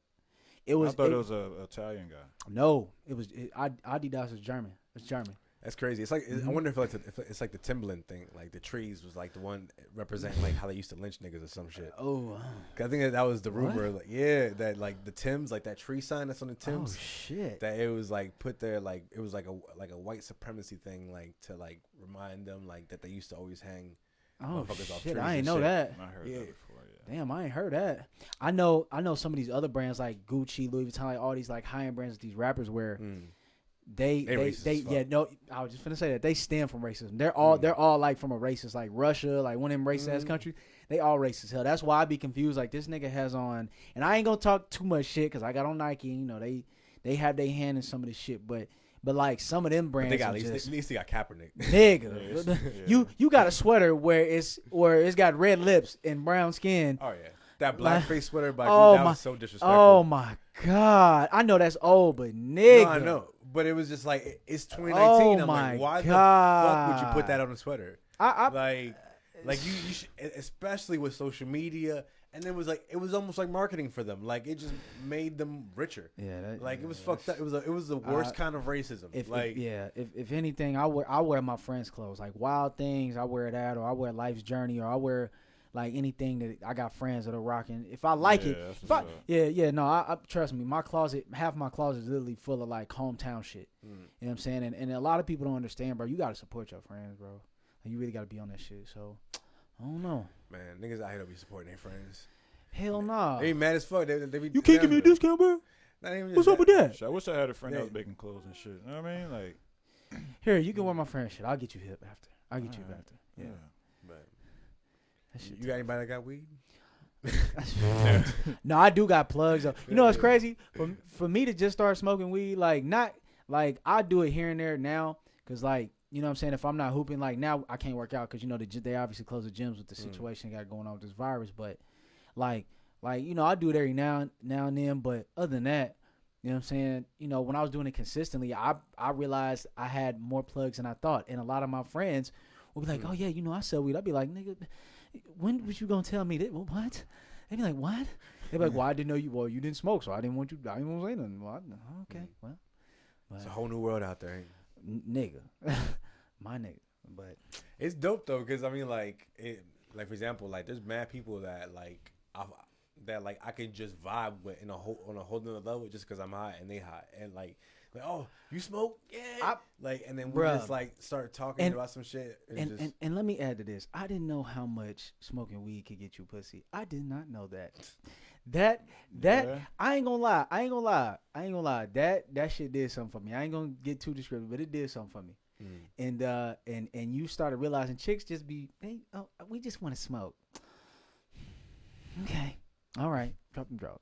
I thought it was an Italian guy. No, Adidas is German. It's German. That's crazy. It's like I wonder if it's like the Timberland thing. Like the trees was like the one representing like how they used to lynch niggas or some shit. Oh, 'Cause I think that was the rumor. Like, that like the Timbs, like that tree sign that's on the Timbs. Oh shit. That it was like put there like it was like a white supremacy thing, like to like remind them like that they used to always hang. Oh motherfuckers off shit! trees I ain't and know shit. that. I heard that before. Yeah. Damn, I ain't heard that. I know some of these other brands like Gucci, Louis Vuitton, like all these like high end brands that these rappers wear. They I was just finna say that they stem from racism. They're all like from a racist like Russia, like one of them racist ass countries. They all racist as hell. That's why I be confused. Like this nigga has on, and I ain't gonna talk too much shit because I got on Nike. You know they have their hand in some of this shit, but like some of them brands, they got at least they got Kaepernick. Nigga, you got a sweater where it's got red lips and brown skin. Oh yeah, that blackface sweater by that was so disrespectful. Oh my god, I know that's old, but nigga, no, I know, but it was just like it's 2019. I'm like, why the fuck would you put that on a sweater? Like you should, especially with social media. And it was almost like marketing for them. Like it just made them richer. Yeah, it was fucked up. It was the worst kind of racism. If anything, I wear my friends' clothes, like Wild Things. I wear that, or I wear Life's Journey, or I wear like anything that I got friends that are rocking. If I like it, I trust me. My closet, half my closet is literally full of like hometown shit. You know what I'm saying? And a lot of people don't understand, bro. You gotta support your friends, bro. Like, you really gotta be on that shit. So I don't know. Man, niggas out here don't be supporting their friends. Hell nah. They be mad as fuck. They be, you can't give me a discount, bro? What's up with that? I wish I had a friend that was making clothes and shit. You know what I mean? Like, here, you can wear my friend's shit. I'll get you hip after. I'll get you hip after. Yeah. But you got anybody that got weed? No, I do got plugs. You know what's crazy? For me to just start smoking weed, like not like I do it here and there now, cause like, you know what I'm saying? If I'm not hooping, like now I can't work out because, you know, they obviously close the gyms with the situation they got going on with this virus. But like, you know, I do it every now and then. But other than that, you know what I'm saying? You know, when I was doing it consistently, I realized I had more plugs than I thought. And a lot of my friends would be like, oh, yeah, you know, I sell weed. I'd be like, nigga, when was you going to tell me that? What? They'd be like, what? They'd be like, well, I didn't know you didn't smoke, so I didn't want to say nothing. Well, okay, well. It's a whole new world out there. Nigga. My nigga. But it's dope though, because I mean, like for example, like there's mad people that like I can just vibe with on a whole nother level just because I'm high and they high, and like oh, you smoke, yeah, and then we just like start talking about some shit and let me add to this. I didn't know how much smoking weed could get you pussy. I did not know that. I ain't gonna lie. That shit did something for me. I ain't gonna get too descriptive, but it did something for me. And you started realizing chicks just we just want to smoke. Okay, all right, drop them drugs.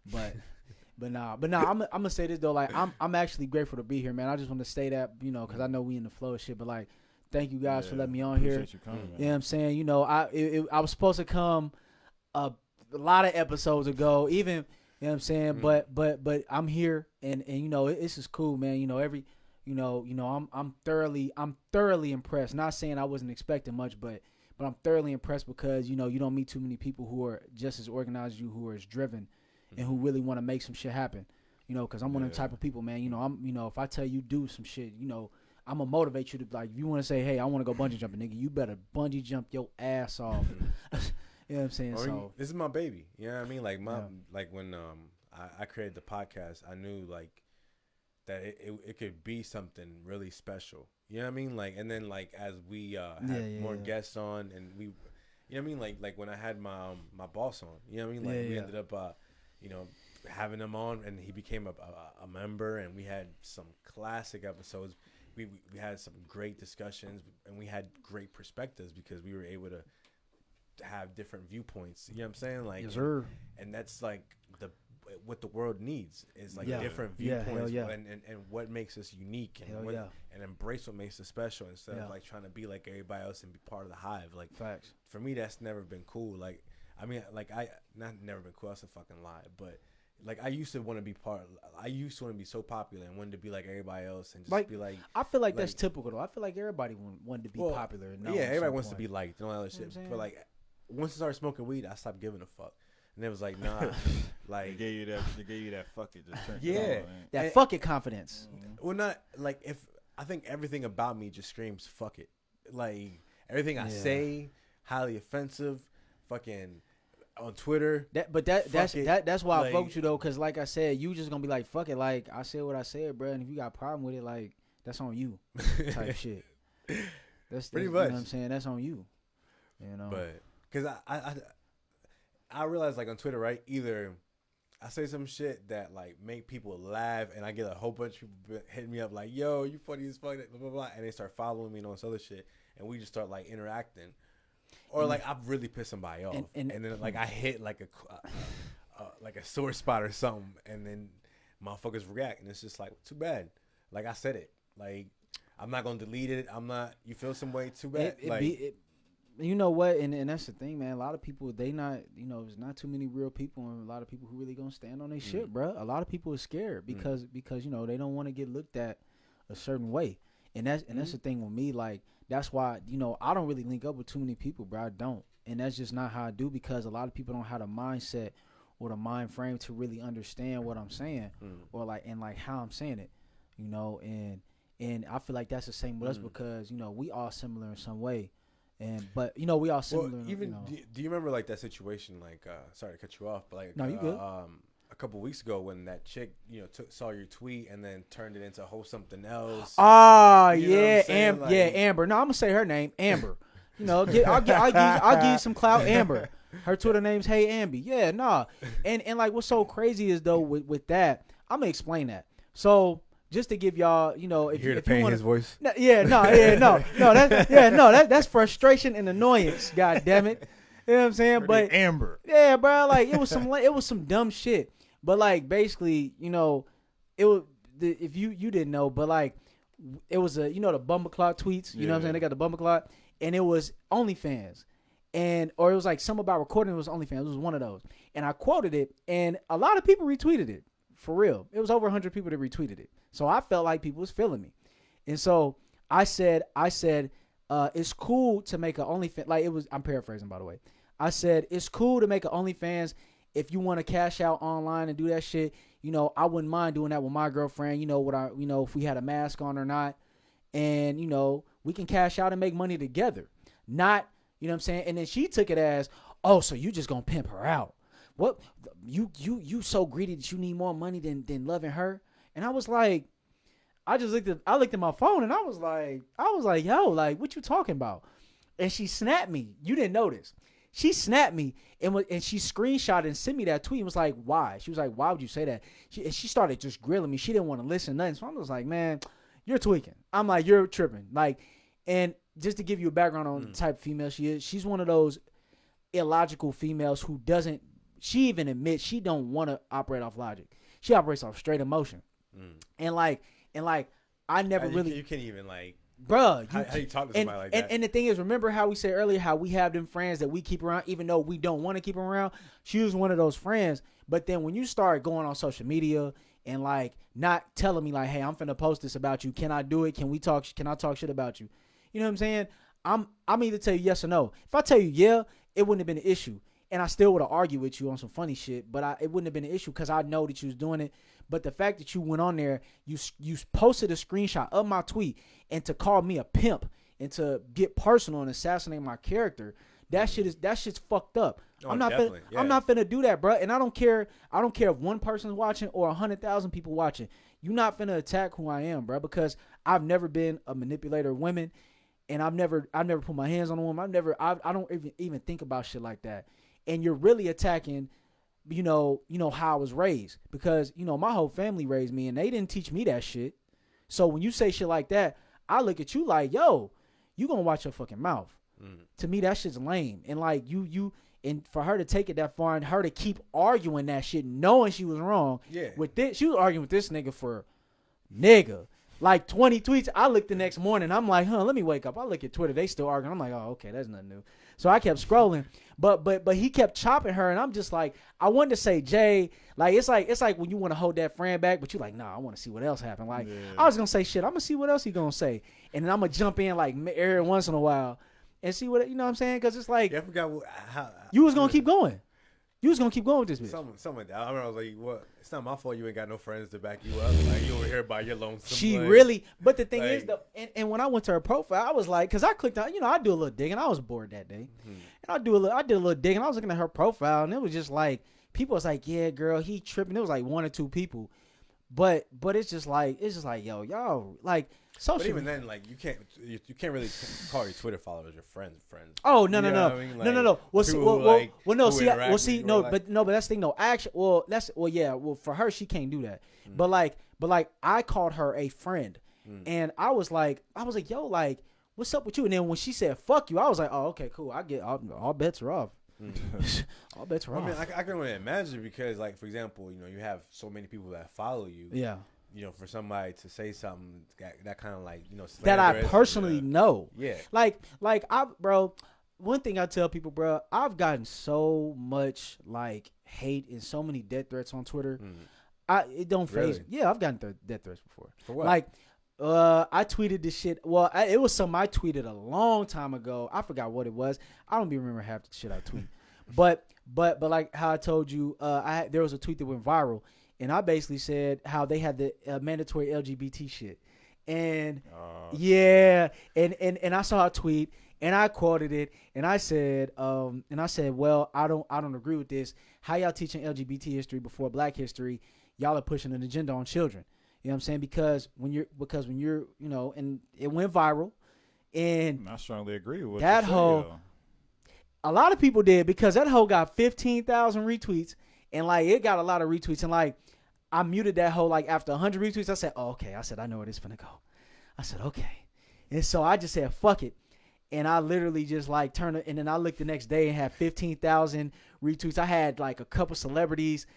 But nah. I'm gonna say this though. Like I'm actually grateful to be here, man. I just want to say that, you know, because I know we in the flow of shit. But like, thank you guys for letting me on here. You coming, know what I'm saying? You know, I was supposed to come a lot of episodes ago, even, you know what I'm saying. But I'm here, and you know, this is cool, man. You know, I'm thoroughly impressed. Not saying I wasn't expecting much, but I'm thoroughly impressed because, you know, you don't meet too many people who are just as organized as you, who are as driven, and who really want to make some shit happen. You know, because I'm one of the type of people, man. You know, if I tell you do some shit, you know, I'm gonna motivate you to, like, if you want to say, hey, I want to go bungee jumping, nigga, you better bungee jump your ass off. You know what I'm saying? So this is my baby. You know what I mean? Like like when I created the podcast, I knew like that it could be something really special. You know what I mean? Like, and then like as we had more guests on, and we, you know what I mean? Like when I had my boss on, you know what I mean? Like we ended up you know, having him on, and he became a member, and we had some classic episodes. We had some great discussions, and we had great perspectives because we were able to have different viewpoints. You know what I'm saying? Like, yes, sir. And that's like what the world needs is like different viewpoints, and what makes us unique, and embrace what makes us special instead of like trying to be like everybody else and be part of the hive. Like, facts. For me, that's never been cool. Like, I mean, like never been cool. That's a fucking lie. But like, I used to want to be so popular and wanted to be like everybody else and just like, be like. I feel like that's typical though. I feel like everybody wanted to be popular. And everybody wants to be liked and all that other shit. But like, once I started smoking weed, I stopped giving a fuck. And it was like, nah, like they gave you that fuck it. Just that fuck it confidence. Well, not like if I think everything about me just screams fuck it. Like everything I say, highly offensive, fucking on Twitter. That's why like, I fuck with you though, because like I said, you just gonna be like fuck it. Like I said what I said, bro, and if you got a problem with it, like that's on you, type shit. That's pretty much. You know what I'm saying? That's on you. You know. But because I realize like on Twitter, right? Either I say some shit that like make people laugh, and I get a whole bunch of people hitting me up like, "Yo, you funny as fuck," blah blah blah, and they start following me and all this other shit, and we just start like interacting, or like I've really pissed somebody off, and then like I hit like a sore spot or something, and then motherfuckers react, and it's just like too bad. Like I said it, like I'm not gonna delete it. I'm not. You feel some way? Too bad. You know what, and that's the thing, man. A lot of people, they not, you know, there's not too many real people, and a lot of people who really gonna stand on their shit, bro. A lot of people are scared because you know they don't want to get looked at a certain way, and that's the thing with me. Like that's why, you know, I don't really link up with too many people, bro. I don't, and that's just not how I do, because a lot of people don't have the mindset or the mind frame to really understand what I'm saying or like how I'm saying it, you know, and I feel like that's the same with us, because you know we all similar in some way. But you know we all similar. Well, even you know. do you remember like that situation? Like, sorry to cut you off, but like, no, you good. A couple weeks ago when that chick, you know, saw your tweet and then turned it into a whole something else. Oh you know yeah, like, Amber. No, I'm gonna say her name, Amber. You know, I'll give you some clout, Amber. Her Twitter name's Hey Amby. Yeah, nah. And like what's so crazy is though with that, I'm gonna explain that. So. Just to give y'all, you know, if you want his voice, that's frustration and annoyance. God damn it, you know what I'm saying? But Amber, yeah, bro, like it was some dumb shit. But like basically, you know, if you didn't know, but like it was the Bumble Clock tweets. You know what I'm saying? They got the Bumble Clock, and it was OnlyFans, or it was like something about recording. It was OnlyFans. It was one of those, and I quoted it, and a lot of people retweeted it. For real, it was over 100 people that retweeted it. So I felt like people was feeling me, and so I said, it's cool to make an OnlyFans. Like it was, I'm paraphrasing by the way. I said it's cool to make an OnlyFans if you want to cash out online and do that shit. You know, I wouldn't mind doing that with my girlfriend. You know, if we had a mask on or not, and you know, we can cash out and make money together. Not, you know what I'm saying? And then she took it as, oh, so you just gonna pimp her out. What you so greedy that you need more money than loving her? And I was like, I looked at my phone and I was like, yo, like what you talking about? And she snapped me. You didn't notice. She snapped me and she screenshotted and sent me that tweet and was like, why? She was like, why would you say that? She started just grilling me. She didn't want to listen to nothing. So I was like, man, you're tweaking. I'm like, you're tripping. Like, and just to give you a background on the type of female she is, she's one of those illogical females who doesn't. She even admits she don't want to operate off logic. She operates off straight emotion. And like, I never really. You can't even like. Bruh. How you talk to somebody like that? And the thing is, remember how we said earlier how we have them friends that we keep around even though we don't want to keep them around? She was one of those friends. But then when you start going on social media and like not telling me like, hey, I'm finna post this about you. Can I do it? Can I talk shit about you? You know what I'm saying? I'm either tell you yes or no. If I tell you yeah, it wouldn't have been an issue. And I still would have argued with you on some funny shit, but it wouldn't have been an issue because I know that you was doing it. But the fact that you went on there, you posted a screenshot of my tweet, and to call me a pimp and to get personal and assassinate my character, that shit's fucked up. Oh, I'm not finna do that, bro. And I don't care if one person's watching or 100,000 people watching. You're not finna attack who I am, bro, because I've never been a manipulator of women, and I've never put my hands on a woman. I don't even think about shit like that. And you're really attacking, you know how I was raised, because my whole family raised me and they didn't teach me that shit. So when you say shit like that, I look at you like, yo, you gonna watch your fucking mouth. To me, that shit's lame. And like and for her to take it that far and her to keep arguing that shit, knowing she was wrong. Yeah. With this, she was arguing with this nigga for like 20 tweets. I looked the next morning. I'm like, let me wake up. I look at Twitter. They still arguing. I'm like, oh, okay, that's nothing new. So I kept scrolling, but he kept chopping her, and I'm just like, I wanted to say, Jay, like it's like when you want to hold that friend back, but you like, nah, I want to see what else happened. Like I was gonna say shit, I'm gonna see what else he gonna say, and then I'm gonna jump in like every once in a while and see what, you know what I'm saying? Because it's like, I forgot how you was gonna keep going. You was gonna keep going with this bitch. Something like that. I remember I was like, what? It's not my fault you ain't got no friends to back you up. Like, you over here by your lonesome. She like, really, but the thing like, is, and when I went to her profile, I was like, because I clicked on, I do a little digging. I was bored that day, and I did a little digging. I was looking at her profile, and it was just like, people was like, yeah, girl, he tripping. It was like 1 or 2 people, but it's just like, yo, y'all, like, social. But even then, like, you can't really call your Twitter followers your friends. Oh no. I mean? Like, No. But that's the thing. No, actually, well, for her, she can't do that. But like, I called her a friend, and I was like, yo, like, what's up with you? And then when she said "fuck you," I was like, oh, okay, cool. I get all bets are off. All bets are off. I mean, I can only imagine because, like, for example, you have so many people that follow you. Yeah. For somebody to say something that kind of like, that I personally know. Yeah. Like bro, one thing I tell people, bro, I've gotten so much like hate and so many death threats on Twitter. It don't phase. Really? Yeah, I've gotten death threats before. For what? Like, I tweeted this shit. Well, it was something I tweeted a long time ago. I forgot what it was. I don't even remember half the shit I tweeted. but like how I told you, there was a tweet that went viral. And I basically said how they had the mandatory LGBT shit, and and I saw a tweet and I quoted it and I said, well, I don't agree with this. How y'all teaching LGBT history before Black history? Y'all are pushing an agenda on children. You know what I'm saying? Because when you're and it went viral, and I strongly agree with that whole. A lot of people did because that hoe got 15,000 retweets. And, like, it got a lot of retweets. And, like, I muted that whole, like, after 100 retweets, I said, oh, okay. I said, I know where this finna go. I said, okay. And so I just said, fuck it. And I literally just, like, turned it. And then I looked the next day and had 15,000 retweets. I had, like, a couple celebrities,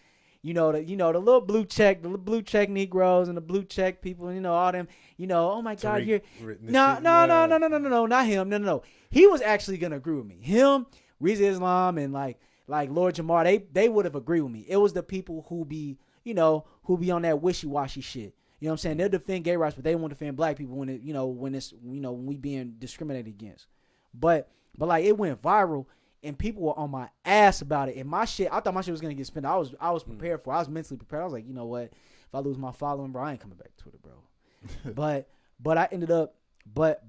the little blue check Negroes and the blue check people, all them, oh, my God, here. No, not him. No. He was actually going to agree with me. Him, Riza Islam, and, like Lord Jamar, they would have agreed with me. It was the people who be on that wishy-washy shit. You know what I'm saying? They'll defend gay rights, but they won't defend Black people when when we being discriminated against. But like, it went viral and people were on my ass about it. And my shit, I thought my shit was gonna get spent. I was prepared for it. I was mentally prepared. I was like, you know what? If I lose my following, bro, I ain't coming back to Twitter, bro. but I ended up but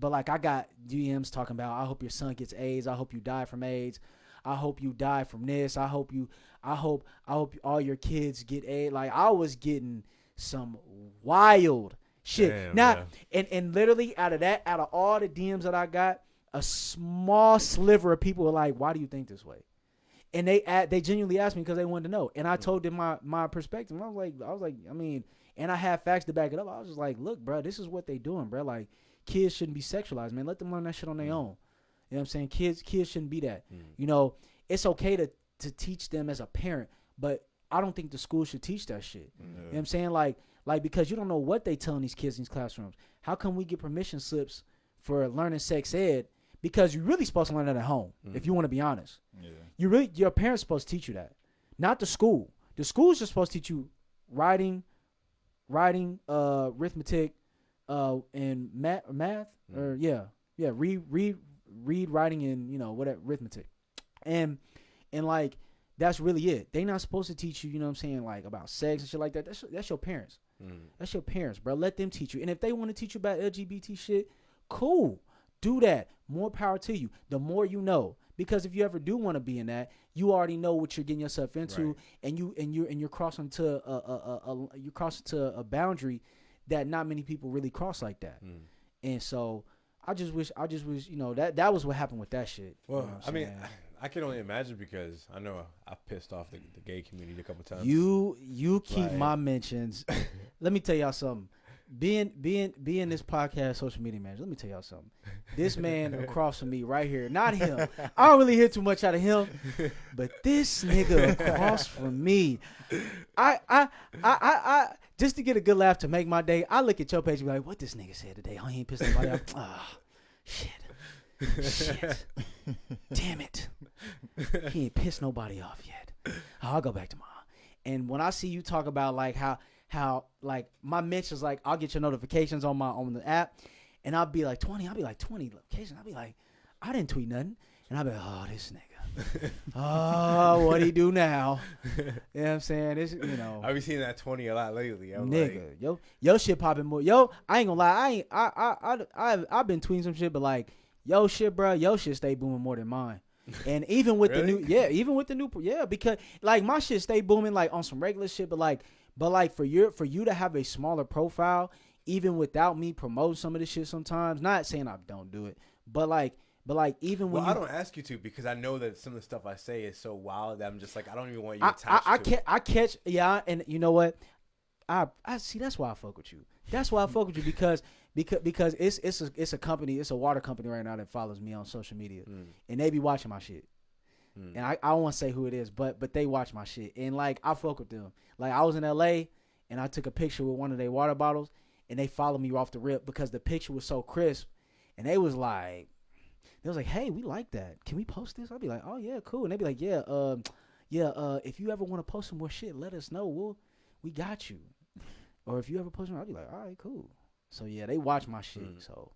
like, I got DMs talking about, I hope your son gets AIDS. I hope you die from AIDS. I hope you die from this. I hope all your kids get AIDS. Like, I was getting some wild shit. Damn, now, and literally out of all the DMs that I got, a small sliver of people were like, why do you think this way? And they genuinely asked me because they wanted to know. And I told them my perspective. I was like, I mean, and I have facts to back it up. I was just like, look, bro, this is what they doing, bro. Like, kids shouldn't be sexualized, man. Let them learn that shit on their own. You know what I'm saying? Kids shouldn't be that. It's okay to teach them as a parent, but I don't think the school should teach that shit. You know what I'm saying? Like because you don't know what they telling these kids in these classrooms. How come we get permission slips for learning sex ed? Because you're really supposed to learn that at home, if you want to be honest. Yeah. Your parents supposed to teach you that, not the school. The school is just supposed to teach you writing, arithmetic, and math, or read, writing, and whatever, arithmetic, and like, that's really it. They not supposed to teach you, you know what I'm saying, like, about sex and shit like that. That's your parents. That's your parents, bro. Let them teach you. And if they want to teach you about LGBT shit, cool, do that. More power to you. The more you know, because if you ever do want to be in that, you already know what you're getting yourself into, right. and you're crossing to a boundary that not many people really cross like that. And so I just wish that was what happened with that shit. Well, you know I mean, I can only imagine because I know I pissed off the gay community a couple times. You keep my mentions. Let me tell y'all something. Being this podcast social media manager, let me tell y'all something. This man across from me right here, not him. I don't really hear too much out of him, but this nigga across from me, I just to get a good laugh to make my day, I look at your page and be like, what this nigga said today? Oh, he ain't pissed nobody off. Oh, shit. Damn it. He ain't pissed nobody off yet. Oh, I'll go back tomorrow. And when I see you talk about like how like my mentions, like I'll get your notifications on the app, and I'll be like 20 locations. I'll be like, I didn't tweet nothing, and I'll be like, oh, this nigga. Oh, what he do now? You know what I'm saying? It's, I've been seeing that 20 a lot lately. I'm nigga, yo shit popping more. Yo, I ain't gonna lie. I've been tweeting some shit, but like, yo shit, bro, yo shit stay booming more than mine. And even with Really? the new, because like my shit stay booming like on some regular shit, but like for you to have a smaller profile, even without me promoting some of this shit sometimes, not saying I don't do it, but like even when I don't ask you to because I know that some of the stuff I say is so wild that I'm just like I don't even want you attached to it. I catch and you know what? I see that's why I fuck with you. That's why I fuck with you because it's a company, it's a water company right now that follows me on social media, and they be watching my shit. And I don't want to say who it is, but they watch my shit, and like I fuck with them. Like I was in LA and I took a picture with one of their water bottles, and they followed me off the rip because the picture was so crisp, and they was like, hey, we like that. Can we post this? I'll be like, oh yeah, cool. And they be like, yeah, if you ever want to post some more shit, let us know. We got you. Or if you ever post them, I'll be like, all right, cool. So yeah, they watch my shit. So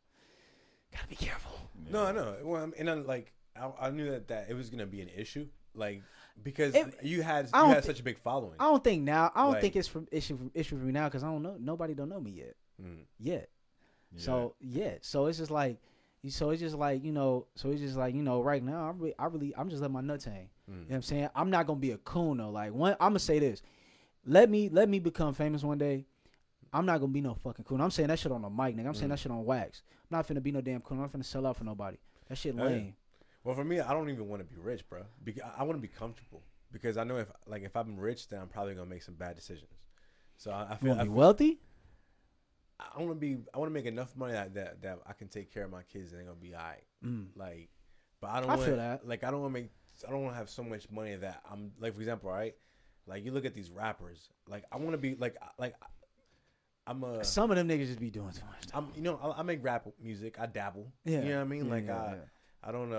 gotta be careful. Yeah. No, I know. Well, and I'm like, I knew that it was gonna be an issue, like because you had such a big following. I don't think now. I don't think it's from issue for me now because I don't know. Nobody don't know me yet. Yet. Yeah. So it's just like. So it's just like, right now, I'm just letting my nuts hang. You know what I'm saying? I'm not going to be a coon, though. Like, I'm going to say this. Let me become famous one day. I'm not going to be no fucking coon. I'm saying that shit on the mic, nigga. I'm saying that shit on wax. I'm not finna be no damn coon. I'm not finna sell out for nobody. That shit lame. Well, for me, I don't even want to be rich, bro. Because I want to be comfortable. Because I know if I'm rich, then I'm probably going to make some bad decisions. So I feel... You want to be wealthy? I want to make enough money that I can take care of my kids and they're gonna be all right. Like, but I don't want to, like, I don't want to have so much money that I'm like, for example, right? Like you look at these rappers, like I want to be like some of them niggas just be doing too much. I make rap music. I dabble. Yeah. You know what I mean? I don't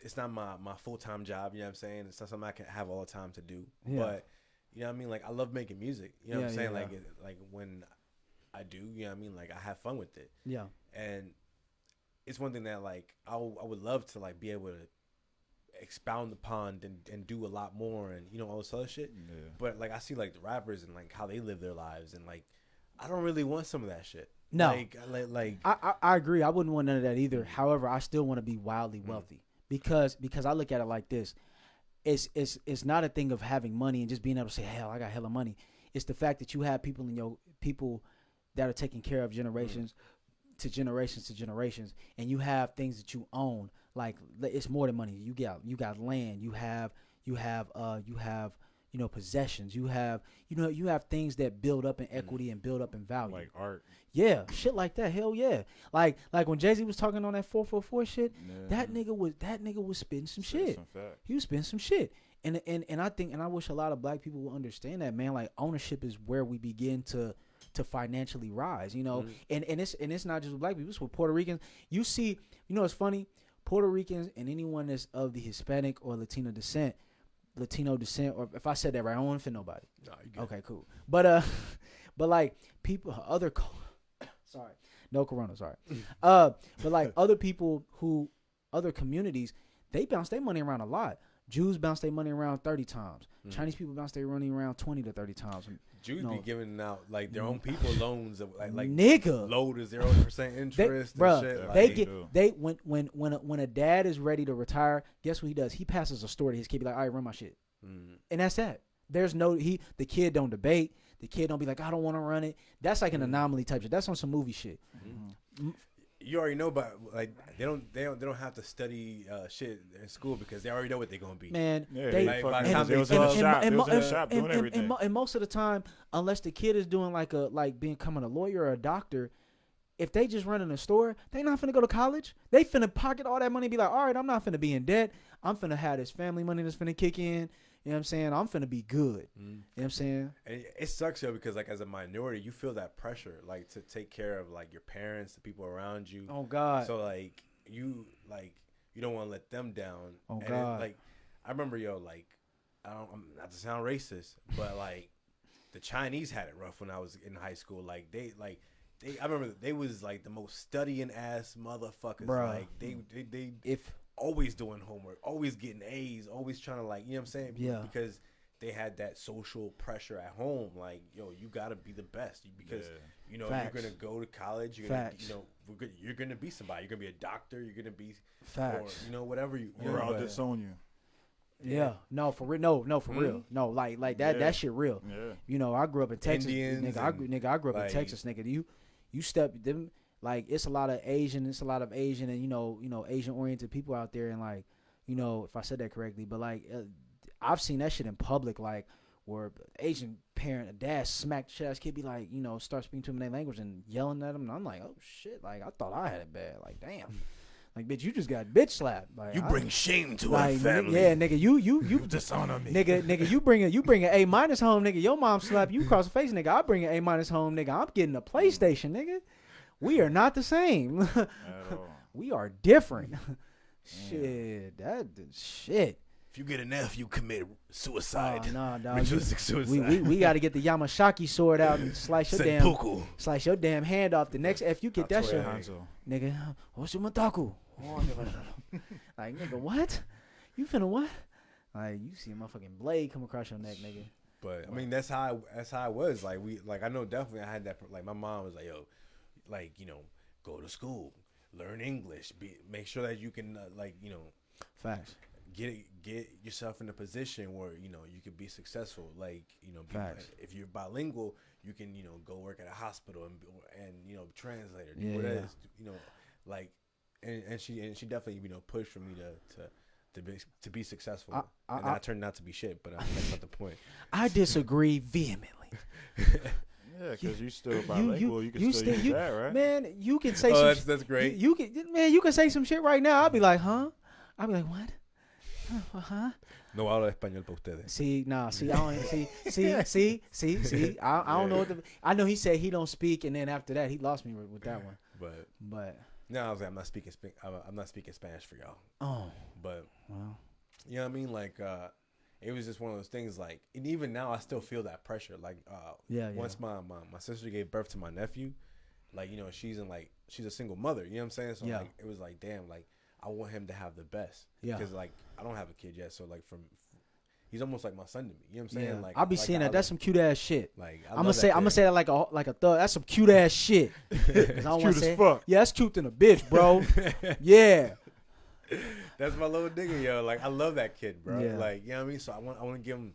it's not my full-time job, you know what I'm saying? It's not something I can have all the time to do. Yeah. But you know what I mean? Like I love making music. You know what I'm saying? Yeah. Like when I do, you know what I mean? Like I have fun with it. Yeah. And it's one thing that like I would love to like be able to expound upon and do a lot more and all this other shit. Yeah. But like I see like the rappers and like how they live their lives and like I don't really want some of that shit. No. Like I agree. I wouldn't want none of that either. However, I still want to be wildly wealthy because I look at it like this. It's not a thing of having money and just being able to say, hell, I got hella money. It's the fact that you have people that are taking care of generations to generations, and you have things that you own. Like it's more than money. You got land. You have possessions. You have things that build up in equity and build up in value. Like art. Yeah, shit like that. Hell yeah. Like when Jay-Z was talking on that 444 shit, that nigga was spitting some shit. He was spitting some shit. And I think I wish a lot of black people would understand that, man. Like ownership is where we begin to financially rise, and it's not just with black people, it's with Puerto Ricans. You see, it's funny, Puerto Ricans and anyone that's of the Hispanic or Latino descent, or if I said that right, I don't want to offend nobody. No, you good. Okay, cool. But like people, sorry, no corona, sorry. But like other people other communities, they bounce their money around a lot. Jews bounce their money around 30 times. Chinese people bounce their money around 20 to 30 times. Jews be giving out like their own people loans of like nigga low to 0% interest. When a dad is ready to retire, guess what he does? He passes a story to his kid, be like, all right, run my shit, and that's that. There's the kid don't debate. The kid don't be like, I don't want to run it. That's like an anomaly type shit. That's on some movie shit. You already know, but like they don't have to study shit in school because they already know what they're gonna be. Man, they was in the shop doing everything. And most of the time, unless the kid is doing becoming a lawyer or a doctor, if they just running a store, they not finna go to college. They finna pocket all that money and be like, all right, I'm not finna be in debt. I'm finna have this family money that's finna kick in. You know what I'm saying? I'm finna be good. You know what I'm saying? It sucks, yo, because like as a minority, you feel that pressure, like to take care of like your parents, the people around you. Oh God. So like you don't want to let them down. Oh God. I remember, yo, like I'm not to sound racist, but like the Chinese had it rough when I was in high school. I remember they was like the most studying ass motherfuckers. Bruh. Like they always doing homework, always getting A's, always trying to like, you know what I'm saying? Yeah. Because they had that social pressure at home. Like, yo, you got to be the best because, you know, Facts. you're going to go to college. You're going to, you know, you're going to be somebody. You're going to be a doctor. You're going to be, Facts. or, you know, whatever you Or I'll disown you. Yeah, no, for real, no, for real, no, like that, that shit real. Yeah. You know, I grew up in Texas, Indians nigga. I grew up in Texas, nigga. You step them, like it's a lot of Asian, and you know, Asian oriented people out there, and like, you know, if I said that correctly, but like, I've seen that shit in public, like where Asian parent, a dad smack the shit out his kid, be like, you know, start speaking to him in their language and yelling at him, and I'm like, oh shit, like I thought I had it bad, like damn. Like, bitch, you just got bitch slapped. Like, you bring shame to like, our family. Yeah, nigga, you dishonor me. Nigga, you bring an A- home, nigga. Your mom slap you across the face, nigga. I bring an A- home, nigga. I'm getting a PlayStation, nigga. We are not the same. At all. We are different. Shit. If you get an F, you commit suicide. Nah, dog. Ritualistic suicide. We got to get the Yamashaki sword out and slice your damn hand off. The next F you get that shit, nigga. Oshimataku. Like, nigga, what? You finna what? Like, you see a motherfucking blade come across your neck, nigga. But I mean, that's how I was. Like I know definitely I had that. Like my mom was like, yo, like, you know, go to school, learn English, make sure that you can like, you know, facts. Get yourself in a position where, you know, you could be successful. Like, you know, if you're bilingual, you can, you know, go work at a hospital and you know, translator, do whatever it is, you know, like, and she definitely, you know, pushed for me to be successful. And I turned out to be shit, but that's not the point. I disagree vehemently. Yeah, because you still bilingual. You can still use that, right? Man, you can say that's great. You can say some shit right now. I'll be like, huh? I'll be like, what? Huh? No hablo español para ustedes. See, I don't see. I don't know what I know he said he don't speak, and then after that he lost me with that one. But no, I was like, I'm not speaking Spanish for y'all. Oh, but well, you know what I mean? Like, it was just one of those things. Like, and even now, I still feel that pressure. Like, once my sister gave birth to my nephew, like, you know, she's a single mother. You know what I'm saying? So like, it was like, damn, like, I want him to have the best. Yeah. Because like, I don't have a kid yet, so like, he's almost like my son to me. You know what I'm saying? Yeah. Like, I'll be seeing that. That's some cute ass shit. Like, I'm gonna say that like a thug. That's some cute ass shit. It's cute as fuck. Yeah, that's cute than a bitch, bro. Yeah. That's my little nigga, yo. Like, I love that kid, bro. Yeah. Like, you know what I mean? So I want to give him,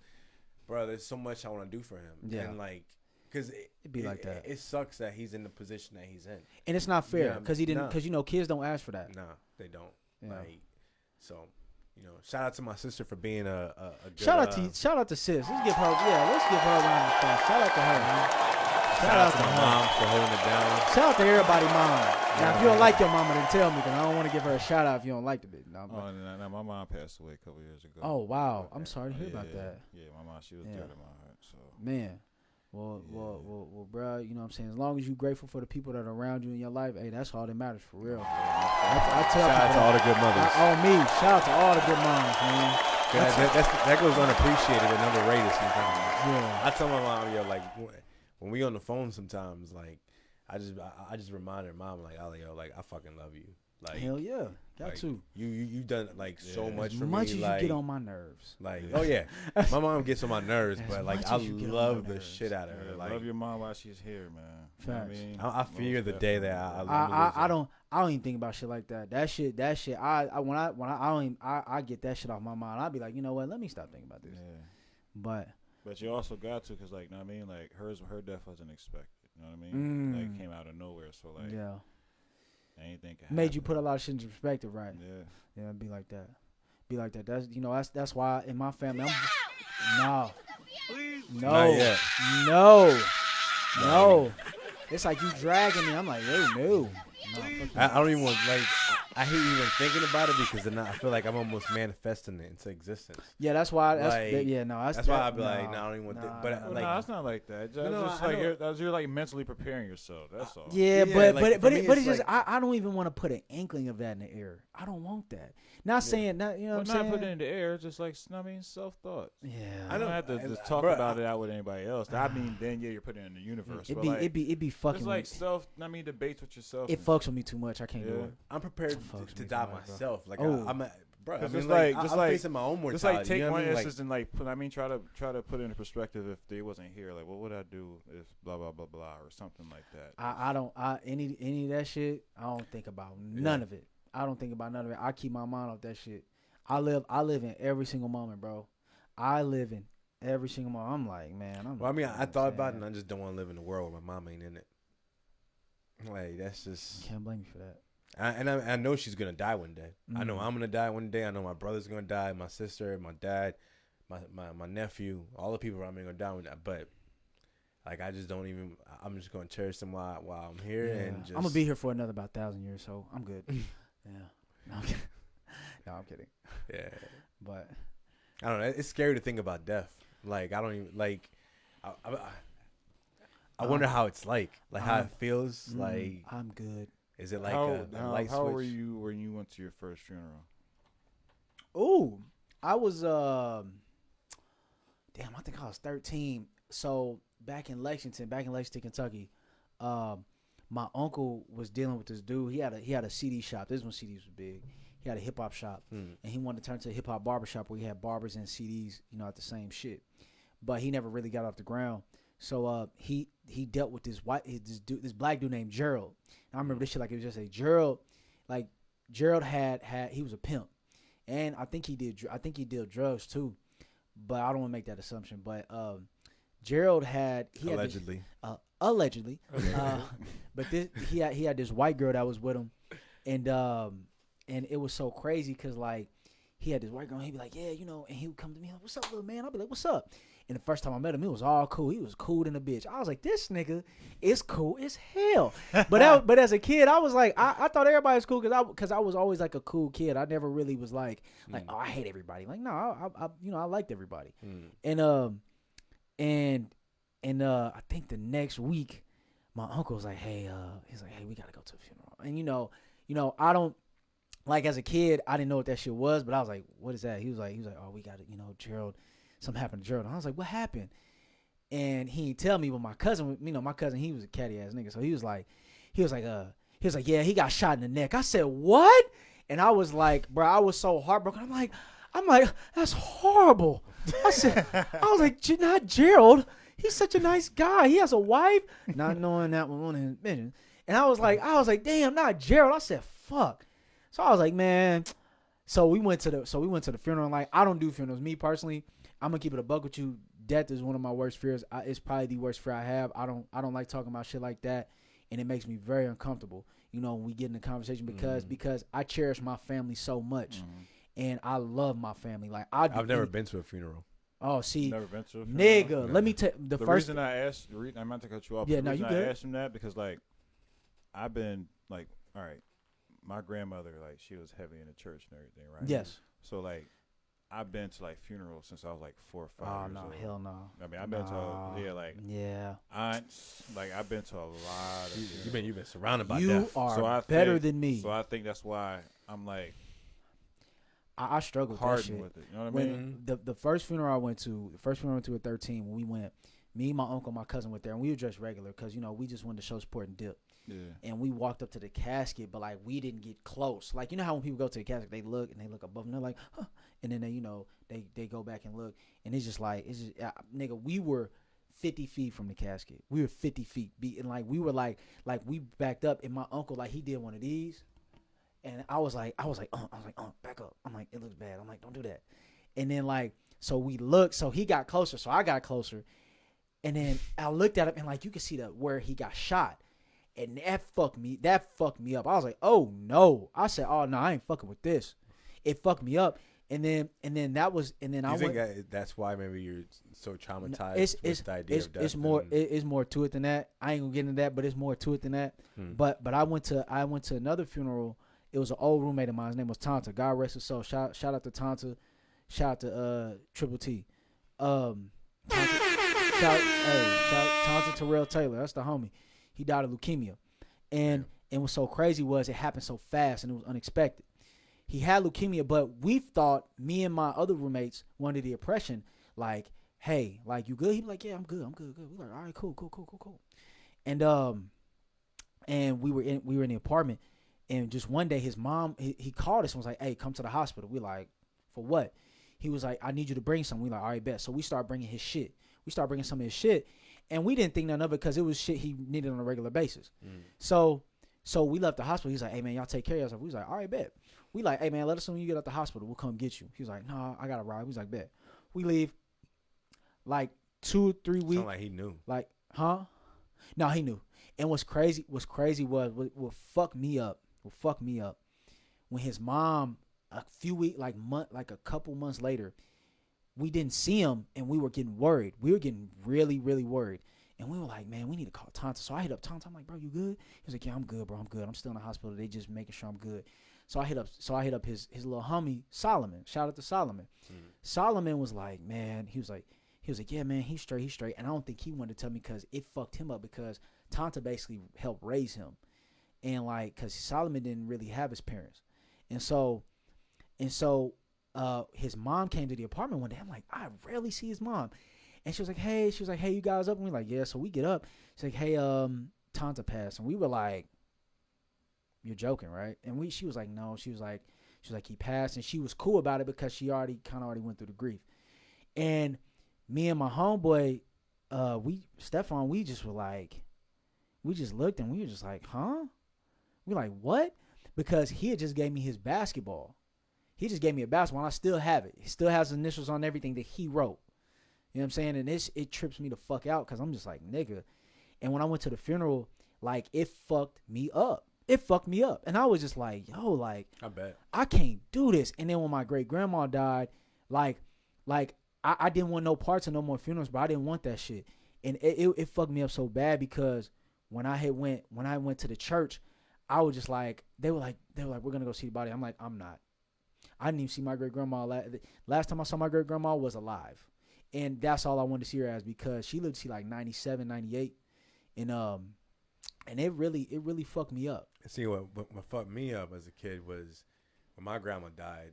bro. There's so much I want to do for him. Yeah. And like, cause it'd be like that. It sucks that he's in the position that he's in. And it's not fair because he didn't. Nah. Because you know, kids don't ask for that. Nah, they don't. Yeah. Like, so, you know, shout out to my sister for being a good, shout out to sis. Let's give her a round of applause. Shout out to her. Shout out to my mom for holding it down. Shout out to everybody, mom. Now, if you don't like your mama, then tell me, because I don't want to give her a shout out if you don't like the bitch. No, no, my mom passed away a couple years ago. Oh, wow. I'm sorry to hear about that. Yeah, my mom, she was dead in my heart. So man, well, bro, you know what I'm saying? As long as you're grateful for the people that are around you in your life, hey, that's all that matters for real. I tell shout out to all the good mothers. Shout out to all the good moms, man. That goes unappreciated and underrated sometimes. Yeah. I tell my mom, yo, like, when we on the phone sometimes, like, I just remind her, mom, like, yo, like, I fucking love you. Like, hell yeah, got like, to. You done like so much for me. As much as like, you get on my nerves. Like, oh yeah, my mom gets on my nerves, but like I love the shit out of her. Yeah, like, love your mom while she's here, man. Facts. You know what I mean? I fear the day that I don't even think about shit like that. That shit. I get that shit off my mind. I'll be like, you know what? Let me stop thinking about this. Yeah. But you also got to, cause like, you know what I mean? Like her death wasn't expected. You know what I mean? Like, it came out of nowhere. So like, anything can happen. Made you put a lot of shit into perspective, right? Yeah. Yeah, be like that. That's why in my family No. It's like you dragging me. I'm like, no. I don't even want, like, I hate even thinking about it because then I feel like I'm almost manifesting it into existence. Yeah, that's why. That's why I'd be like, no, I don't even want that. But like, no, it's not like that. You're like mentally preparing yourself. That's all. Yeah, but it's just like, I don't even want to put an inkling of that in the air. I don't want that. Not saying that, you know what I'm saying? Not putting it in the air, just like, I mean, self-thought. Yeah. I don't have to just talk about it out with anybody else. I mean, then you're putting it in the universe. It'd be fucking. It's like debates with yourself. It fucks with me too much. I can't do it. I'm prepared to die myself. Like I'm bro. I mean, just like, just I'm like facing my own mortality. Just like take one I mean? instance and like put. I mean, try to put it into perspective. If they wasn't here, like what would I do if blah blah blah blah or something like that. I don't any of that shit. I don't think about none of it. I don't think about none of it. I keep my mind off that shit. I live in every single moment, bro. I live in every single moment. I'm like, man. Well, I mean, I thought about it, and I just don't want to live in a world where my mom ain't in it. Like that's just. Can't blame you for that. I know she's gonna die one day. Mm. I know I'm gonna die one day. I know my brother's gonna die. My sister, my dad, my nephew, all the people around me are gonna die one day. But like, I just don't even. I'm just gonna cherish them while I'm here, and just. I'm gonna be here for another about 1,000 years, so I'm good. Yeah. No, I'm kidding. No, I'm kidding. Yeah. But I don't know. It's scary to think about death. Like I don't even like. I wonder how it's like how it feels. Like I'm good. Is it like a light switch? How were you when you went to your first funeral? Oh, I was I think I was 13. So back in Lexington, Kentucky, my uncle was dealing with this dude. He had a CD shop. This is when CDs was big. He had a hip hop shop, and he wanted to turn to a hip hop barber shop where he had barbers and CDs, at the same shit. But he never really got off the ground. So he dealt with this black dude named Gerald. And I remember this shit like it was just a Gerald. Like Gerald had he was a pimp, and I think he did drugs too, but I don't want to make that assumption. But Gerald had allegedly. Allegedly, but he had this white girl that was with him, and it was so crazy because like he had this white girl. And he'd be like, yeah, and he would come to me like, what's up, little man? I'd be like, what's up? And the first time I met him, it was all cool. He was cool than a bitch. I was like, this nigga is cool as hell. But as a kid, I was like, I thought everybody was cool because I was always like a cool kid. I never really was like, oh, I hate everybody. Like, no, I liked everybody. And I think the next week, my uncle was like, hey, we gotta go to a funeral. And I don't like as a kid, I didn't know what that shit was, but I was like, what is that? He was like, oh, we got it. Gerald. Something happened to Gerald. I was like, what happened? And he didn't tell me, but my cousin, he was a catty ass nigga. So he was like, yeah, he got shot in the neck. I said, what? And I was like, bro, I was so heartbroken. I'm like, that's horrible. I was like, not Gerald. He's such a nice guy. He has a wife. Not knowing that was one of his missions. And I was like, damn, not Gerald. I said, fuck. So I was like, man. So we went to the funeral. Like, I don't do funerals. Me personally, I'm gonna keep it a buck with you. Death is one of my worst fears. It's probably the worst fear I have. I don't like talking about shit like that, and it makes me very uncomfortable. When we get in the conversation because I cherish my family so much, and I love my family. Like I've never been to a funeral. Oh, see, never been to a funeral? nigga. Let me tell the first reason I asked. I'm not to cut you off. Yeah, the no, reason you good. I asked him that because like I've been like, all right, my grandmother like she was heavy in the church and everything, right? Yes. So like. I've been to like funerals since I was like 4 or 5 years old. Oh no, hell no. I mean, I've been to aunts. Like I've been to a lot of. You've been surrounded by death. You are better than me. So I think that's why I'm like. I struggle with that shit. With it, you know what I mean? The first funeral I went to at 13, when we went, me, my uncle, my cousin went there, and we were dressed regular because we just wanted to show support and dip. Yeah. And we walked up to the casket, but like we didn't get close. Like how when people go to the casket, they look above and they're like, huh. And then they go back and look, and it's just nigga, we were 50 feet from the casket. We were 50 feet, and like we were like we backed up, and my uncle he did one of these, and I was like, back up. I'm like, it looks bad. I'm like, don't do that. And then so we looked, so he got closer, so I got closer, and then I looked at him, and you could see where he got shot. And that fucked me up. I was like, oh no. I said, oh no, I ain't fucking with this. It fucked me up. And then that was, and then I went. That's why maybe you're so traumatized with the idea of death. It's more to it than that. I ain't gonna get into that, but it's more to it than that. But I went to another funeral. It was an old roommate of mine. His name was Tonta. God rest his soul. Shout out to Tonta. Shout out to Triple T. Shout Tonta Terrell Taylor. That's the homie. He died of leukemia. And what's so crazy was it happened so fast and it was unexpected. He had leukemia, but we thought, me and my other roommates, under the impression, like, hey, like, you good? He'd be like, yeah, I'm good. We're like, all right, cool. And we were in the apartment, And just one day, his mom, he called us and was like, hey, come to the hospital. We like, for what? He was like, I need you to bring something. We like, all right, bet. So we start bringing his shit. We start bringing some of his shit. And we didn't think none of it because it was shit he needed on a regular basis. So we left the hospital. He's like, hey, man, y'all take care of yourself. We was like, all right, bet. We like, hey, man, let us know when you get out the hospital. We'll come get you. He was like, no, I got to ride. We was like, bet. We leave like 2 or 3 weeks. Sound like he knew. Like, huh? No, he knew. And what's crazy was what fucked me up. When his mom, a few weeks, like a couple months later, we didn't see him and we were getting worried. We were getting really, really worried. And we were like, man, we need to call Tonto. So I hit up Tonto. I'm like, bro, you good? He was like, yeah, I'm good, bro. I'm good. I'm still in the hospital. They just making sure I'm good. So I hit up his little homie, Solomon. Shout out to Solomon. Solomon was like, man, he was like, yeah, man, he's straight. And I don't think he wanted to tell me because it fucked him up because Tonto basically helped raise him. And like, cause Solomon didn't really have his parents. And so his mom came to the apartment one day. I'm like, I rarely see his mom. And she was like, hey, you guys up? And we're like, yeah. So we get up. She's like, hey, Tonto passed. And we were like, you're joking, right? And she was like, no. She was like, he passed. And she was cool about it because she already went through the grief. And me and my homeboy, Stefan, we just looked and we were just like, huh? We're like, what? Because he had just gave me his basketball. He just gave me a basketball and I still have it. He still has initials on everything that he wrote. You know what I'm saying? And it trips me the fuck out because I'm just like, nigga. And when I went to the funeral, like, it fucked me up. And I was just like, yo, like, I bet. I can't do this. And then when my great grandma died, like I didn't want no parts of no more funerals, but I didn't want that shit. And it fucked me up so bad because when I went to the church, I was just like, they were like, we're gonna go see the body. I'm like, I'm not. I didn't even see my great grandma. Last time I saw my great grandma was alive. And that's all I wanted to see her as because she lived to see like 97, 98. And it really fucked me up. See, what fucked me up as a kid was when my grandma died.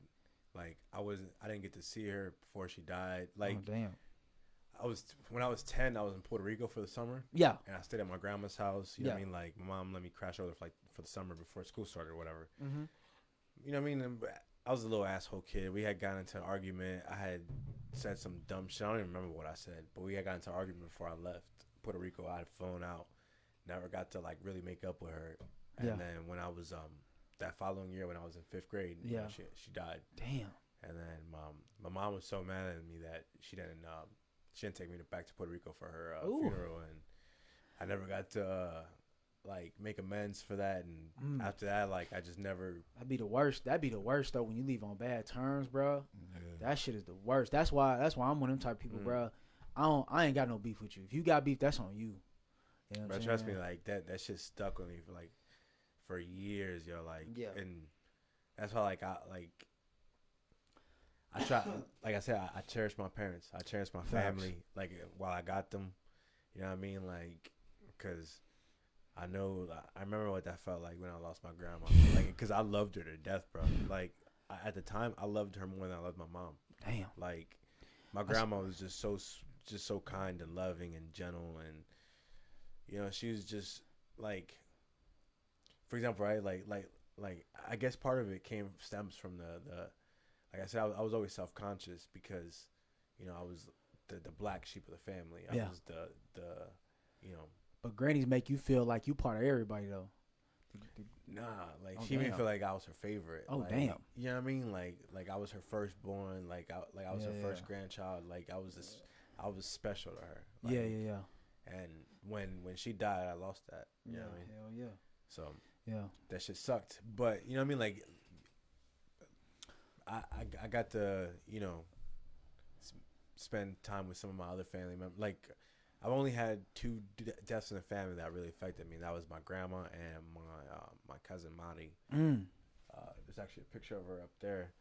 Like, I didn't get to see her before she died. Like, oh, damn. When I was 10, I was in Puerto Rico for the summer. Yeah. And I stayed at my grandma's house. You know what I mean? Like, my mom let me crash over for the summer before school started or whatever. Mm-hmm. You know what I mean? And I was a little asshole kid. We had gotten into an argument. I had said some dumb shit. I don't even remember what I said. But we had gotten into an argument before I left Puerto Rico. I had a phone out. Never got to, like, really make up with her. And then when I was, that following year when I was in 5th grade, you know, she died. Damn. And then my mom was so mad at me that she didn't take me back to Puerto Rico for her funeral, and I never got to like make amends for that. And after that, like, I just never. That'd be the worst though when you leave on bad terms, bro. Yeah. That shit is the worst. That's why I'm one of them type of people, bro. I ain't got no beef with you. If you got beef, that's on you. You know, but trust me, like that shit stuck with me for years, yo. Like, and that's why I try, like I said, I cherish my parents. I cherish my family, like, while I got them. You know what I mean? Like, because I remember what that felt like when I lost my grandma. Like, because I loved her to death, bro. Like, at the time, I loved her more than I loved my mom. Damn. Like, my grandma was just so kind and loving and gentle. And, you know, she was just, like, for example, right? Like I guess part of it stems from the like I said, I was always self-conscious because, you know, I was the black sheep of the family. I was the you know. But grannies make you feel like you part of everybody, though. Nah, like, she made me feel like I was her favorite. Oh, like, damn. You know what I mean? Like I was her firstborn. Like I was her first grandchild. Like, I was special to her. Like, yeah. And when she died, I lost that. You know what I mean? Hell yeah. So that shit sucked. But, you know what I mean? Like, I got to, you know, spend time with some of my other family members. Like, I've only had 2 deaths in the family that really affected me. That was my grandma and my cousin Monty. There's actually a picture of her up there.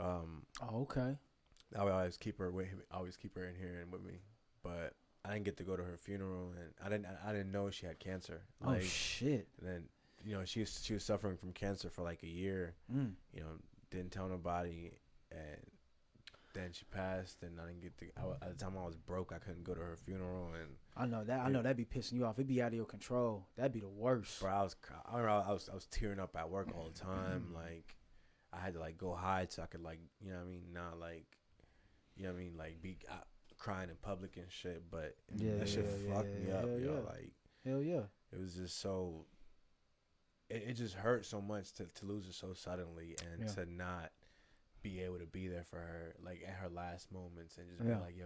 Okay. I would always keep her in here and with me. But I didn't get to go to her funeral, and I didn't know she had cancer. Like, oh shit! And then, you know, she was suffering from cancer for like a year. You know, didn't tell nobody, and then she passed, and I didn't get to. At the time I was broke, I couldn't go to her funeral, and I know that'd be pissing you off. It'd be out of your control. That'd be the worst. bro, I was tearing up at work all the time. Like, I had to like go hide so I could like, you know what I mean, not like, you know what I mean, like be crying in public and shit. But that shit fucked me up, yo. Like, hell yeah. it was just so. It just hurt so much to lose her so suddenly and to not be able to be there for her, like at her last moments, and just be like, yo,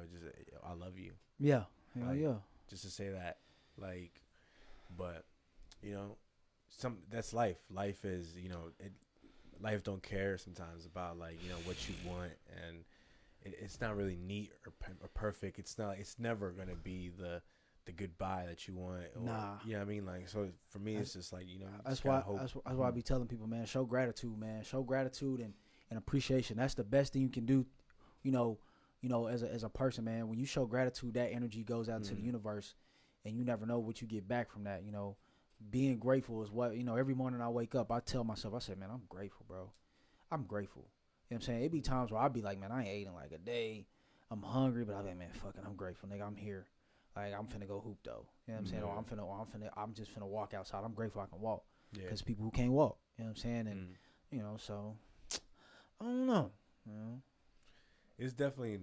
I love you. Yeah, hell like, yeah. Just to say that, like, but you know, that's life. Life is, you know, life don't care sometimes about like, you know, what you want, and it's not really neat or perfect. It's not. It's never gonna be the goodbye that you want. Or, you know what I mean? Like, so for me, it's just like, you know, that's why I be telling people, man, show gratitude, man. Show gratitude and appreciation. That's the best thing you can do, you know, as a person, man. When you show gratitude, that energy goes out to the universe, and you never know what you get back from that. You know, being grateful is what, you know, every morning I wake up, I tell myself, I say, man, I'm grateful, bro. I'm grateful. You know what I'm saying? It be times where I be like, man, I ain't ate in like a day. I'm hungry, but I be like, man, fuck it, I'm grateful, nigga. I'm here. Like, I'm finna go hoop though. You know what I'm saying? Or I'm just finna walk outside. I'm grateful I can walk. Because people who can't walk. You know what I'm saying? And you know, so I don't know. You know? It's definitely.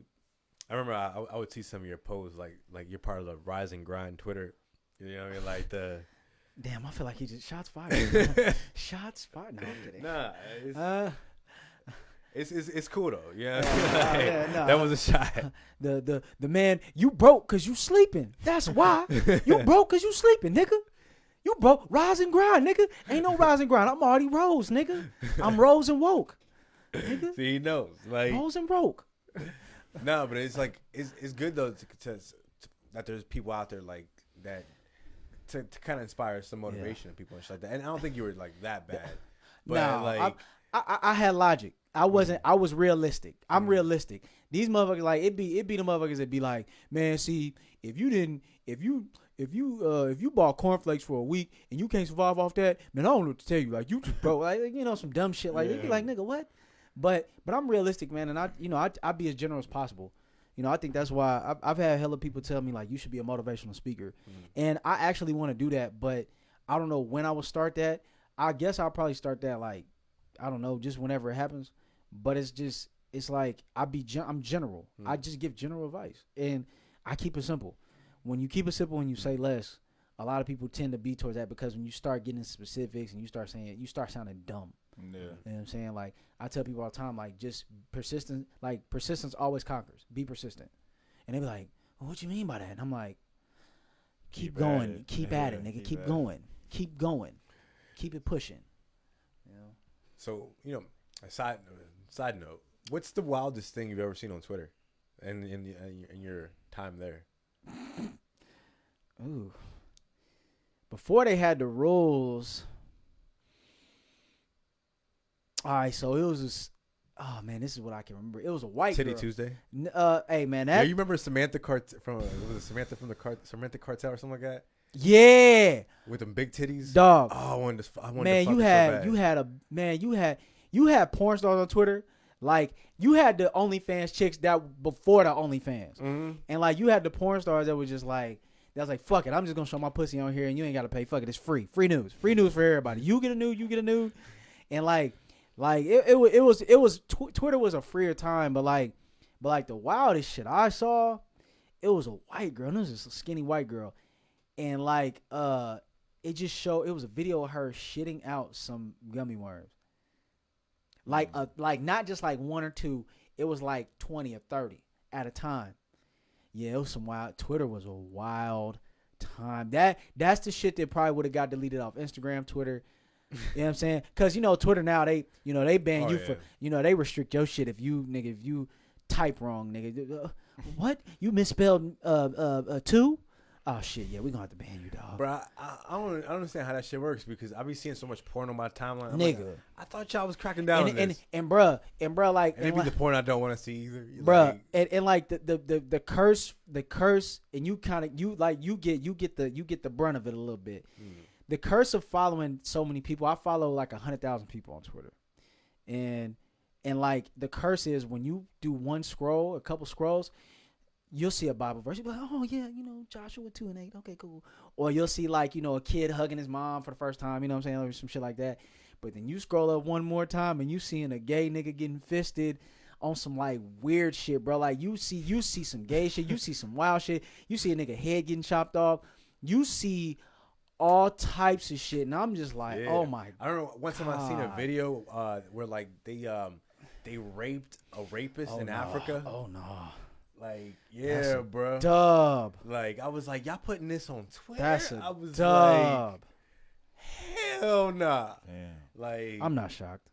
I remember I would see some of your posts, like you're part of the Rise and Grind Twitter. You know what I mean? Like the. Damn, I feel like he just shots fired. Shots fired. No, I'm kidding. Nah. It's cool though, yeah. That was a shot. The man, you broke cause you sleeping. That's why you broke cause you sleeping, nigga. You broke. Rise and grind, nigga. Ain't no rise and grind. I'm already rose, nigga. I'm rose and woke, nigga. See, he knows, like rose and broke. No, but it's like it's good though to that there's people out there like that to kind of inspire some motivation in people and shit like that. And I don't think you were like that bad, but like I had logic. I was realistic. I'm realistic. These motherfuckers, like, it be the motherfuckers that be like, man, see, if you bought cornflakes for a week and you can't survive off that, man, I don't know what to tell you. Like, you just broke, like, you know, some dumb shit. Like, they be like, nigga, what? But I'm realistic, man, and I be as general as possible. You know, I think that's why I've had hella people tell me, like, you should be a motivational speaker. And I actually want to do that, but I don't know when I will start that. I guess I'll probably start that, like, I don't know, just whenever it happens. But it's like I'm general. I just give general advice, and I keep it simple. When you keep it simple and you say less, a lot of people tend to be towards that, because when you start getting specifics and you start sounding dumb. Yeah. You know what I'm saying? Like, I tell people all the time, like, just persistence always conquers. Be persistent. And they be like, well, what you mean by that? And I'm like, keep going. Keep at it, nigga. Keep going. Keep going. Keep it pushing. You know? So, you know, a side note, what's the wildest thing you've ever seen on Twitter and in your time there? Ooh. Before they had the rules. All right, so it was this. Oh man, this is what I can remember. It was a white Titty girl. Tuesday. Hey man, you remember Samantha from Samantha Cartel or something like that? Yeah. With them big titties, dog. Oh, I wanted to fuck you had porn stars on Twitter. Like, you had the OnlyFans chicks that before the OnlyFans, and like you had the porn stars that was just like, fuck it, I'm just gonna show my pussy on here and you ain't gotta pay. Fuck it, it's free news for everybody. You get a nude, and like it was Twitter was a freer time, but like the wildest shit I saw, it was a white girl. And it was just a skinny white girl, and like it just showed, it was a video of her shitting out some gummy worms. Like not just like one or two, it was like 20 or 30 at a time. Yeah, it was some wild. Twitter was a wild time. That's the shit that probably would have got deleted off Instagram, Twitter. You know what I'm saying? Because, you know, Twitter now, they ban you for, you know, they restrict your shit if you type wrong, nigga. What? You misspelled two? Oh, shit, yeah, we gonna have to ban you, dog. Bro, I don't understand how that shit works, because I be seeing so much porn on my timeline. I'm nigga. Like, I thought y'all was cracking down on this. And bruh, like... And it be the porn I don't want to see either. Bruh, and like the curse, and you kind of, you get the brunt of it a little bit. The curse of following so many people. I follow like 100,000 people on Twitter. And And like the curse is when you do one scroll, a couple scrolls, you'll see a Bible verse. You'll be like, oh yeah, Joshua 2:8. Okay, cool. Or you'll see like, a kid hugging his mom for the first time, you know what I'm saying? Or some shit like that. But then you scroll up one more time and you seeing a gay nigga getting fisted on some like weird shit, bro. Like you see some gay shit, you see some wild shit, you see a nigga head getting chopped off, you see all types of shit, and I'm just like, oh my god. I don't know. One time I seen a video where like they raped a rapist in Africa. Oh no. Like, yeah, bro. Dub. Like, I was like, y'all putting this on Twitter? That's a I was dub. like, hell nah. Damn. Like, I'm not shocked.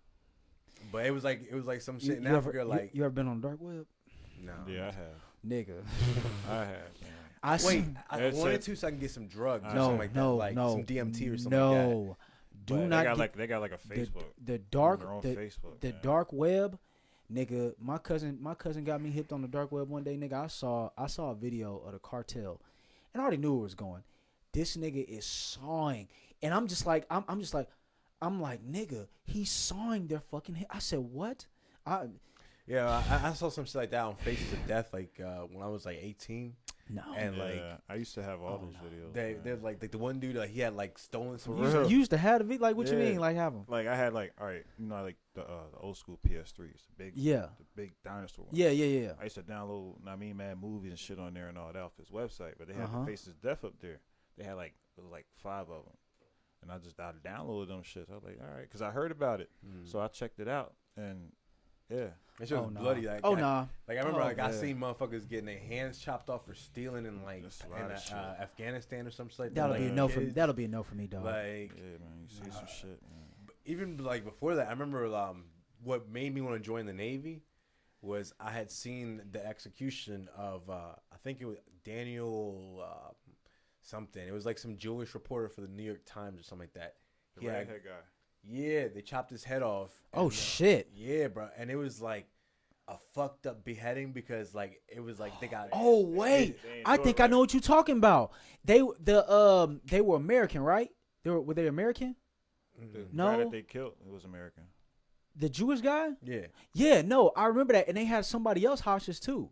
But it was like some shit in you Africa. Ever, you ever been on the dark web? No. Yeah, I have. Nigga. I have, man. I wanted to so I can get some drugs or something like that. No, like no. some DMT or something like that. No. Do But not They got like a Facebook. the dark Their own the, Facebook, the man. dark web, nigga. My cousin got me hipped on the dark web one day, nigga. I saw a video of the cartel, and I already knew where it was going. This nigga is sawing, and I'm like, nigga, he's sawing their fucking head. I said, what? Yeah, I saw some shit like that on Faces of Death, like when I was like 18. No. And Yeah, like I used to have all those videos. they're like the one dude he had like stolen some. You used to have the video, like what you Yeah. mean, like have them? Like I had like, all right, like the old school PS3s, the big dinosaur ones. Yeah. I used to download, mad movies and shit on there and all that off his website. But they had Uh-huh. the Faces of Death up there. They had like it was like 5 of them, and I downloaded them shit. I was like, all right, because I heard about it, so I checked it out, and yeah. That shit was nah. bloody. Like, nah. Like I remember, I yeah. seen motherfuckers getting their hands chopped off for stealing in like That's a lot of shit. Afghanistan or some shit. That'll like, be a no for me. kids. That'll be a no for me, dog. Like Yeah, man, you see some shit, man. even like before that, I remember what made me want to join the Navy was I had seen the execution of I think it was Daniel something. It was like some Jewish reporter for the New York Times or something like that. The redhead guy. Yeah, they chopped his head off. Oh and, shit. Yeah, bro, and it was like a fucked up beheading because like it was like they got. Oh wait, they I do it think I right. know what you're talking about. They were American, right? Were they American? The No. guy that they killed, it was American. The Jewish guy? Yeah. Yeah, no, I remember that, and they had somebody else hostage too.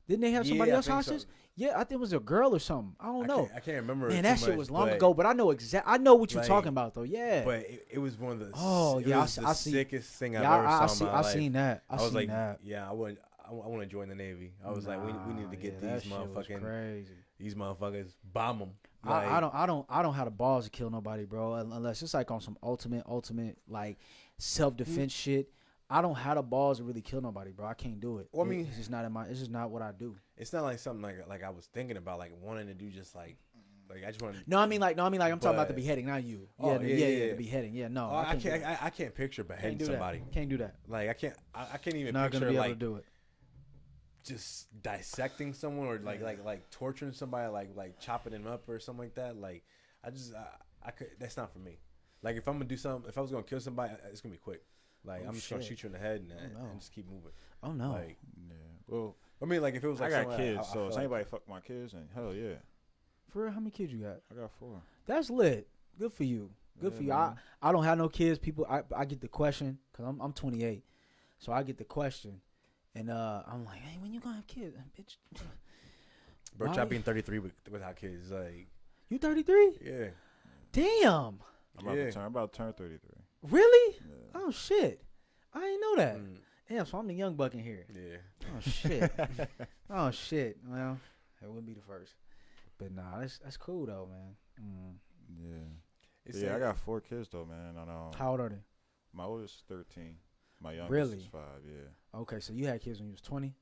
Didn't they have somebody Yeah, I else think hostage? so. Yeah, I think it was a girl or something. I don't know. I can't remember. Man, too that shit much, was long but- ago, but I know I know what you're like, talking about though. Yeah. But it was one of the. Oh, it yeah, was I the see- sickest thing I've yeah, ever saw in my life. I seen that. I was seen like, that. yeah, I want to join the Navy. I was like, we need to get that these shit was motherfucking crazy. these motherfuckers bomb them. I don't have the balls to kill nobody, bro. Unless it's like on some ultimate like self defense shit. I don't have the balls to really kill nobody, bro. I can't do it. Well, I mean, it's just not in my. It's just not what I do. It's not like something like I was thinking about, like wanting to do just like I just want to. No, I mean like I'm talking about the But- beheading, not you. Oh, Yeah, yeah. the beheading. Yeah, no, Oh, I can't. I can't picture beheading do somebody. That. Can't do that. Like I can't even Not picture gonna be able like to do it. just dissecting someone or like torturing somebody, like chopping them up or something like that. Like I could. That's not for me. Like if I'm gonna do something, if I was gonna kill somebody, it's gonna be quick. Like Oh, I'm just gonna shit. shoot you in the head and no. just keep moving. Oh no. Like Yeah. Well, I mean, like if it was like I got someone kids, I so feel if like- anybody fuck my kids, and hell yeah, For real, how many kids you got? I got 4. That's lit. Good for you. Good Yeah, for you. man. I don't have no kids. People, I get the question because I'm 28, so I get the question, and I'm like, hey, when you gonna have kids, bitch? Bro, Why? try being 33 without kids. Like You 33? yeah, Damn. I'm about Yeah. to turn 33. Really? Yeah. Oh shit. I didn't know that. Mm, Damn. So I'm the young buck in here. yeah. Oh shit. Oh shit. Well, it wouldn't be the first, but nah, that's cool though, man. Yeah. It's Yeah, I like- got 4 kids though, man. I know. How old are they? My oldest is 13. My youngest Really? is 5. Yeah. Okay, so you had kids when you was 20.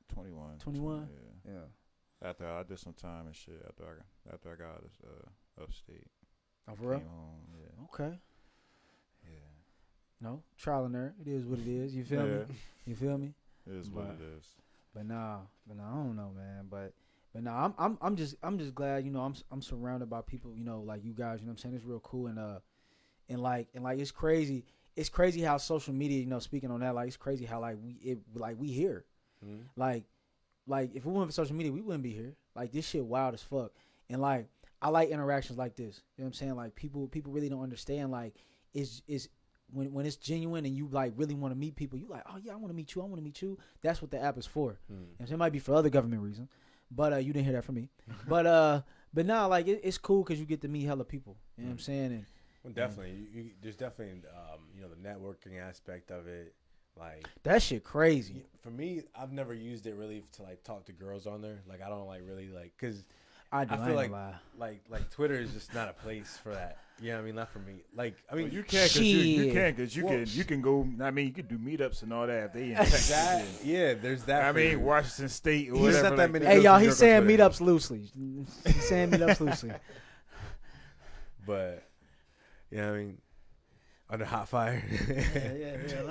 21. 21? Yeah. Yeah. After I did some time and shit. After I got out of upstate. Oh, for real? Came home. Yeah. Okay. Yeah. No, trial and error. It is what it is. You feel me? Yeah. You feel me? It is what But- it is. But nah, I don't know, man. But nah, I'm just glad, I'm surrounded by people, like you guys. You know what I'm saying? It's real cool and like it's crazy. It's crazy how social media, speaking on that, like it's crazy how we here. Mhm. Like if it wasn't for social media, we wouldn't be here. Like this shit wild as fuck. And like I like interactions like this. You know what I'm saying? Like people really don't understand. Like is when it's genuine and you like really want to meet people, you like, oh yeah, I want to meet you. I want to meet you. That's what the app is for. And so it might be for other government reasons, but you didn't hear that from me. But now like it's cool because you get to meet hella people. You know what I'm saying? And well, definitely, there's definitely the networking aspect of it. Like that shit crazy. For me, I've never used it really to like talk to girls on there. Like I don't like really like because I feel like Twitter is just not a place for that. You know what I mean? Not for me. Like I mean, well, you can because you can go. I mean, you can do meetups and all that if they in Texas. Yeah, there's that. I mean, Washington State or whatever. Not that many hey y'all, he's saying meetups loosely. He's saying meetups loosely. But yeah, I mean. Under hot fire.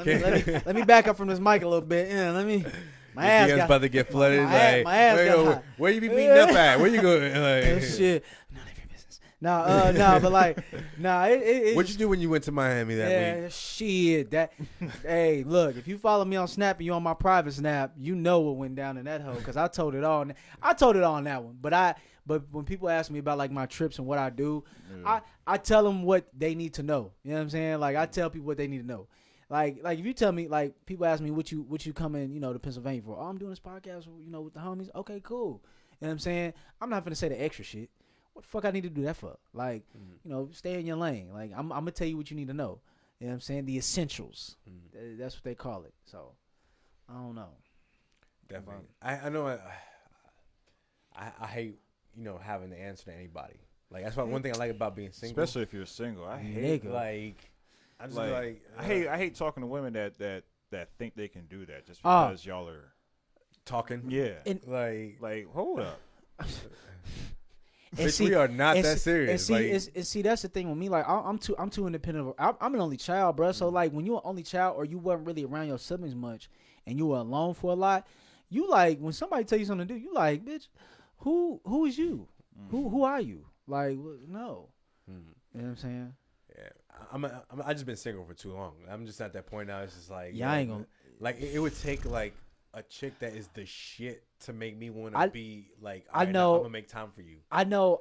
Yeah. Let me back up from this mic a little bit. Yeah, let me. My ass got about to get flooded. My ass got hot. Where you be beating up at? Where you going? Like, shit. None of your business. No, but like, what'd you do when you went to Miami that week? Shit. Hey, look, if you follow me on Snap and you on my private Snap, you know what went down in that hole because I told it all. I told it all on that one, But when people ask me about like my trips and what I do, I tell them what they need to know. You know what I'm saying? Like I tell people what they need to know. Like if you tell me, like people ask me what you coming, to Pennsylvania for? Oh, I'm doing this podcast, with the homies. Okay, cool. You know what I'm saying? I'm not gonna say the extra shit. What the fuck I need to do that for? Like, stay in your lane. Like I'm gonna tell you what you need to know. You know what I'm saying? The essentials. That's what they call it. So I don't know. Definitely. I know. I hate. Having to answer to anybody. Like that's one thing I like about being single. Especially if you're single. I hate I just like I hate talking to women that think they can do that just because y'all are talking. Yeah. And, like hold up. Bitch, we are not that serious. And see, that's the thing with me. Like I'm too independent. I'm an only child, bro. So like when you're an only child or you weren't really around your siblings much and you were alone for a lot, you like when somebody tell you something to do, you like, bitch, who is you? Who are you? Like, no. You know what I'm saying? Yeah, I just been single for too long. I'm just at that point now. It's just like, I ain't gonna. Like, it would take like a chick that is the shit to make me want to be like. I know. I'm gonna make time for you. I know.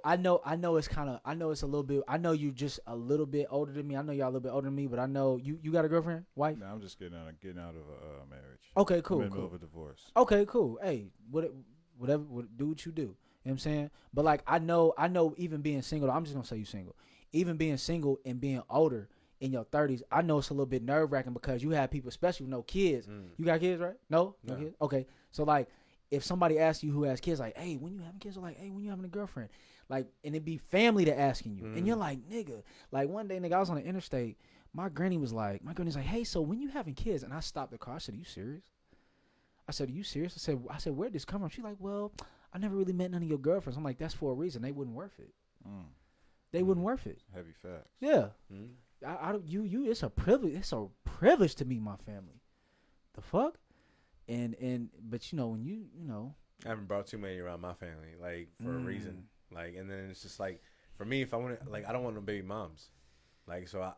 It's kind of. I know it's a little bit. I know you just a little bit older than me. I know y'all a little bit older than me, but I know you got a girlfriend, wife. No, I'm just getting out of a marriage. Okay, cool. I'm in the middle of a divorce. Okay, cool. Hey, whatever, do what you do. You know what I'm saying? But like I know even being single, I'm just gonna say you single. Even being single and being older in your 30s, I know it's a little bit nerve wracking because you have people, especially with no kids. You got kids, right? No kids. Okay, so like if somebody asks you who has kids, like, hey, when you having kids, or like, hey, when you having a girlfriend, like, and it be family that asking you, and you're like, nigga, like one day, nigga, I was on the interstate, my granny's like, hey, so when you having kids? And I stopped the car. I said, are you serious? I said, are you serious? I said, where'd this come from? She's like, well, I never really met none of your girlfriends. I'm like, that's for a reason. They wouldn't worth it. They wouldn't worth it. Heavy facts. Yeah. It's a privilege. It's a privilege to meet my family. The fuck? But when you I haven't brought too many around my family, like for a reason. Like, and then it's just like for me, if I want to, like, I don't want no baby moms. Like, so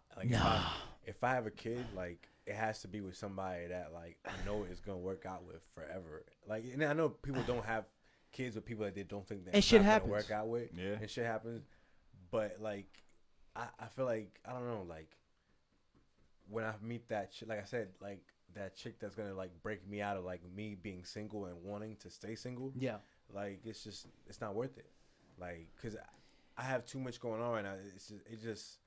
if I have a kid, like, it has to be with somebody that like I know is gonna work out with forever. Like, and I know people don't have kids with people that they don't think that and shit happens. Work out with. Yeah, and shit happens. But like, I feel like I don't know. Like, when I meet that shit, like I said, like that chick that's gonna like break me out of like me being single and wanting to stay single. Yeah, like it's not worth it. Like, cause I have too much going on right now. It's just.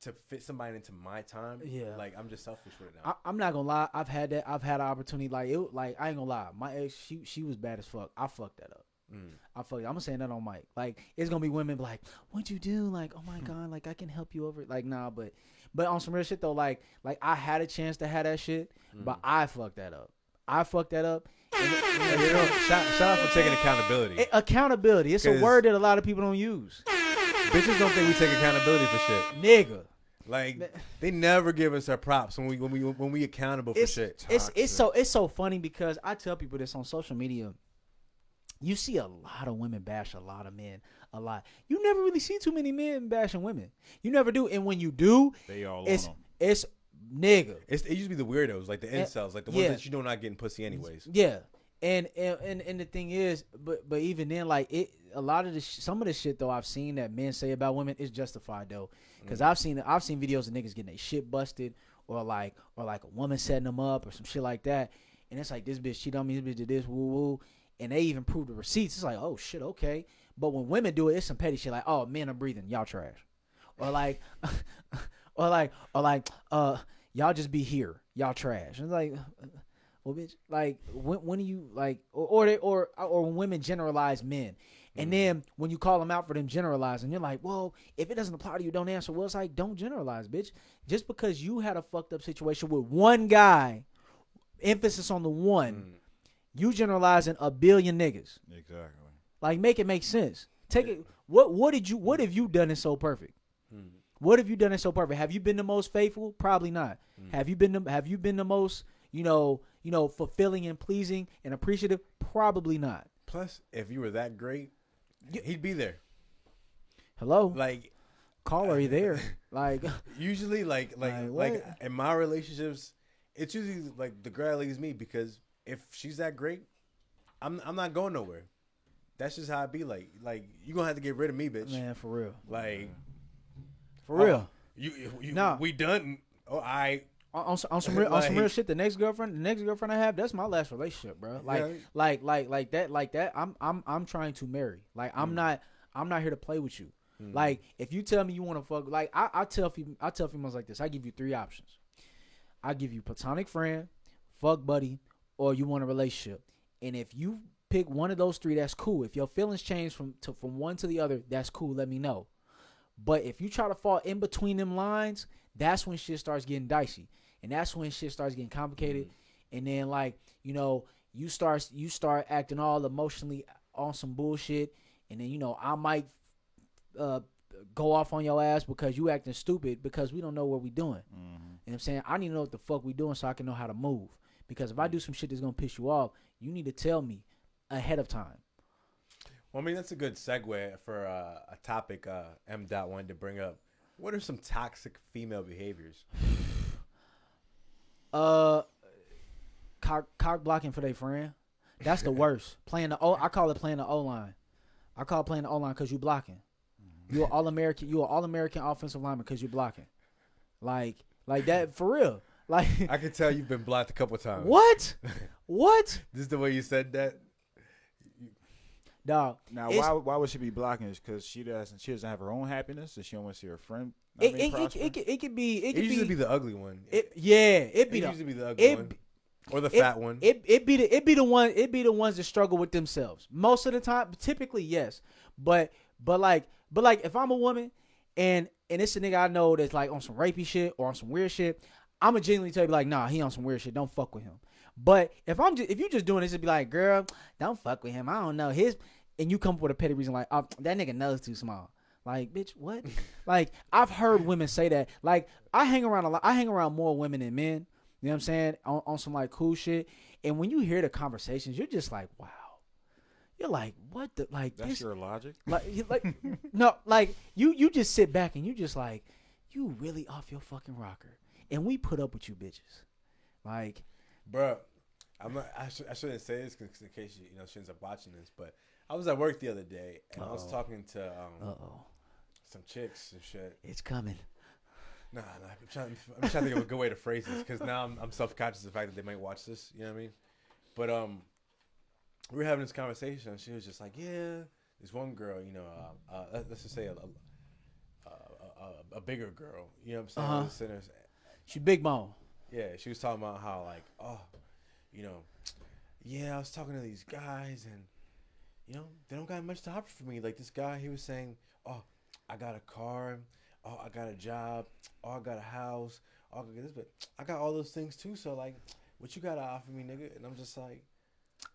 To fit somebody into my time, like I'm just selfish with it now. I'm not gonna lie, I've had an opportunity. Like I ain't gonna lie, my ex, she was bad as fuck. I fucked that up. I'm saying that on mic. Like it's gonna be women be like, what'd you do? Like, oh my god, like I can help you over. Like nah, but on some real shit though, like I had a chance to have that shit, but I fucked that up. Shout out for taking accountability. Accountability. It's a word that a lot of people don't use. Bitches don't think we take accountability for shit, nigga. Like they never give us our props when we accountable for shit. It's so funny because I tell people this on social media. You see a lot of women bash a lot of men a lot. You never really see too many men bashing women. You never do, and when you do, they all it's on them. It's nigga. It used to be the weirdos, like the incels, like the ones that you know not getting pussy anyways. Yeah. And the thing is, but even then, like a lot of some of the shit though I've seen that men say about women is justified though, because I've seen videos of niggas getting their shit busted or like a woman setting them up or some shit like that, and it's like this bitch cheated on me, this bitch did this, woo woo, and they even prove the receipts. It's like, oh shit, okay. But when women do it, it's some petty shit like, oh, men are breathing, y'all trash, or like, y'all just be here, y'all trash. And it's like, well, bitch, like when do you like, or when women generalize men. And then when you call them out for them generalizing, you're like, well, if it doesn't apply to you, don't answer. Well, it's like, don't generalize, bitch. Just because you had a fucked up situation with one guy, emphasis on the one, you generalizing a billion niggas. Exactly. Like, make it make sense. Take it. What have you done it so perfect? What have you done it so perfect? Have you been the most faithful? Probably not. Have you been the most, fulfilling and pleasing and appreciative? Probably not. Plus, if you were that great, he'd be there. Hello, like, call are you there? Like, usually, like in my relationships, it's usually like the girl leaves me because if she's that great, I'm not going nowhere. That's just how it be. Like you gonna have to get rid of me, bitch. Man, for real. Like, for real. Nah. We done. Oh, on some real shit. The next girlfriend I have, that's my last relationship, bro. Like that. I'm trying to marry. Like, I'm not here to play with you. Like, if you tell me you want to fuck, like I tell females like this. I give you 3 options. I give you platonic friend, fuck buddy, or you want a relationship. And if you pick one of those 3, that's cool. If your feelings change from one to the other, that's cool. Let me know. But if you try to fall in between them lines, that's when shit starts getting dicey. And that's when shit starts getting complicated. And then, like, you start acting all emotionally on some bullshit. And then, I might go off on your ass because you acting stupid because we don't know what we doing. You know what I'm saying? I need to know what the fuck we doing so I can know how to move. Because if I do some shit that's going to piss you off, you need to tell me ahead of time. Well, I mean, that's a good segue for a topic M. wanted to bring up. What are some toxic female behaviors? Cock blocking for their friend. That's the worst. I call it playing the O-line. I call it playing the O-line because you blocking. You're all American. You're all American offensive lineman because you're blocking. Like that for real. Like, I can tell you've been blocked a couple times. What? What? This is the way you said that. Dog. Now, why would she be blocking this? Because she doesn't have her own happiness, and she don't want to see her friend. It could be. It usually be the ugly one. It usually be the ugly one. Or the fat one. It be the ones that struggle with themselves. Most of the time, typically, yes. But like if I'm a woman and it's a nigga I know that's like on some rapey shit or on some weird shit, I'ma genuinely tell you like, nah, he on some weird shit. Don't fuck with him. But if you just doing this, it'd be like, girl, don't fuck with him. I don't know and you come up with a petty reason like, oh, that nigga nose too small. Like, bitch, what? Like, I've heard women say that. Like, I hang around a lot. I hang around more women than men. You know what I'm saying? On some like cool shit. And when you hear the conversations, you're just like, wow. You're like, what the like? That's your logic. Like no, like you just sit back and you just like, you really off your fucking rocker, and we put up with you bitches, like, bro. I shouldn't say this in case she ends up watching this, but I was at work the other day and I was talking to some chicks and shit. It's coming. Nah, I'm trying to think of a good way to phrase this because now I'm self-conscious of the fact that they might watch this. You know what I mean? But we were having this conversation and she was just like, yeah, this one girl, let's just say a bigger girl. You know what I'm saying? She big bone. Yeah, she was talking about how like, I was talking to these guys and they don't got much to offer for me. Like this guy, he was saying, oh, I got a car. Oh, I got a job. Oh, I got a house. Oh, I got this, but I got all those things too. So like, what you gotta offer me, nigga? And I'm just like,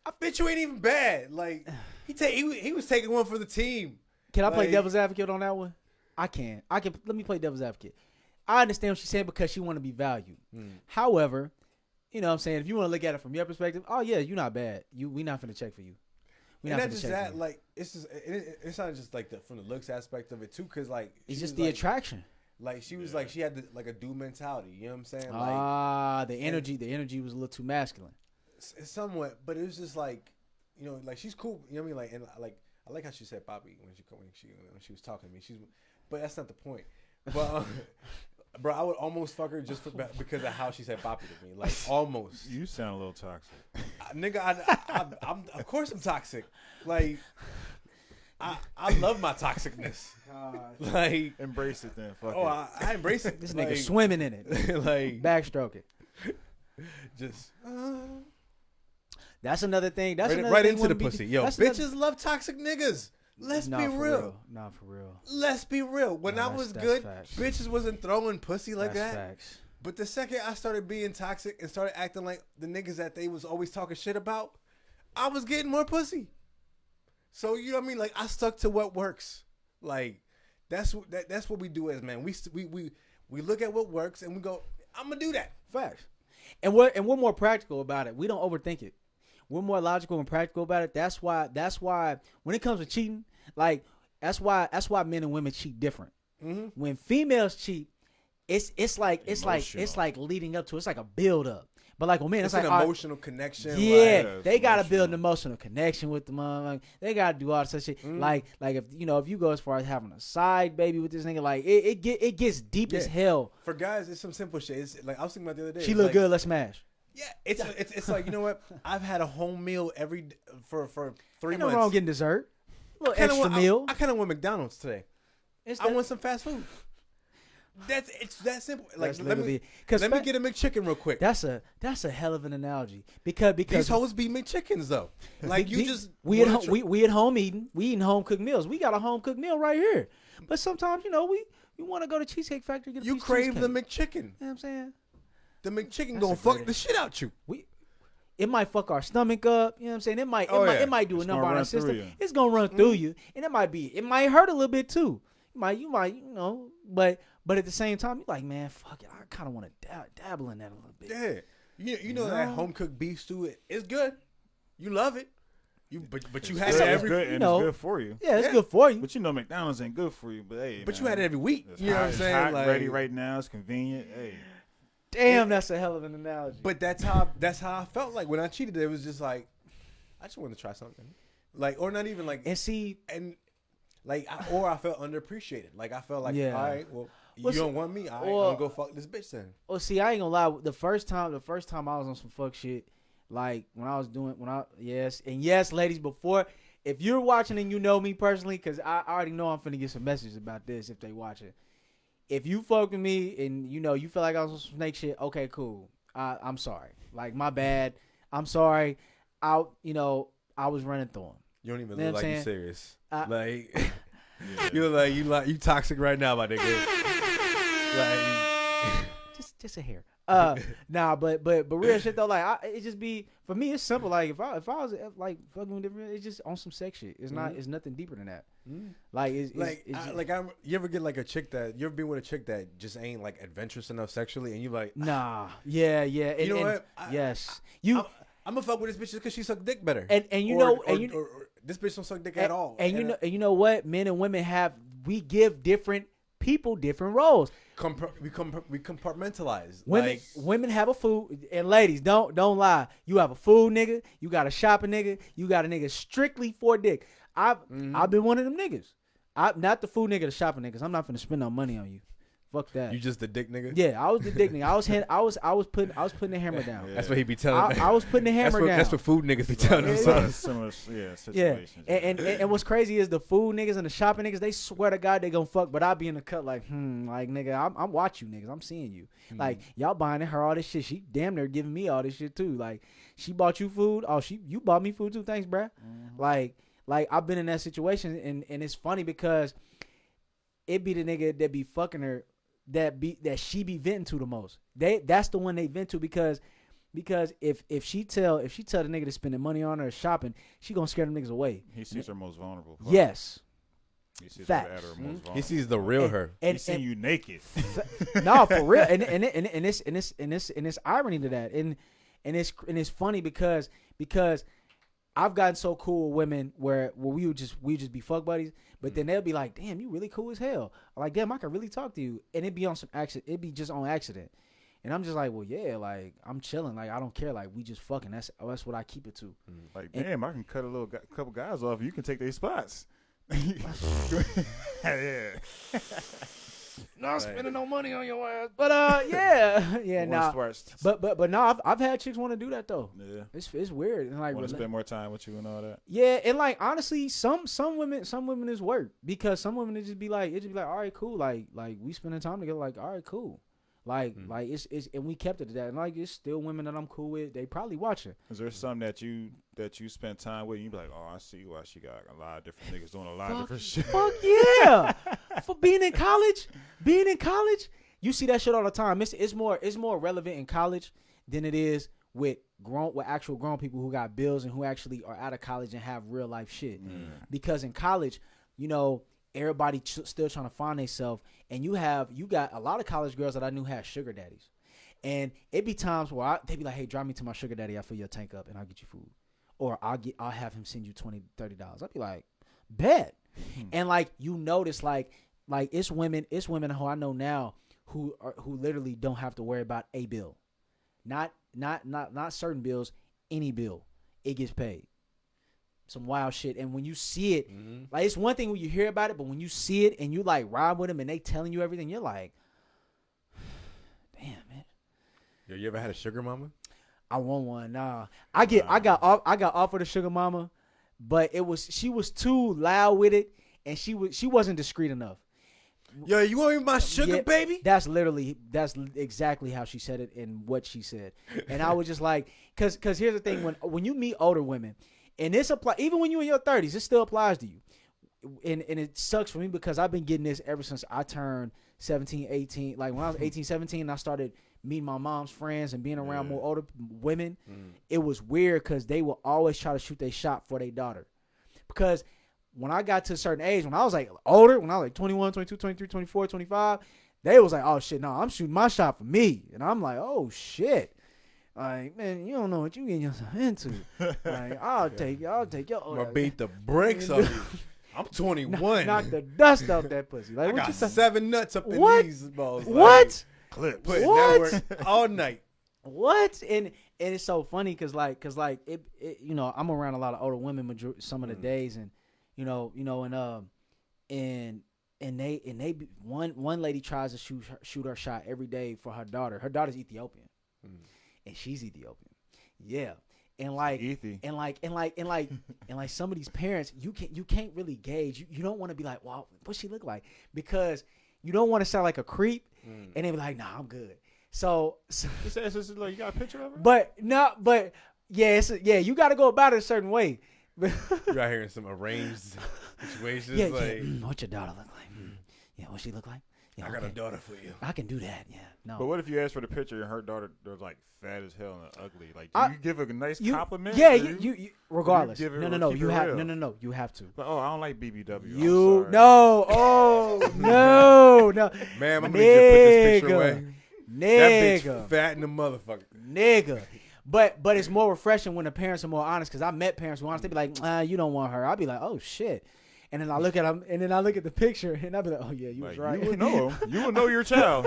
I bet you ain't even bad. Like, he was taking one for the team. Can I play devil's advocate on that one? I can. Let me play devil's advocate. I understand what she's saying because she want to be valued. However, you know what I'm saying, if you want to look at it from your perspective, oh yeah, you're not bad. We not finna check for you. And not just that, like it's not just like from the looks aspect of it too, because like it's just the attraction. Like she was like she had like a dude mentality. You know what I'm saying? Like, the energy was a little too masculine. Somewhat, but it was just like like she's cool. You know what I mean? Like, and like I like how she said Poppy when she was talking to me. But that's not the point. But bro, I would almost fuck her just because of how she said "papi" to me. Like almost. You sound a little toxic. Nigga, I'm of course I'm toxic. Like I love my toxicness. Like embrace it then. Fuck it. I embrace it. This nigga swimming in it. Like backstroke it. Just that's another thing. That's right into the pussy. Yo, bitches love toxic niggas. Let's be real. Nah, for real. Let's be real. When I was good, bitches wasn't throwing pussy like that. Facts. But the second I started being toxic and started acting like the niggas that they was always talking shit about, I was getting more pussy. So you know what I mean? Like I stuck to what works. Like that's what we do as men. We look at what works and we go, I'm gonna do that. Facts. And we're more practical about it. We don't overthink it. We're more logical and practical about it. That's why when it comes to cheating, like that's why men and women cheat different. Mm-hmm. When females cheat, it's like leading up to it. It's like a build up. But like, oh man, it's like an emotional connection. Yeah, like, they gotta build an emotional connection with the mom. They gotta do all this shit. Mm-hmm. Like if you go as far as having a side baby with this nigga, like it gets deep as hell. For guys, it's some simple shit. It's like I was thinking about the other day. She look good. Let's smash. Yeah, it's like, you know what? I've had a home meal for 3 Ain't months. no wrong getting dessert. A little extra meal. I kind of went McDonald's today. I want some fast food. It's that simple. Like let me get a McChicken real quick. That's a hell of an analogy because these hoes be McChickens though. Like we at home eating. We eating home cooked meals. We got a home cooked meal right here. But sometimes we want to go to Cheesecake Factory. Get a piece crave of the McChicken. You know what I'm saying? The McChicken gonna fuck the shit out you. It might fuck our stomach up. You know what I'm saying? It might do a number on our system. It's gonna run through you, and it might hurt a little bit too. You might but at the same time, you're like, man, fuck it. I kind of want to dabble in that a little bit. Yeah, you know that home cooked beef stew. It's good. You love it. But you had it every good, and it's good for you. Yeah, it's good for you. But McDonald's ain't good for you. But hey, you had it every week. You know what I'm saying? It's hot, ready right now. It's convenient. Hey. Damn, that's a hell of an analogy. But that's how I felt like when I cheated. It was just like, I just wanted to try something, like, or not even like, and see, and like, or I felt underappreciated. Like I felt like, all right, well, you don't want me. I'm gonna go fuck this bitch then. Well, see, I ain't gonna lie. The first time I was on some fuck shit, like yes, ladies, before. If you're watching and you know me personally, because I already know I'm finna get some messages about this if they watching. If you fuck with me and you feel like I was on some snake shit, okay, cool. I'm sorry. Like, my bad. I'm sorry. I was running through them. You don't even look like you're serious. You look like you toxic right now, my nigga. Like, just a hair. Nah, but real shit though. Like, it just be for me. It's simple. Like, if I was like fucking different, it's just on some sex shit. It's not. It's nothing deeper than that. Like, you ever get like a chick that you ever been with a chick that just ain't like adventurous enough sexually, and you like, nah, yeah. You know what? Yes, I'm gonna fuck with this bitch just because she suck dick better. And this bitch don't suck dick at all. And you know what? Men and women we give different people different roles. We compartmentalize. Women have a food, and ladies, don't lie. You have a food nigga, you got a shopping nigga, you got a nigga strictly for dick. I've been one of them niggas. I'm not the food nigga, the shopping niggas. I'm not finna spend no money on you. Fuck that. You just the dick nigga? Yeah, I was the dick nigga. I was putting the hammer down. Yeah. That's what he be telling. I was putting the hammer down. That's what food niggas be telling themselves. Similar situations. Yeah, and what's crazy is the food niggas and the shopping niggas. They swear to God they gonna fuck, but I be in the cut like nigga, I'm watching you niggas. I'm seeing you. Like, y'all buying her all this shit. She damn near giving me all this shit too. Like, she bought you food. Oh, you bought me food too. Thanks, bruh. Like I've been in that situation, and it's funny because it be the nigga that be fucking her that she be venting to the most. That's the one they vent to because if she tell the nigga to spending money on her shopping, she gonna scare them niggas away. He sees her most vulnerable part. Yes. He sees Facts. her at her most vulnerable. He sees the real her. He sees you naked. No, for real. And it's irony to that. And it's funny because I've gotten so cool with women where we would just be fuck buddies, but then they'll be like, "Damn, you really cool as hell." I'm like, "Damn, I can really talk to you," and it'd be on some accident. It'd be just on accident, and I'm just like, "Well, yeah, like I'm chilling. Like I don't care. Like we just fucking. That's what I keep it to." Like, damn, I can cut couple guys off. You can take their spots. Yeah. not spending no money on your ass. But yeah, nah. But no, I've had chicks want to do that though. Yeah, it's weird. And like, want to spend more time with you and all that. Yeah, and like honestly, some women is work because some women it just be like all right, cool, like we spending time together, like all right, cool. Like it's and we kept it to that. And like it's still women that I'm cool with. They probably watching. Is there some that you spend time with? And you be like, oh, I see why she got a lot of different niggas doing a lot of different shit. Fuck yeah! For being in college, you see that shit all the time. It's more relevant in college than it is with actual grown people who got bills and who actually are out of college and have real life shit. Because in college, you know, everybody still trying to find themselves, and you got a lot of college girls that I knew had sugar daddies, and it be times where they be like, hey, drive me to my sugar daddy, I'll fill your tank up and I'll get you food, or I'll have him send you $20-$30. I'll be like, bet. And like you notice like it's women who I know now who literally don't have to worry about a bill, not certain bills, any bill, it gets paid. Some wild shit. And when you see it, like it's one thing when you hear about it, but when you see it and you like ride with them and they telling you everything, you're like, damn, man. Yo, you ever had a sugar mama? I want one. Nah. I got offered a sugar mama, but she was too loud with it, and she wasn't discreet enough. Yo, you want my sugar, baby? That's exactly how she said it and what she said. And I was just like, cause here's the thing, when you meet older women, and this apply even when you in your 30s, it still applies to you. And it sucks for me because I've been getting this ever since I turned 17, 18. Like when I was 18, 17, and I started meeting my mom's friends and being around more older women. It was weird because they will always try to shoot their shot for their daughter. Because when I got to a certain age, when I was like older, when I was like 21, 22, 23, 24, 25, they was like, oh shit, no, I'm shooting my shot for me. And I'm like, oh shit. Like, man, you don't know what you getting yourself into. Like, I'll take your I'm gonna beat the brakes off you. I'm 21. Knock the dust out that pussy. Like, I what got you say? 7 nuts up in these balls. What? Clips. Put What? network all night. What? And it's so funny because it you know, I'm around a lot of older women some of the days, and and they one lady tries to shoot her shot every day for her daughter. Her daughter's Ethiopian. And she's Ethiopian, yeah, and like some of these parents, you can't really gauge. You don't want to be like, well, what she look like, because you don't want to sound like a creep, and they be like, nah, I'm good. So like, you got a picture of her? But yeah, you got to go about it a certain way. You're out here in some arranged situations. Yeah, like, what your daughter look like? Yeah, what she look like? Yeah, I got a daughter for you. I can do that. Yeah, no. But what if you ask for the picture and her daughter was like fat as hell and ugly? Like, do you give a nice compliment? Yeah, you regardless. No, you have you have to. But, oh, I don't like BBW. No, Ma'am, I'm gonna need you to put this picture away. Nigga, that bitch fat in the motherfucker. Nigga. But it's more refreshing when the parents are more honest, because I met parents who honest, they be like, you don't want her. I'll be like, oh shit. And then I look at them, and then I look at the picture, and I'll be like, oh yeah, you was right. You would know him. You would know your child.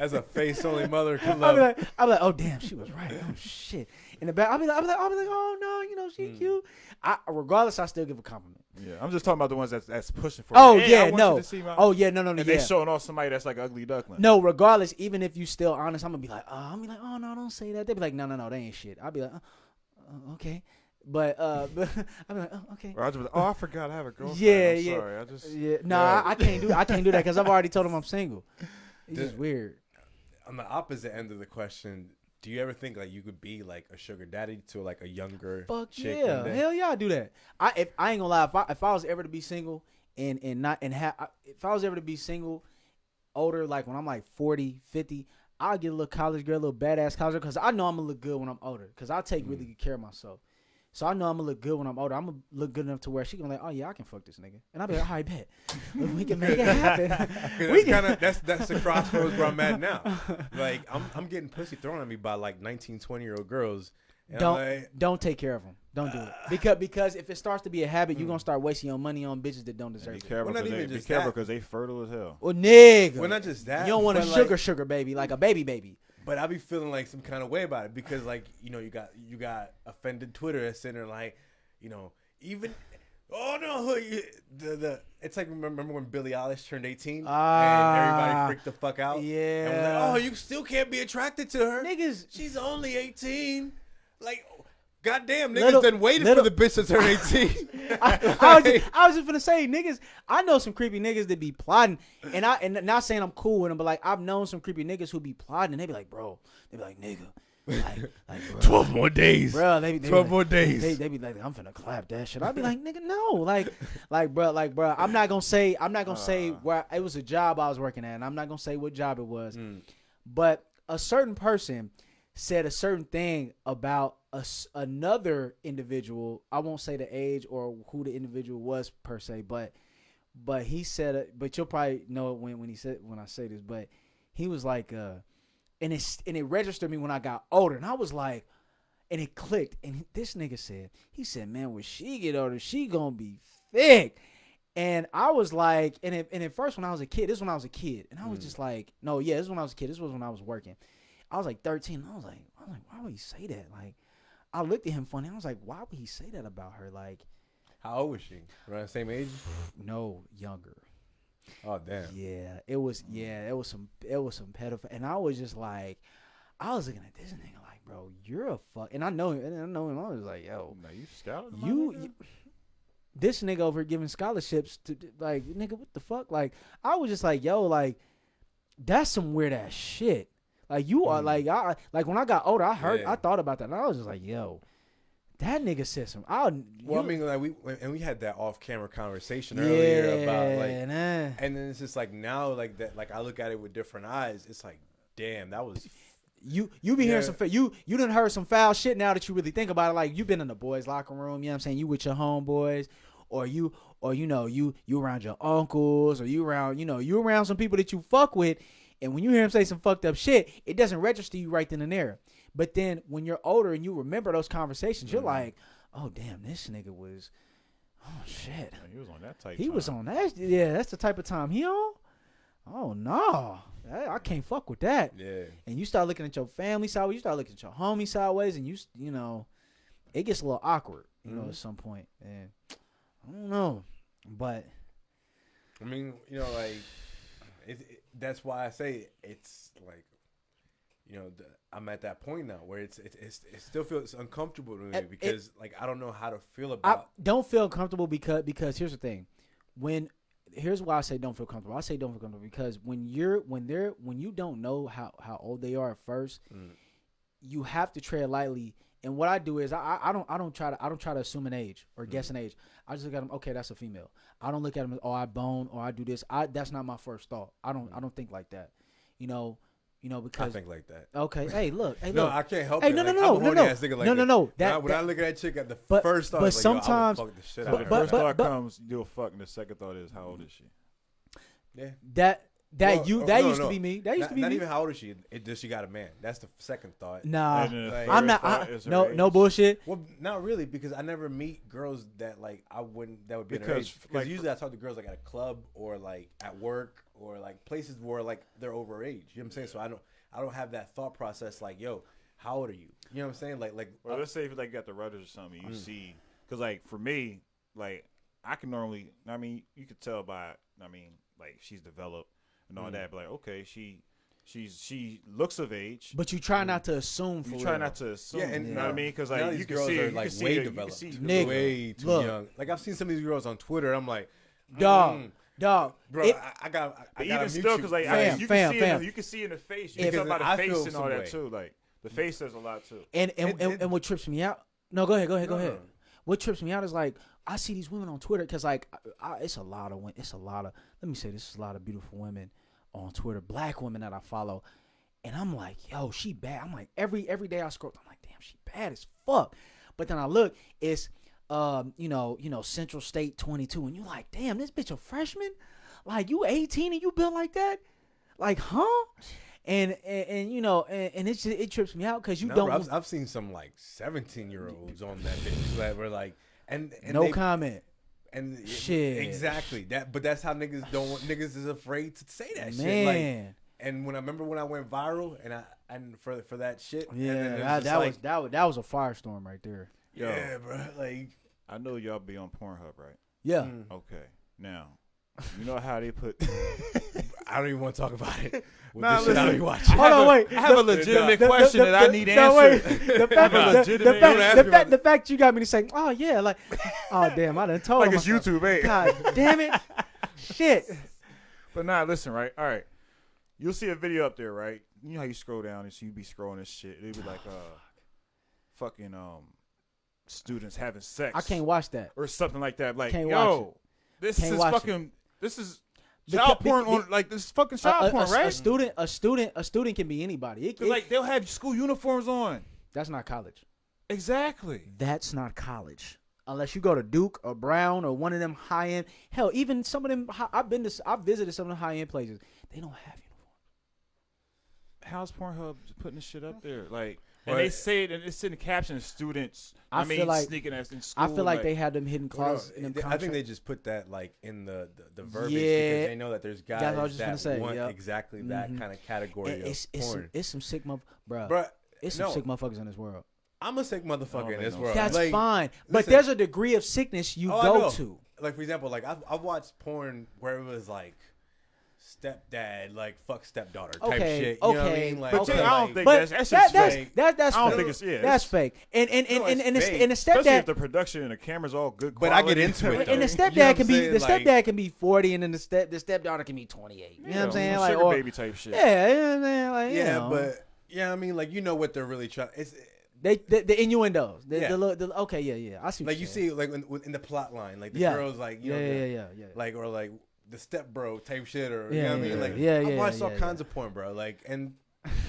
As a face only mother can love. I'll be like, oh damn, she was right. Oh shit. In the back, I'll be like, oh no, she cute. Regardless, I still give a compliment. Yeah, I'm just talking about the ones that's pushing for. Oh hey, yeah, no. And they showing off somebody that's like ugly duckling. No, regardless, even if you still honest, I'm gonna be like, oh no, don't say that. They be like, no, they ain't shit. I'll be like, okay. But I'm like, oh, okay. Or I just be like, I forgot I have a girlfriend. Yeah, sorry. I can't do that because I've already told him I'm single. It's just weird. On the opposite end of the question, do you ever think like you could be like a sugar daddy to like a younger chick? Yeah, hell yeah, I do that. I ain't gonna lie. If I was ever to be single if I was ever to be single, older, like when I'm like 40, 50, I'll get a little college girl, a little badass college girl, because I know I'm gonna look good when I'm older, because I take really good care of myself. So I know I'm gonna look good when I'm older. I'm gonna look good enough to where she can be like, oh yeah, I can fuck this nigga, and I'll be like, all right, bet, we can make it happen. That's the crossroads where I'm at now. Like I'm getting pussy thrown at me by like 19, 20-year-old girls. Don't take care of them. Don't do it because if it starts to be a habit, you're gonna start wasting your money on bitches that don't deserve it. Be careful because they fertile as hell. Well, nigga, well, not just that. You don't want a sugar baby, like a baby. But I be feeling like some kind of way about it because, like, you know, you got offended Twitter that's sitting there like, you know, even Oh no, it's like remember when Billie Eilish turned 18 and everybody freaked the fuck out. Yeah. And was like, oh, you still can't be attracted to her, Niggas. She's only 18. Like, goddamn, niggas done waited for the bitch to turn 18. I was just gonna say, niggas. I know some creepy niggas that be plotting, and not saying I'm cool with them, but like I've known some creepy niggas who be plotting, and they be like, bro, they be like, nigga. Like, bro, 12 more days, bro. 12 more days. They be like, I'm finna clap that shit. I be like, nigga, no, like, bro. I'm not gonna say where it was a job I was working at, and I'm not gonna say what job it was, but a certain person said a certain thing about another individual. I won't say the age or who the individual was per se, but he said, but you'll probably know it when I say this, but he was like, and it registered me when I got older, and I was like, and it clicked. And this nigga said, man, when she get older, she gonna be thick. And I was like, and at first when I was a kid, and I was just like, no, yeah, this is when I was a kid. This was when I was working. I was like 13. And I was like, why would he say that? Like, I looked at him funny. I was like, why would he say that about her? Like, how old was she? Around the same age? No, younger. Oh damn. Yeah, it was some pedophile, and I was just like, I was looking at this nigga like, bro, you're a fuck, and I know him. I was like, yo, now you scouted you this nigga over here giving scholarships to, like, nigga, what the fuck? Like, I was just like, yo, like, that's some weird ass shit. Like, you are like when I got older, I thought about that, and I was just like, yo. That nigga said some. I mean, like we had that off-camera conversation earlier about like, and then it's just like now, like that, like I look at it with different eyes. It's like, damn, that was. You be hearing some you done heard some foul shit now that you really think about it. Like, you been in the boys' locker room, you know what I'm saying? You with your homeboys, or you around your uncles, or you around some people that you fuck with, and when you hear them say some fucked up shit, it doesn't register you right then and there. But then when you're older and you remember those conversations, you're like, oh, damn, this nigga was, oh, shit. He was on that type He time. was on that. Yeah, that's the type of time he on. Oh, no. I can't fuck with that. Yeah. And you start looking at your family sideways. You start looking at your homie sideways. And, you know, it gets a little awkward, you know, at some point. And I don't know. But. I mean, you know, like, that's why I say it's like, you know, I'm at that point now where it still feels uncomfortable to me because like I don't know how to feel about. I don't feel comfortable because here's the thing, here's why I say don't feel comfortable. I say don't feel comfortable because when you don't know how old they are at first, you have to tread lightly. And what I do is I don't try to assume an age or guess an age. I just look at them. Okay, that's a female. I don't look at them as, oh, I bone or I do this. That's not my first thought. I don't think like that. You know, because I think like that. Okay, hey, look. No, I can't help it. Hey, no. When I look at that chick at the first thought, but sometimes, fuck the shit out out of her. The first thought comes, you'll fuck, and the second thought is, how old is she? Yeah. That used to be me. That used to be me. Not even how old is she? Does she got a man? That's the second thought. Nah, like, I'm not. No bullshit. Well, not really, because I never meet girls that like I wouldn't. That would be because like, usually I talk to girls like at a club or like at work or like places where like they're overage. You know what I'm saying? So I don't have that thought process like, yo, how old are you? You know what I'm saying? Like well, let's say if like you got the rudders or something, you see, because like for me, like I can normally, I mean, you could tell by, I mean, like she's developed and all that, but like okay, she looks of age, but you try not to assume. You try not to assume. Yeah, and you know what I mean? Because like you can see her like way developed, way too young. Like I've seen some of these girls on Twitter. I'm like, dog. Bro, I got even still because like you can see in the face. You can tell by the face and all that too. Like the face says a lot too. And what trips me out? No, go ahead. What trips me out is like I see these women on Twitter because like it's a lot of women. It's a lot of, let me say this, is a lot of beautiful women on Twitter, black women that I follow, and I'm like, yo, she bad. I'm like every day I scroll, I'm like, damn, she bad as fuck. But then I look, it's Central State 22, and you like, damn, this bitch a freshman? Like, you 18 and you built like that? Like, huh? And it's just, it trips me out because I've seen some like 17-year-olds on that bitch that were like, and no comment. And shit, exactly that. But that's how niggas don't want. Niggas is afraid to say that shit. Like, and when I went viral and for that shit, yeah, that was a firestorm right there. Yeah, bro. Like I know y'all be on Pornhub, right? Yeah. Okay. Now, you know how they put. I don't even want to talk about it. Nah, This shit I don't listen. be watching. Hold on, wait. I have a legitimate question that I need no, wait. answered. The fact you got me to say, oh yeah, like, oh damn, I done told Like him. it's YouTube, eh? God damn it, shit. But nah, listen, right? All right. You'll see a video up there, right? You know how you scroll down and so you be scrolling this shit. It'll be like fucking students having sex. I can't watch that. Or something like that. Like, Can't watch yo, this Can't is watch fucking this is child porn on like this is fucking child porn, right? A student can be anybody. Like they'll have school uniforms on. That's not college. Exactly. That's not college. Unless you go to Duke or Brown or one of them high end. Hell, even some of them. I've visited some of the high end places. They don't have uniforms. How's Pornhub putting this shit up there? Like, and they say it, and it's in the caption. Students. I feel like sneaking us in school. I feel like they had them hidden Well, clauses in them I think they contracts. just put that like in the verbiage Yeah. because they know that there's guys That's what I was just that gonna say, want yep. exactly that kind of category And of porn. it's some sick bruh. Bruh, It's some no. sick motherfuckers in this world. I'm a sick motherfucker in this no world. That's Like, fine, but listen. there's a degree of sickness you I go know. to. Like for example, like I've watched porn where it was like stepdad, like fuck stepdaughter type Okay, shit. You know what I okay, mean? Like, But okay. I don't like- think But that's that's fake. that's I don't fake. think it's That's fake. And No, it's fake. the Especially if stepdad. the production and the camera's all good But quality. I get into it, though. And the You know what stepdad I'm can be saying? the Like- stepdad can be 40 and then the stepdaughter can be 28. You know what I'm saying? some Like sugar or, baby type shit. yeah, you know what I'm saying? Like, you yeah, know, but yeah, I mean, like you know what they're really trying. It's the innuendos. Yeah. Okay, yeah. I see. What like you you're saying. see, like in the plot line, like the Yeah. girls, like you know, yeah. like or like the step bro type shit, or Yeah, you know what I yeah, mean? Like yeah, I yeah, watched all yeah, kinds of porn, bro. Like, and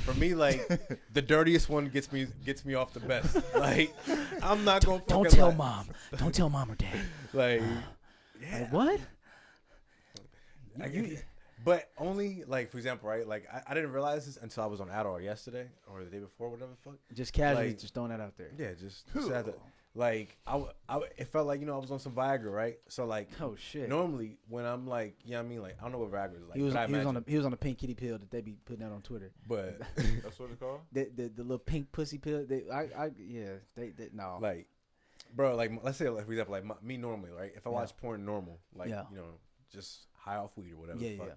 for me, like the dirtiest one gets me off the best. Like I'm not gonna Don't fucking tell lie. mom. Don't tell mom or dad. Like, yeah, Like, what? but only like for example, right? Like I didn't realize this until I was on Adderall yesterday or the day before, whatever the fuck. Just casually, Like- just throwing that out there. Yeah, just had to, like it felt like I was on some Viagra, right? So like Oh shit. normally when I'm like, you know what I mean? Like I don't know what Viagra is like. he was but I imagine, on the pink kitty pill that they be putting out on Twitter. but That's what it's called. The little pink pussy pill. They no. like, bro, like let's say like for example, like me normally, right? If I Yeah. watch porn normal, like Yeah. you know, just high off weed or whatever. Yeah, the fuck, yeah.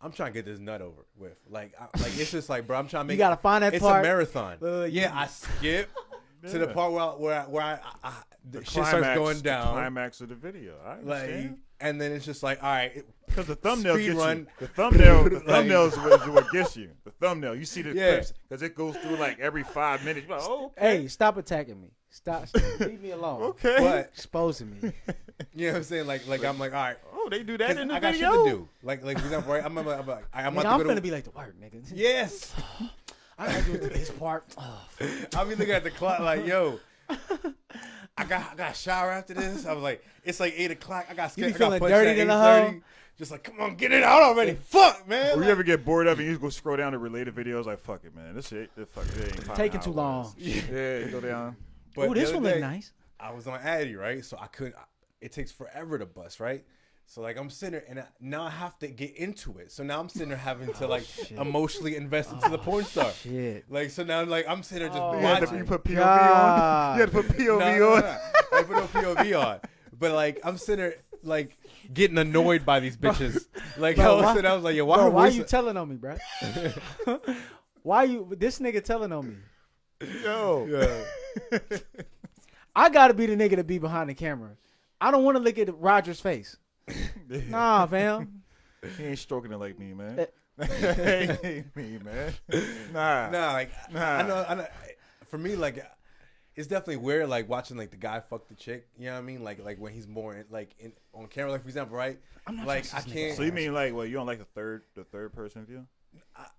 I'm trying to get this nut over with. Like it's just like, bro, I'm trying to make. You gotta find that it's part. a marathon. You- Yeah, I skip to the Yeah. part where I The shit starts going the down. climax of the video. I Like, understand. and then it's just like, all right, Because the thumbnail speed gets run. you. The thumbnail Like- is what gets you. The thumbnail. You see the Yeah. clips because it goes through like every 5 minutes. You're like, oh, okay. Hey, stop attacking me. Stop. Leave me alone. Okay. but Exposing me. you know what I'm saying? Like I'm like, all right, Oh, they do that 'cause in the I got video. shit to do. Like for example, right? I'm like, I'm Nigga, about I'm to go finna to. be like the work, nigga. Yes, I gotta do this part. Oh, I'll be looking at the clock like, yo, I got a shower after this. I was like, it's like 8 o'clock. I got You be I got feeling punched dirty at in the 8:30. hoe? Just like, come on, get it out already. Fuck, man. Or Like, you ever get bored of it and you just go scroll down to related videos like, fuck it, man. This shit, it ain't popping Taking how too it long. was. Yeah, you go down. but Ooh, the this other one look day, nice. I was on Addy, right? So I couldn't. It takes forever to bust, right? So like I'm sitting there and now I have to get into it. So now I'm sitting there having to like emotionally invest into the porn star. Shit. Like so now like I'm sitting there just Oh, You had watching. to put POV God. on. You had to put POV No, on. I put no POV on. But like I'm sitting there like getting annoyed by these bitches. Like Bro, I why- was like, yo, why Bro, her why voice- you telling on me, bro? Why you this nigga telling on me? Yo. Yeah. I gotta be the nigga to be behind the camera. I don't want to look at Roger's face. Nah, fam. He ain't stroking it like me, man. Eh. ain't me, man. Nah. Nah, like Nah. I know. For me, like it's definitely weird, like watching like the guy fuck the chick. You know what I mean? Like when he's more in on camera, like for example, right? I'm not Like trusting I this nigga. can't. So you mean like, well, you don't like the third person view?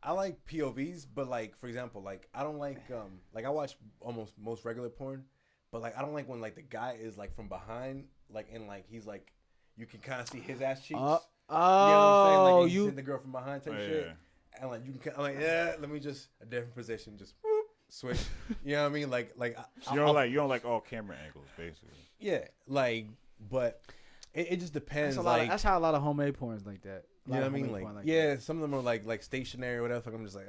I like POVs, but like for example, like I don't like I watch almost most regular porn, but like I don't like when like the guy is like from behind, like and like he's like you can kind of see his ass cheeks. You know what I'm saying? Like he's hitting the girl from behind type shit. And like you can, I'm like, yeah, let me just a different position, just whoop, switch. You know what I mean? Like So you don't like all camera angles, basically. yeah, like, but it just depends. That's how a lot of homemade porn is like that. You know what I mean? Like, yeah, some of them are like stationary or whatever. Like, I'm just like,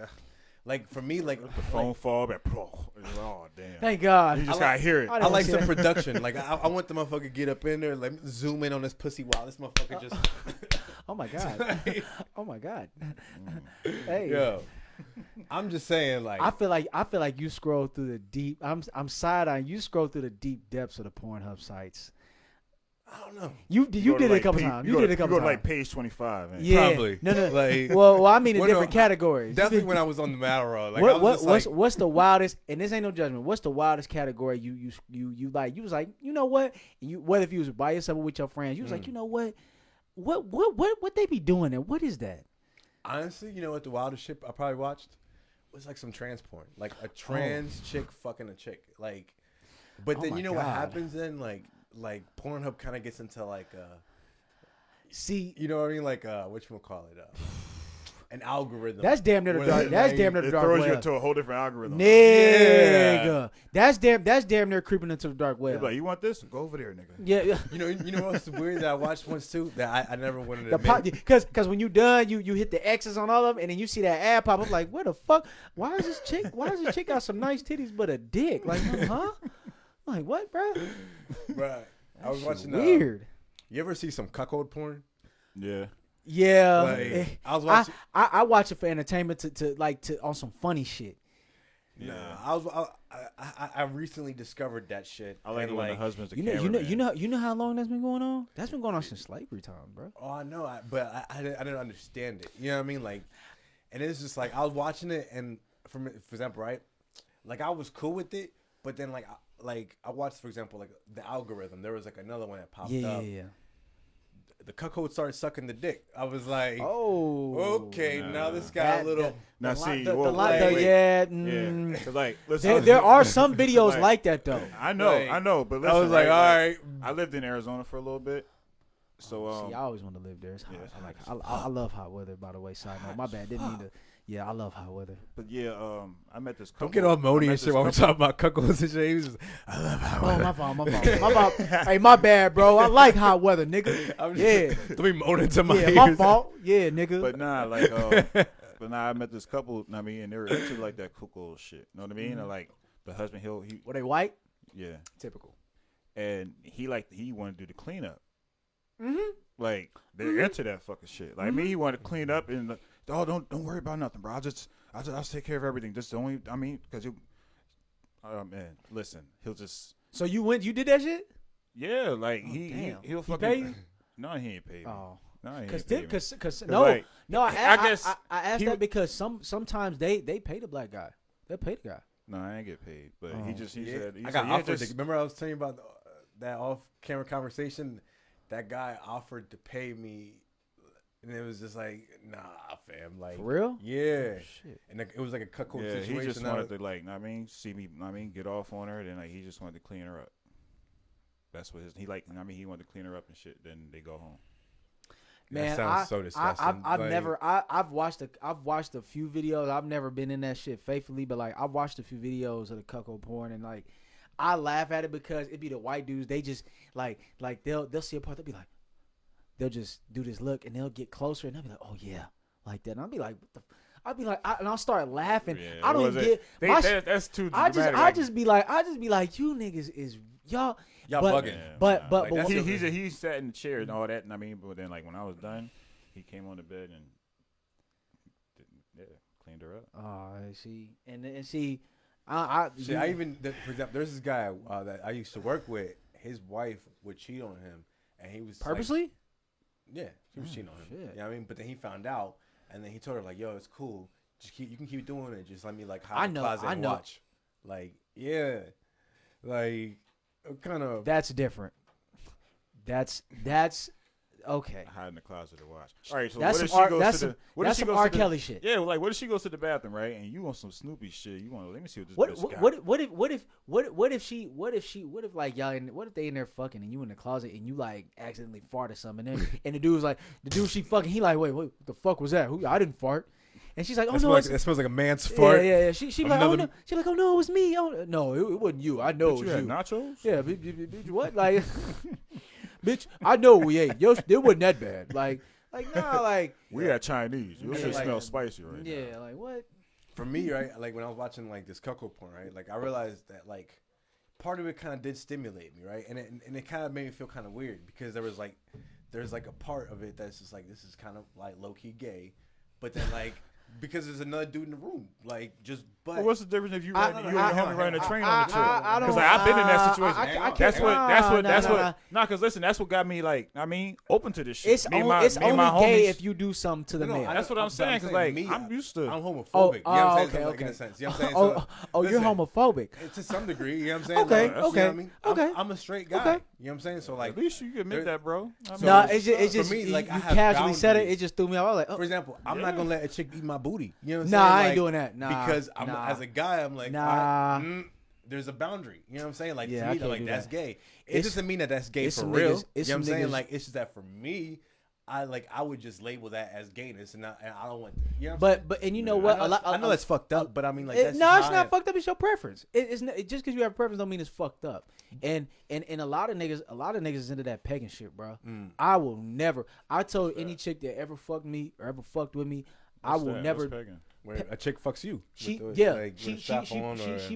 Like for me, like the phone fall back. Oh damn! Thank God. You just gotta hear it. I like some production. Like I want the motherfucker to get up in there, like zoom in on this pussy while this motherfucker just. Oh my God. Oh my God. Hey. Yo, I'm just saying, like I feel like you scroll through the deep. I'm side eyeing. You scroll through the deep depths of the Pornhub sites. I don't know. You did it a couple times. You did it a couple times. You go to times. like page 25. Man. Yeah. Probably. No. Like, well, I mean in different categories. Definitely when I was on the Adderall. Like, what's the wildest? And this ain't no judgment. What's the wildest category you like? You was like, you know what? And you, whether if you was by yourself or with your friends, you was like, you know what? What they be doing there? What is that? Honestly, you know what? The wildest shit I probably watched was like some trans porn, like a trans chick fucking a chick. Like, but then you know what happens then? Like Pornhub kind of gets into like see, you know what I mean? Like whatchamacallit, an algorithm. That's damn near the dark. That's damn near the dark web. It throws you into a whole different algorithm. Nigga, yeah. That's damn near creeping into the dark web. You're like, you want this? Go over there, nigga. Yeah. You know what's weird that I watched once too that I never wanted to admit. Because when you done, you hit the X's on all of them, and then you see that ad pop up. Like, where the fuck? Why is this chick got some nice titties but a dick? Like, huh? Like what, bro? Right. I was watching. Weird. You ever see some cuckold porn? Yeah. Yeah. Like, I was watching. I watch it for entertainment to on some funny shit. Yeah. I recently discovered that shit. I like it when the husband's a you know how long that's been going on? That's been going on since slavery time, bro. Oh, I know, but I didn't understand it. You know what I mean? Like, and it's just like I was watching it, and for example, right? Like I was cool with it, but then like I watched, for example, like the algorithm. There was like another one that popped up. Yeah. The cuckold started sucking the dick. I was like, "Oh, okay." Now this guy a little. Now see, like listen, there are some videos like that though. I know, but listen, I was like, all right. I lived in Arizona for a little bit, so see, I always wanted to live there. It's hot. I love hot weather. By the way, side note, my bad. Didn't mean to. Yeah, I love hot weather. But yeah, I met this couple. Don't get all moany and shit while we're talking about cuckolds and shit. He was just, I love hot weather. Oh, my fault. Hey, my bad, bro. I like hot weather, nigga. Don't be moaning to my ears. My fault. Yeah, nigga. But nah, I met this couple, I mean, and they were into like that cuckold shit. You know what I mean? And like the husband, he were they white? Yeah. Typical. And he wanted to do the cleanup. Mm-hmm. Like they're into that fucking shit. Like me, he wanted to clean up and don't worry about nothing, bro. I'll take care of everything. Just because man, listen, he'll just. So you did that shit? Yeah, like he'll fucking. He paid you? No, he ain't paid me. Oh. No, he ain't paid me. Because like, I asked that because sometimes they pay the black guy. They pay the guy. No, I ain't get paid, but he said I got offered. Remember I was telling you about that off-camera conversation. That guy offered to pay me, and it was just like, nah, fam. Like, for real? Yeah. Oh, shit. And it was like a cuckold situation. He just wanted to see me, get off on her, then he just wanted to clean her up. That's what he wanted to clean her up and shit. Then they go home. Man, that sounds so disgusting. I've watched a few videos. I've never been in that shit faithfully, but like I've watched a few videos of the cuckold porn, and like I laugh at it because it be the white dudes. They just like they'll see a part. They'll just do this look, and they'll get closer, and they'll be like, oh yeah, like that. And I'll be like, what the and I'll start laughing. Yeah, I don't even get that's too dramatic. I just be like, you niggas is y'all bugging. But he sat in the chair and all that, and but then like when I was done, he came on the bed and cleaned her up. Oh, see, and see. For example, there's this guy that I used to work with. His wife would cheat on him, and he was purposely. She was cheating on him. Shit. You know what I mean? But then he found out, and then he told her like, "Yo, it's cool. You can keep doing it. Just let me like hide in the closet and watch." Like, yeah, like kind of. That's different. That's okay. Hide in the closet to watch. All right, so that's some R. Kelly shit. Yeah, like what if she goes to the bathroom, right? And you want some Snoopy shit? You want let me see what this bitch got. What if like y'all? What if they in there fucking and you in the closet and you like accidentally fart or something? And the dude she fucking, he like, wait, what the fuck was that? I didn't fart. And she's like, oh no, it smells like a man's fart. Yeah. She like, oh no. She's like, oh no, it was me. Oh no, it wasn't you. I know it was you. Nachos? Yeah, bitch, what? Like, bitch, I know we ate. It wasn't that bad. Like nah, like we had Chinese. Your shit smells spicy right now. Yeah, like what? for me, right, like when I was watching like this cuckold porn, right, like I realized that like part of it kind of did stimulate me, right, and it kind of made me feel kind of weird because there's like a part of it that's just like this is kind of like low key gay, but then like. Because there's another dude in the room, like just. But well, what's the difference if you and your homie running a train on the chick? Because I've been in that situation. That's what. Nah, because listen, that's what got me like. I mean, open to this shit. It's only gay if you do something to the man. That's what I'm saying. Because like I'm used to. I'm homophobic. You know what I'm saying? Okay. Like, in a sense. You know what I'm saying? So, you're homophobic. To some degree. You know what I'm saying? Okay. I'm a straight guy. Okay. You know what I'm saying? So like, at least you can admit that, bro. No, it's just for me, like you casually said it. It just threw me off. I was like, for example, I'm not gonna let a chick eat my booty. You know what I'm saying? Nah, I ain't doing that. Nah, because I'm as a guy, I'm like, there's a boundary. You know what I'm saying? Like to me, like that's gay. It doesn't mean that that's gay for real. You know what I'm saying? Like it's just that for me, I would just label that as gayness, and I don't want. You know but you know what? I know that's fucked up, but I mean like that's no, it's not fucked up. It's your preference. It's not, just because you have a preference don't mean it's fucked up. And a lot of niggas is into that pegging shit, bro. I will never. I told any chick that ever fucked me or ever fucked with me, I will never. Where a chick fucks you. She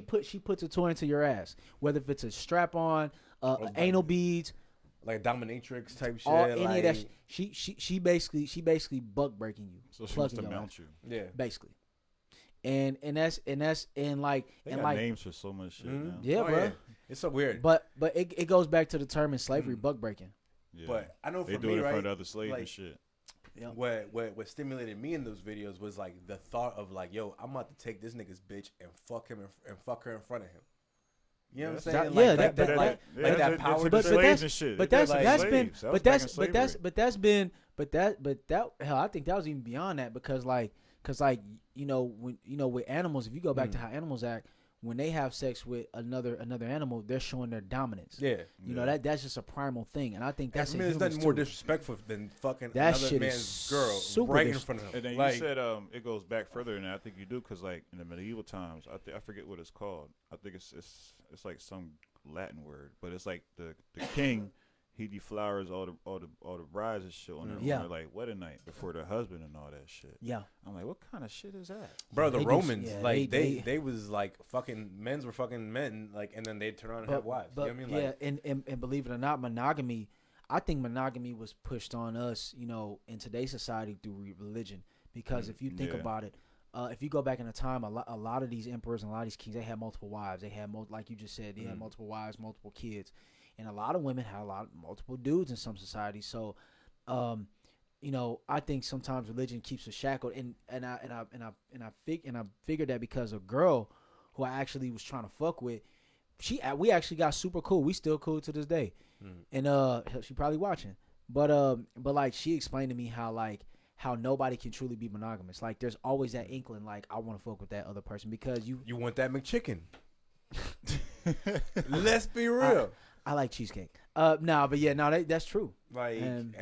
puts a toy into your ass, whether if it's a strap on, anal beads, like dominatrix type shit. Any of that. She basically buck breaking you. So she wants to mount you. Yeah, basically. And that's like they got names for so much shit. Now. Yeah, bro. Yeah. It's so weird. But it goes back to the term in slavery, buck breaking. Yeah. But I know for they do me, it in right, front of other slaves like, and shit. Yeah. What stimulated me in those videos was like the thought of like, yo, I'm about to take this nigga's bitch and fuck him and fuck her in front of him. You know what I'm saying? That power. But hell, I think that was even beyond that because you know with animals, if you go back to how animals act. When they have sex with another animal, they're showing their dominance. Yeah, you know that's just a primal thing, and I think that's. I mean, there's nothing more disrespectful than fucking another man's girl right in front of him. And then you said it goes back further than that. I think you do because like in the medieval times, I forget what it's called. I think it's like some Latin word, but it's like the king. He deflowers all the brides and shit on their like wedding night before their husband and all that shit. Yeah, I'm like, what kind of shit is that, bro? The Romans, they was like fucking men's were fucking men, like, and then they'd turn around and have wives. But, you know what I mean? Yeah, and believe it or not, monogamy. I think monogamy was pushed on us, you know, in today's society through religion. Because if you think about it, if you go back in a time, a lot of these emperors and a lot of these kings, they had multiple wives. They had like you just said, they had multiple wives, multiple kids. And a lot of women had multiple dudes in some societies. So, you know, I think sometimes religion keeps us shackled. And I figured that because a girl who I actually was trying to fuck with, we actually got super cool. We still cool to this day. And she probably watching. But like she explained to me how nobody can truly be monogamous. Like there's always that inkling like I want to fuck with that other person because you want that McChicken. Let's be real. I like cheesecake. That's true. Like, and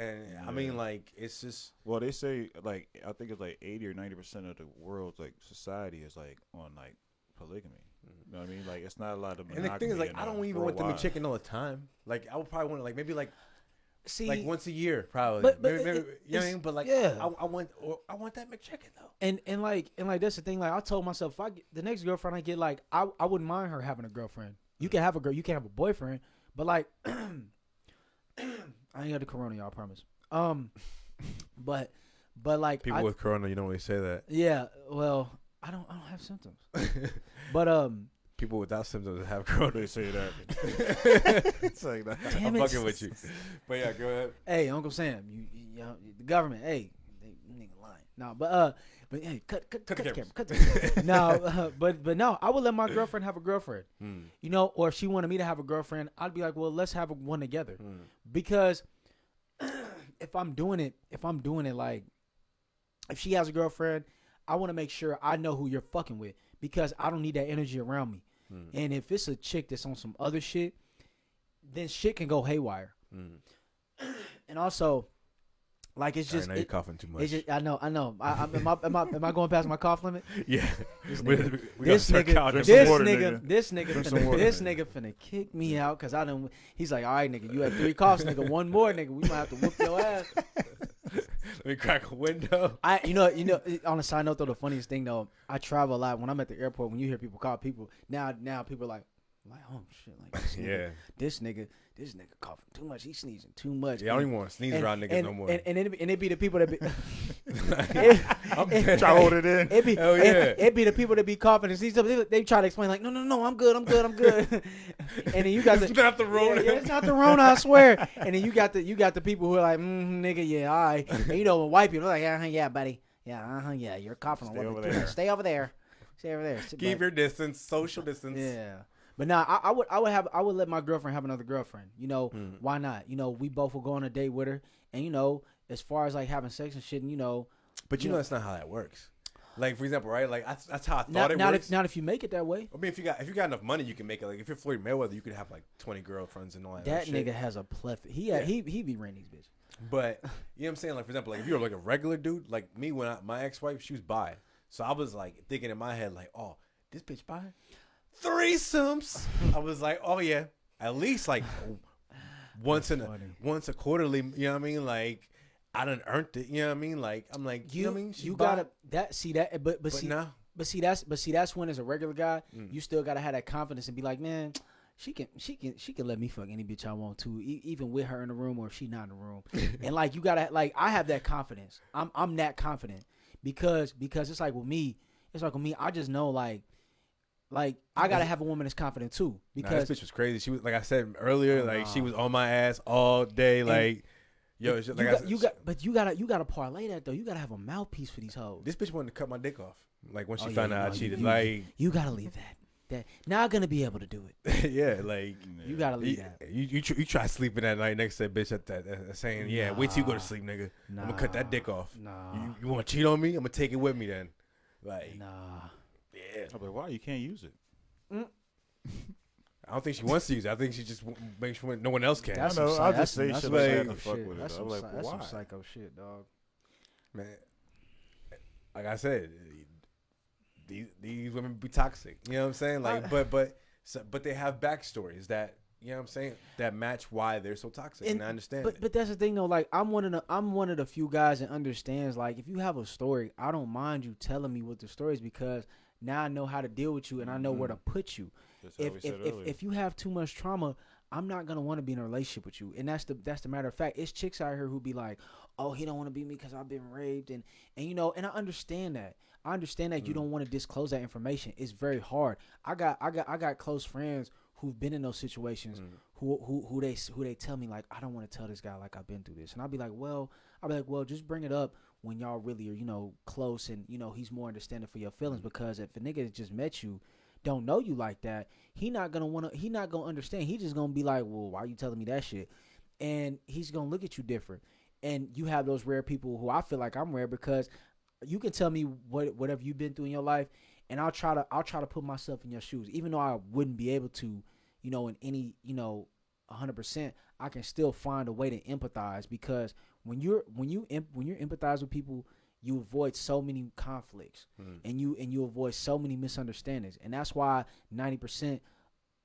I mean, like, it's just. Well, they say like I think it's like 80 or 90% of the world's like society is like on like polygamy. You know what I mean? Like, it's not a lot of monogamy. And the thing is, like, I don't even want the McChicken all the time. Like, I would probably want it like maybe like. See, like once a year, probably. But maybe, you know what I mean? But like, I want that McChicken though. And like that's the thing. Like, I told myself, if I get the next girlfriend I get, like, I wouldn't mind her having a girlfriend. You can have a girl, you can have a boyfriend. But like, I ain't got the corona, y'all. I promise. But like people with corona, you don't always say that. Yeah, well, I don't have symptoms. But people without symptoms have corona. They say that. It's like that. I'm fucking with you. But yeah, go ahead. Hey, Uncle Sam, you know, the government. Hey, they nigga lying. No, but hey, cut the camera. Cut the camera. No, but no, I would let my girlfriend have a girlfriend. You know, or if she wanted me to have a girlfriend, I'd be like, well, let's have one together. Because if I'm doing it like, if she has a girlfriend, I want to make sure I know who you're fucking with because I don't need that energy around me. And if it's a chick that's on some other shit, then shit can go haywire. And also. Like it's just. I know you're coughing too much. I know. Am I going past my cough limit? Yeah. This nigga finna kick me out because I don't. He's like, all right, nigga, you had 3 coughs, nigga. One more, nigga. We might have to whoop your ass. Let me crack a window. You know. On a side note, though, the funniest thing though, I travel a lot. When I'm at the airport, when you hear people call people now people are like, oh shit, like this nigga coughing too much. He's sneezing too much. Yeah, I don't even want to sneeze around niggas no more. And it be the people that be. I'm trying to hold it in. It be the people that be coughing and sneezing. They try to explain like, no, I'm good. And then you got it's not the Rona. Yeah, it's not the Rona, I swear. And then you got the people who are like, nigga, yeah, all right. And you know, when white people are like, yeah, buddy, yeah, you're coughing. Stay over there. Stay over there. Keep your distance, social distance. Yeah. But nah, I would let my girlfriend have another girlfriend. You know, why not? You know, we both will go on a date with her, and you know, as far as like having sex and shit, and you know. But you know that's not how that works. Like for example, right? Like that's how I thought it works. Not if you make it that way. I mean, if you got enough money, you can make it. Like if you're Floyd Mayweather, you could have like 20 girlfriends and all that. That shit. nigga has a plethora. He be renting these bitches. But you know what I'm saying? Like for example, like if you're like a regular dude, like me when my ex-wife, she was bi, so I was like thinking in my head like, oh, this bitch bi. Threesomes. I was like, oh yeah, at least like once a quarterly. You know what I mean? Like I done earned it. You know what I mean? Like I'm like, you know what I mean? You gotta see that, but see that's when as a regular guy, you still gotta have that confidence and be like, man, she can let me fuck any bitch I want to, even with her in the room or if she not in the room. And like you gotta I have that confidence. I'm that confident because it's like with me, I just know like I gotta have a woman that's confident too. Because this bitch was crazy. She was like I said earlier, she was on my ass all day. Like, yo, you gotta parlay that though. You gotta have a mouthpiece for these hoes. This bitch wanted to cut my dick off. Like when she found out I cheated. You gotta leave that. Not gonna be able to do it. Yeah, like you gotta leave that. You try sleeping that night next to that bitch at that saying, yeah, wait till you go to sleep, nigga. I'm gonna cut that dick off. You want to cheat on me? I'm gonna take it with me then. Like, yeah. I'm like, why you can't use it? I don't think she wants to use it. I think she just makes sure no one else can. I know. I'll just say shit like that to fuck with it. That's I'm like, why? some psycho shit, dog. Man, like I said, these women be toxic. You know what I'm saying? Like, but they have backstories that, you know what I'm saying, that match why they're so toxic. And I understand. But that's the thing though. Like I'm one of the few guys that understands. Like if you have a story, I don't mind you telling me what the story is because now I know how to deal with you and I know where to put you. If you have too much trauma, I'm not gonna want to be in a relationship with you. And that's the matter of fact. It's chicks out here who be like, oh, he don't want to be me because I've been raped and you know. And I understand that. You don't want to disclose that information. It's very hard. I got close friends who've been in those situations who they tell me like, I don't want to tell this guy like I've been through this. And I'll be like, well, just bring it up when y'all really are, you know, close and, you know, he's more understanding for your feelings. Because if a nigga that just met you don't know you like that, he not gonna understand. He just gonna be like, well, why are you telling me that shit? And he's gonna look at you different. And you have those rare people who I feel like I'm rare because you can tell me whatever you've been through in your life, and I'll try to put myself in your shoes, even though I wouldn't be able to, you know, in any, you know, 100%. I can still find a way to empathize because when you empathize with people, you avoid so many conflicts and you avoid so many misunderstandings, and that's why 90%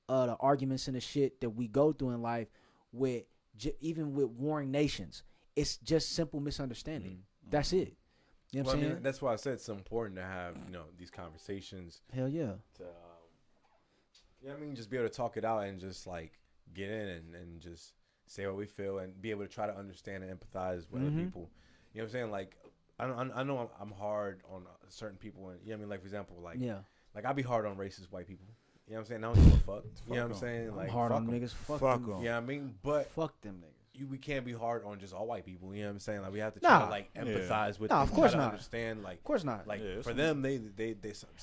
of the arguments and the shit that we go through in life with even with warring nations, it's just simple misunderstanding. That's it. You know what I'm saying? I mean, that's why I said it's important to have, you know, these conversations. Hell yeah. To, you know what I mean? Just be able to talk it out and just like get in and just say what we feel and be able to try to understand and empathize with other people. You know what I'm saying? Like, I know I'm hard on certain people. And, you know what I mean? Like, for example, like I be hard on racist white people. You know what I'm saying? I don't give a fuck. You know what I'm saying? Like, I'm hard on niggas. Fuck them. You know what I mean? But fuck them niggas. We can't be hard on just all white people. You know what I'm saying? Like we have to try to like empathize with them. Of course not. Understand, like, of course not. Like for them, they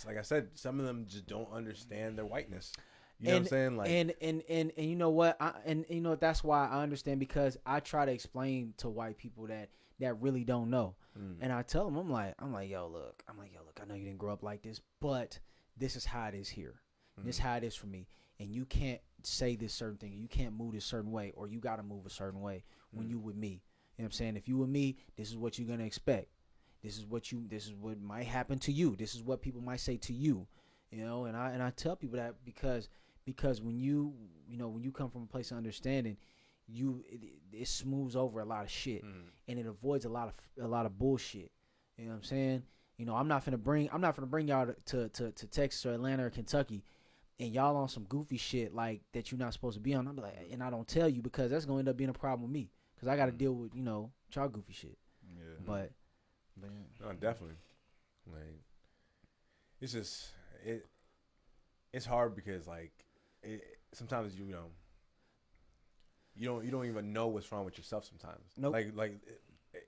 like I said, some of them just don't understand their whiteness. You know what I'm saying? Like and you know what? You know that's why I understand, because I try to explain to white people that really don't know, and I tell them I'm like yo look, I know you didn't grow up like this, but this is how it is here. This is how it is for me, and you can't say this certain thing, you can't move this certain way, or you got to move a certain way when you with me. You know what I'm saying? If you with me, this is what you're gonna expect. This is what might happen to you. This is what people might say to you. You know, and I tell people that because when you come from a place of understanding, it smooths over a lot of shit, and it avoids a lot of bullshit. You know what I'm saying? You know, I'm not finna bring y'all to Texas or Atlanta or Kentucky, and y'all on some goofy shit like that you're not supposed to be on. I'm like, and I don't tell you because that's gonna end up being a problem with me because I got to deal with y'all goofy shit. Yeah. But no, definitely. Like, it's just it's hard because like sometimes you don't even know what's wrong with yourself sometimes. Nope. Like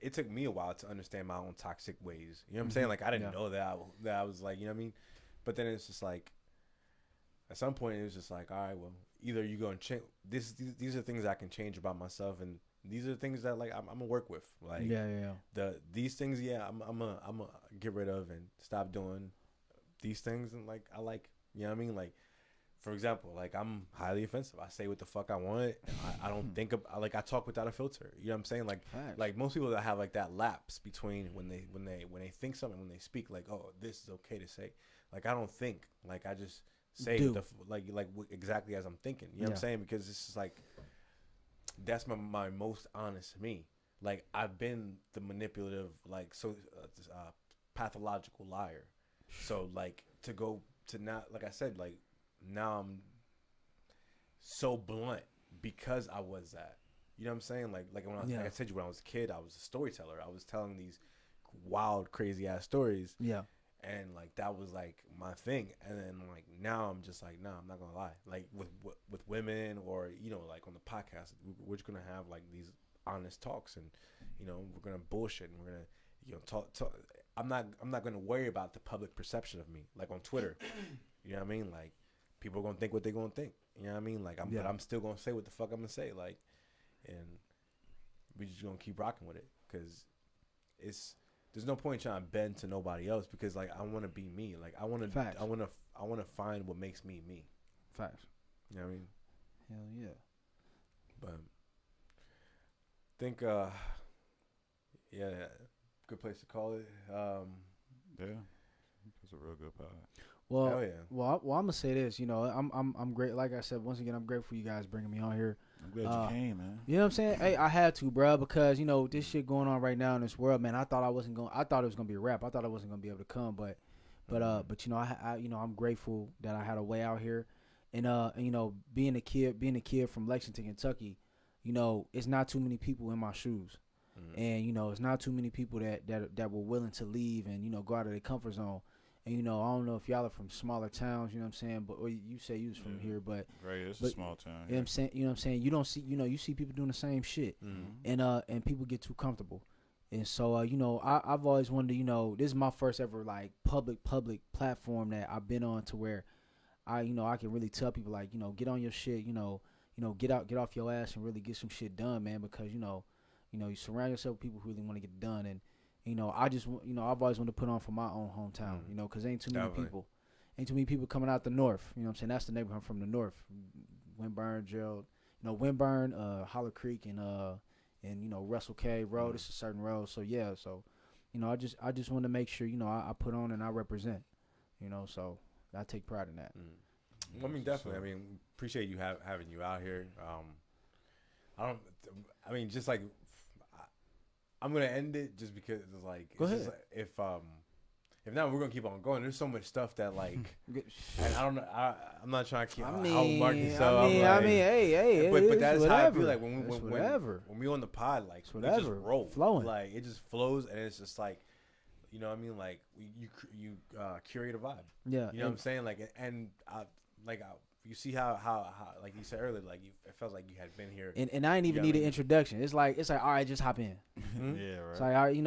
it took me a while to understand my own toxic ways. You know what I'm saying? Like I didn't know that I was like, you know what I mean? But then it's just like at some point it was just like, all right, well, either you go and change these are things I can change about myself, and these are things that like I'm gonna work with. Like these things, I'm gonna get rid of and stop doing these things, and like I like, you know what I mean? Like, for example, like I'm highly offensive. I say what the fuck I want. I don't think of like I talk without a filter. You know what I'm saying? Like like most people that have like that lapse between when they think something, when they speak, like, oh, this is okay to say. Like I don't think. Like I just say exactly as I'm thinking. You know what I'm saying? Because it's just like that's my most honest me. Like I've been the manipulative, like pathological liar. So like to go to not, like I said, like now I'm so blunt because I was that. You know what I'm saying? Like when like I said, when I was a kid, I was a storyteller. I was telling these wild, crazy ass stories. Yeah. And like that was like my thing. And then like now I'm just like, nah, I'm not gonna lie. Like with women or like on the podcast, we're just gonna have like these honest talks, and we're gonna bullshit, and we're gonna talk. I'm not gonna worry about the public perception of me, like on Twitter. You know what I mean? Like people are gonna think what they're gonna think. You know what I mean? Like but I'm still gonna say what the fuck I'm gonna say. Like, and we just gonna keep rocking with it because there's no point trying to bend to nobody else, because like I want to be me. Like I want to find what makes me me. Facts. You know what I mean? Hell yeah. But I think good place to call it. Yeah, it's a real good pod. Well, hell yeah. Well, I'm gonna say this. I'm great. Like I said, once again, I'm grateful for you guys bringing me on here. I'm glad you came, man. You know what I'm saying? Hey, I had to, bro, because this shit going on right now in this world, man. I thought it was gonna be a rap. I thought I wasn't gonna be able to come, but I'm grateful that I had a way out here, and being a kid from Lexington, Kentucky, it's not too many people in my shoes, and it's not too many people that were willing to leave and go out of their comfort zone. And, I don't know if y'all are from smaller towns, you know what I'm saying? But or you say you was from here, but right, it's a small town. You know what I'm saying? You don't see, you see people doing the same shit, and people get too comfortable. And so, I've always wanted to, this is my first ever like public platform that I've been on, to where I can really tell people like, get on your shit, get off your ass and really get some shit done, man, because you surround yourself with people who really want to get it done. And I've always wanted to put on for my own hometown, because ain't too many people coming out the north. You know what I'm saying? That's the neighborhood from the north. Windburn, Gerald, Windburn, Holler Creek, and Russell K Road. It's a certain road. So yeah, I just want to make sure I put on and I represent. So I take pride in that. Well, I mean, definitely. I mean, appreciate you having you out here. Just like. I'm gonna end it just because it's like, go ahead. Just like, if not, we're gonna keep on going. There's so much stuff that like, and I don't know. I'm not trying to keep. I'll mark this up. Hey, but that's whatever. how I feel like when we on the pod, like we just roll, flowing, like it just flows, and it's just like, you know what I mean? Like you curate a vibe. Yeah, you know what I'm saying? Like, and you see how like you said earlier, like it felt like you had been here, and I ain't even need an introduction. It's like all right, just hop in. Yeah, right. It's like, all right, I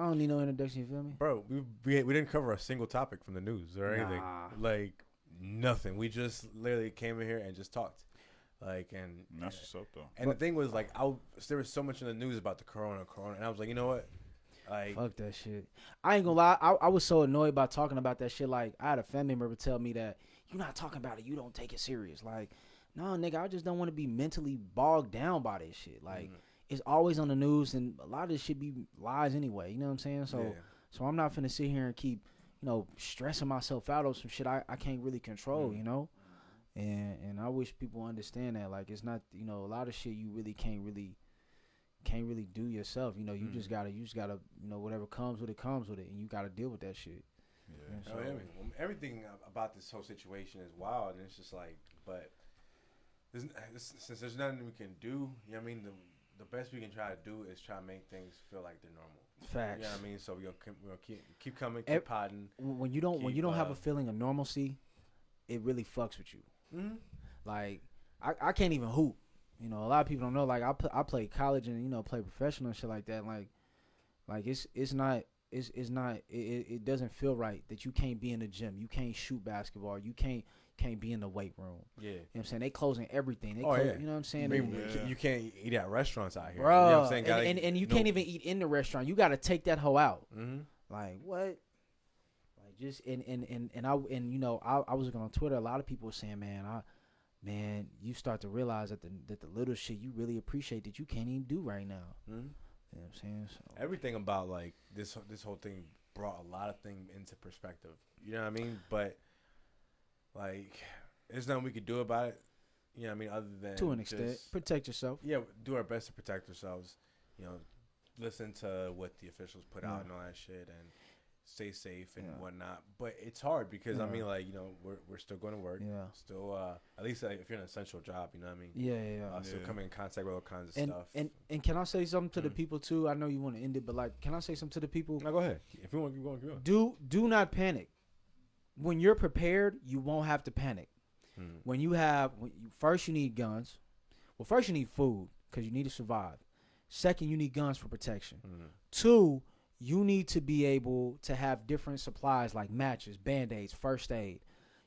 don't need no introduction. You feel me, bro? We didn't cover a single topic from the news or anything. Like nothing. We just literally came in here and just talked. Like and that's what's up though. And the thing was like there was so much in the news about the corona, and I was like, you know what? Like, fuck that shit. I ain't gonna lie. I was so annoyed about talking about that shit. Like I had a family member tell me that, you're not talking about it, you don't take it serious. Like, no, nigga, I just don't want to be mentally bogged down by this shit. Like, it's always on the news, and a lot of this shit be lies anyway. You know what I'm saying? So I'm not finna sit here and keep, stressing myself out over some shit I can't really control, And I wish people understand that, like, it's not, you know, a lot of shit you really can't really do yourself. You know, you just gotta, you know, whatever comes with it, and you gotta deal with that shit. Yeah. So, Everything about this whole situation is wild, and it's just like, but since there's nothing we can do, you know what I mean? The best we can try to do is try to make things feel like they're normal. Facts. You know what I mean? So we'll keep coming, keep potting. When you don't have a feeling of normalcy, it really fucks with you. Mm-hmm. Like, I can't even hoop. You know, a lot of people don't know. Like, I played college and, you know, play professional and shit like that. Like it doesn't feel right that you can't be in the gym. You can't shoot basketball. You can't be in the weight room. Yeah. You know what I'm saying? They closing everything. Yeah. You know what I'm saying? I mean, you can't eat at restaurants out here. Bro, you know what I'm saying? And you can't even eat in the restaurant. You got to take that hoe out. Mm-hmm. Like, what? Like, just and you know, I was looking on Twitter. A lot of people were saying, man, you start to realize that the little shit you really appreciate that you can't even do right now. Mm-hmm. You know what I'm saying? So everything about like this whole thing brought a lot of things into perspective. You know what I mean? But like, there's nothing we could do about it. You know what I mean? Other than to an extent, protect yourself. Yeah, do our best to protect ourselves. You know, listen to what the officials put out and all that shit, and stay safe and whatnot. But it's hard because I mean, like, you know, we're still going to work. Yeah. Still, at least like, if you're in an essential job, you know what I mean. Yeah. Still coming in contact with all kinds of stuff. And can I say something to the people too? I know you want to end it, but like, can I say something to the people? No, go ahead. If you want, keep going. Do not panic. When you're prepared, you won't have to panic. First you need guns. Well, first you need food because you need to survive. Second, you need guns for protection. 2, you need to be able to have different supplies like matches, Band-Aids, first aid.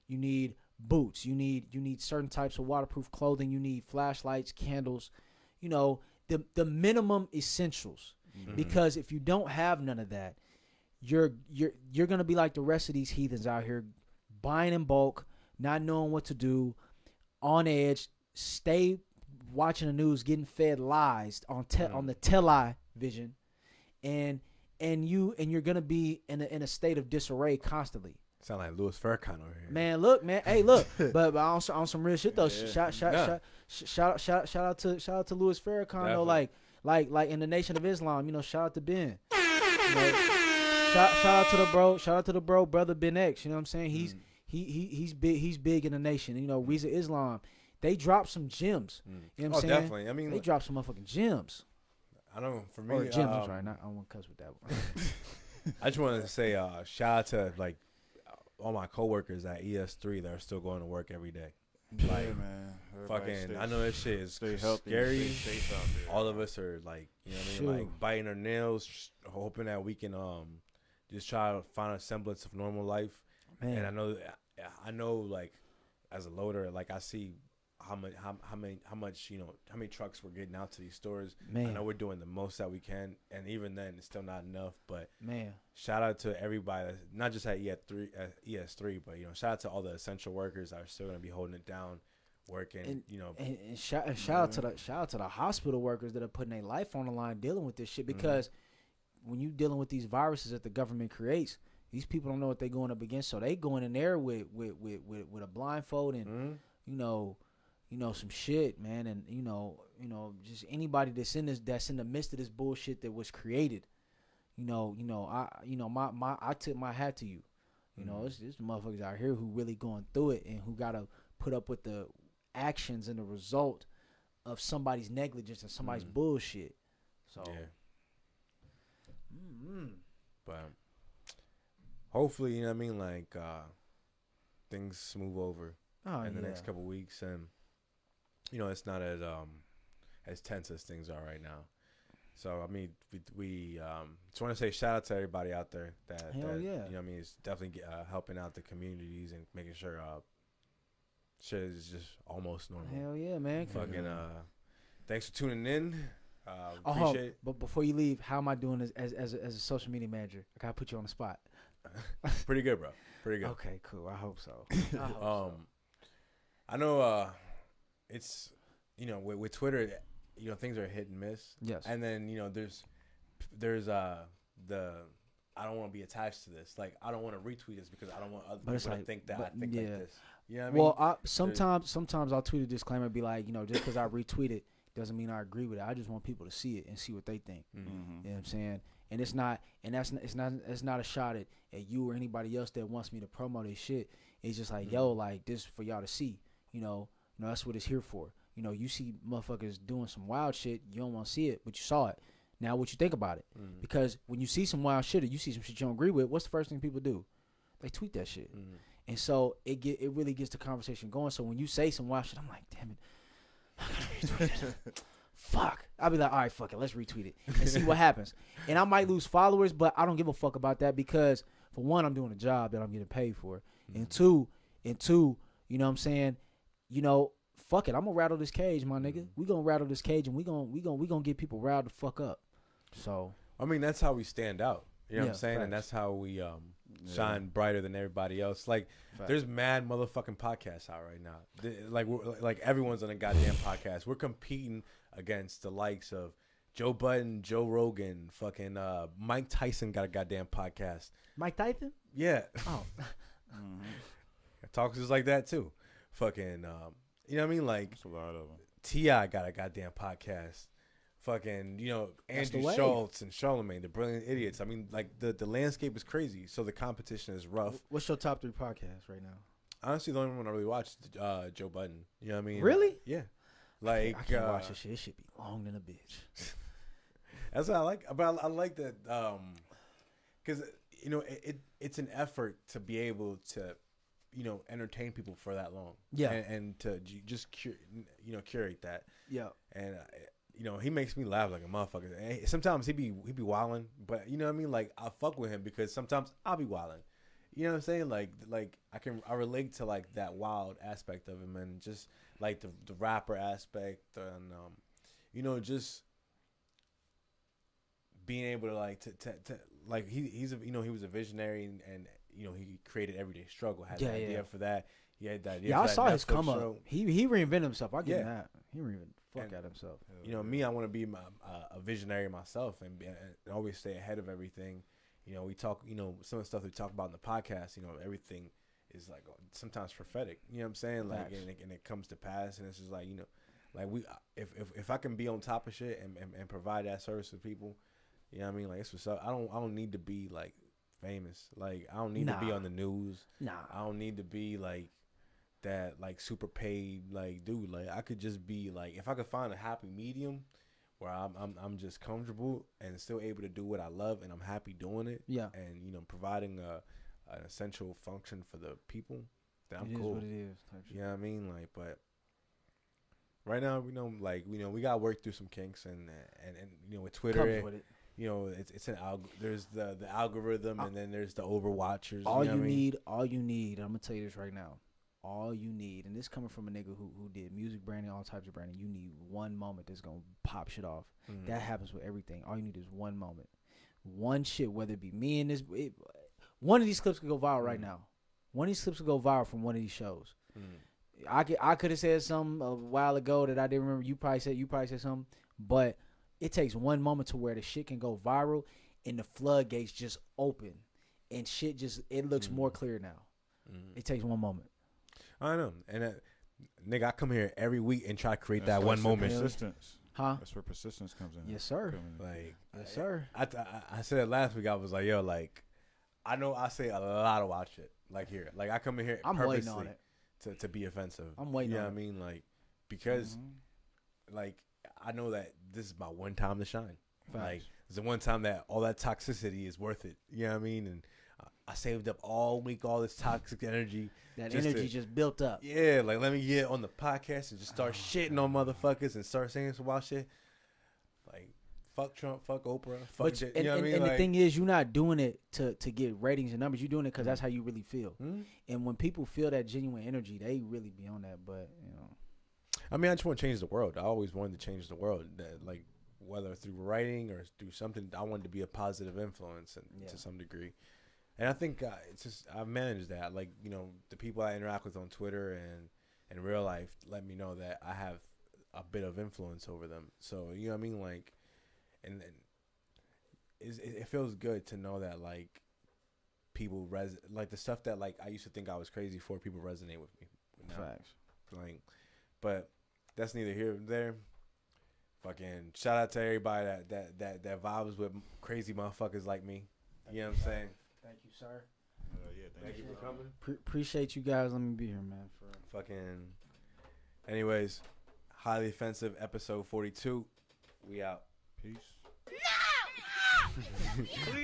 You need boots. You need certain types of waterproof clothing. You need flashlights, candles. You know, the minimum essentials. Because if you don't have none of that, you're gonna be like the rest of these heathens out here, buying in bulk, not knowing what to do, on edge, stay watching the news, getting fed lies on the television, and you're gonna be in a state of disarray constantly. Sound like Louis Farrakhan over here. Man, look, man. Hey, look. but on some real shit though. Shout out to Louis Farrakhan though. Like in the Nation of Islam, you know. Shout out to Ben. You know, shout out to the bro, brother Ben X. You know what I'm saying? He's big in the nation. You know, Reza Islam. They dropped some gems. You know what I'm saying? Definitely. I mean, they dropped some motherfucking gems. I don't know. For me, or gems. I'm sorry. I don't want to cuss with that one. I just wanted to say shout out to like all my coworkers at ES3 that are still going to work every day. Like, man. Fucking, I know that shit is healthy, scary. stay safe out there. All of us are like, you know what I mean, like biting our nails, hoping that we can just try to find a semblance of normal life. Man. And I know, like, as a loader, like I see how much, you know, how many trucks we're getting out to these stores. Man. I know we're doing the most that we can, and even then, it's still not enough. But man, shout out to everybody, not just at ES3, but you know, shout out to all the essential workers that are still gonna be holding it down, working. And, you know, and shout out to the hospital workers that are putting their life on the line dealing with this shit, because when you dealing with these viruses that the government creates, these people don't know what they're going up against, so they going in there with a blindfold and you know, some shit, man, and you know, just anybody that's in the midst of this bullshit that was created, I tip my hat to you. You know, it's motherfuckers out here who really going through it and who gotta put up with the actions and the result of somebody's negligence and somebody's bullshit. So, but hopefully, you know what I mean, like things smooth over in the next couple weeks, and you know, it's not as tense as things are right now. So I mean, we just want to say shout out to everybody out there that you know what I mean, is definitely helping out the communities and making sure shit is just almost normal. Hell yeah, man. Fucking thanks for tuning in. Appreciate it. But before you leave, how am I doing as a social media manager? I gotta put you on the spot. Pretty good, bro. Pretty good. Okay, cool. I hope so. I know it's, you know, with Twitter, you know, things are hit and miss. Yes. And then, you know, there's the I don't want to be attached to this. Like, I don't want to retweet this because I don't want other But it's people to like- think that but I think yeah. like this. You know what I mean? Well, sometimes I'll tweet a disclaimer, be like, just because I retweet it doesn't mean I agree with it. I just want people to see it and see what they think. Mm-hmm. You know what I'm saying? And it's not a shot at you or anybody else that wants me to promote this shit. It's just like, yo, like this for y'all to see. That's what it's here for. You see motherfuckers doing some wild shit, you don't want to see it, but you saw it. Now what you think about it? Because when you see some wild shit or you see some shit you don't agree with, what's the first thing people do? They tweet that shit. And so it really gets the conversation going. So when you say some wild shit, I'm like, damn it. I gotta retweet it. Fuck. I'll be like, all right, fuck it. Let's retweet it and see what happens. And I might lose followers, but I don't give a fuck about that because, for one, I'm doing a job that I'm getting paid for. And two, you know what I'm saying? Fuck it. I'm gonna rattle this cage, my nigga. We gonna rattle this cage and we gonna get people riled the fuck up. So I mean, that's how we stand out. You know what I'm Yeah, saying? And facts. that's how we shine brighter than everybody else. Like, there's mad motherfucking podcasts out right now. Like everyone's on a goddamn podcast. We're competing against the likes of Joe Budden, Joe Rogan, fucking Mike Tyson got a goddamn podcast. Mike Tyson? Yeah. Oh. Talks just like that too. Fucking you know what I mean? Like, That's a lot of them. T.I. got a goddamn podcast. Fucking, That's the Andrew wave. Schultz and Charlemagne, the brilliant idiots. I mean, like, the landscape is crazy, so the competition is rough. What's your top 3 podcasts right now? Honestly, the only one I really watched Joe Budden. You know what I mean? Really? Yeah. Like, I can't watch this shit. It should be long than a bitch. That's what I like. But I like that because it's an effort to be able to entertain people for that long. Yeah. And to just curate that. Yeah. And he makes me laugh like a motherfucker. And sometimes he be wilding, but you know what I mean? Like, I fuck with him because sometimes I'll be wilding. You know what I'm saying? Like I relate to like that wild aspect of him and just like the rapper aspect and just being able to like to like he was a visionary and he created Everyday Struggle, had the idea for that. He had that idea. Yeah, I for that saw his Netflix come show. up. He reinvented himself. I get Yeah. that. He reinvented the fuck out of himself. Me, I want to be a visionary myself and always stay ahead of everything. We talk, some of the stuff we talk about in the podcast, everything is like sometimes prophetic. You know what I'm saying? Like, and it comes to pass, and it's just like, like if I can be on top of shit and provide that service to people, you know what I mean? Like, it's what's up. I don't need to be like famous. Like, I don't need to be on the news. Nah. I don't need to be like that, like super paid, like dude. Like, I could just be like, if I could find a happy medium where I'm just comfortable and still able to do what I love and I'm happy doing it. Yeah. And providing an essential function for the people, then I'm It is cool. what it is. Type shit. You know what I mean? Like, but right now we got to work through some kinks and with Twitter. Comes with it. It's an there's the algorithm and then there's the overwatchers. All you know what I mean? need. I'm gonna tell you this right now. All you need, and this coming from a nigga who did music branding, all types of branding. You need one moment that's gonna pop shit off. Mhm. That happens with everything. All you need is one moment, one shit. Whether it be me and this, one of these clips could go viral right now. One of these clips could go viral from one of these shows. I could have said something a while ago that I didn't remember. You probably said something, but it takes one moment to where the shit can go viral and the floodgates just open and shit it looks more clear now. It takes one moment. I know, and nigga, I come here every week and try to create that That's one moment. Persistence. Huh? That's where persistence comes in. Yes, sir. Like, Yes, sir. I said it last week. I was like, yo, like, I know I say a lot of wild shit. Like, here, like, I come in here I'm waiting on purposely it. to be offensive. I'm waiting you know on what it. I mean? Like, because like I know that this is my one time to shine. Facts. Like, it's the one time that all that toxicity is worth it. You know what I mean? And I saved up all week all this toxic energy. That just energy to- just built up. Yeah, like, let me get on the podcast and just start shitting on motherfuckers and start saying some wild shit. Like, fuck Trump, fuck Oprah, fuck But shit. and, You know what I mean? and the Like, thing is, you're not doing it to get ratings and numbers. You're doing it because that's how you really feel. Mhm. And when people feel that genuine energy, they really be on that. But I mean, I just want to change the world. I always wanted to change the world. Like, whether through writing or through something, I wanted to be a positive influence to some degree. And I think it's just I've managed that. Like, the people I interact with on Twitter and in real life let me know that I have a bit of influence over them. So, you know what I mean? Like, and it feels good to know that like people like the stuff that like I used to think I was crazy for, people resonate with me now. Facts. Like, but that's neither here nor there. Fucking shout out to everybody that vibes with crazy motherfuckers like me. You know what I'm saying? Thank you, sir. Yeah, Thank you for coming. Appreciate you guys. Let me be here, man. For Fucking. Anyways, highly offensive episode 42. We out. Peace.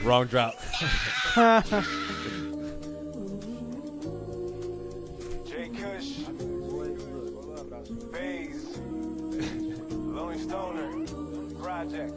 Wrong drop. Jay Kush, Phase, Lonely Stoner, Project.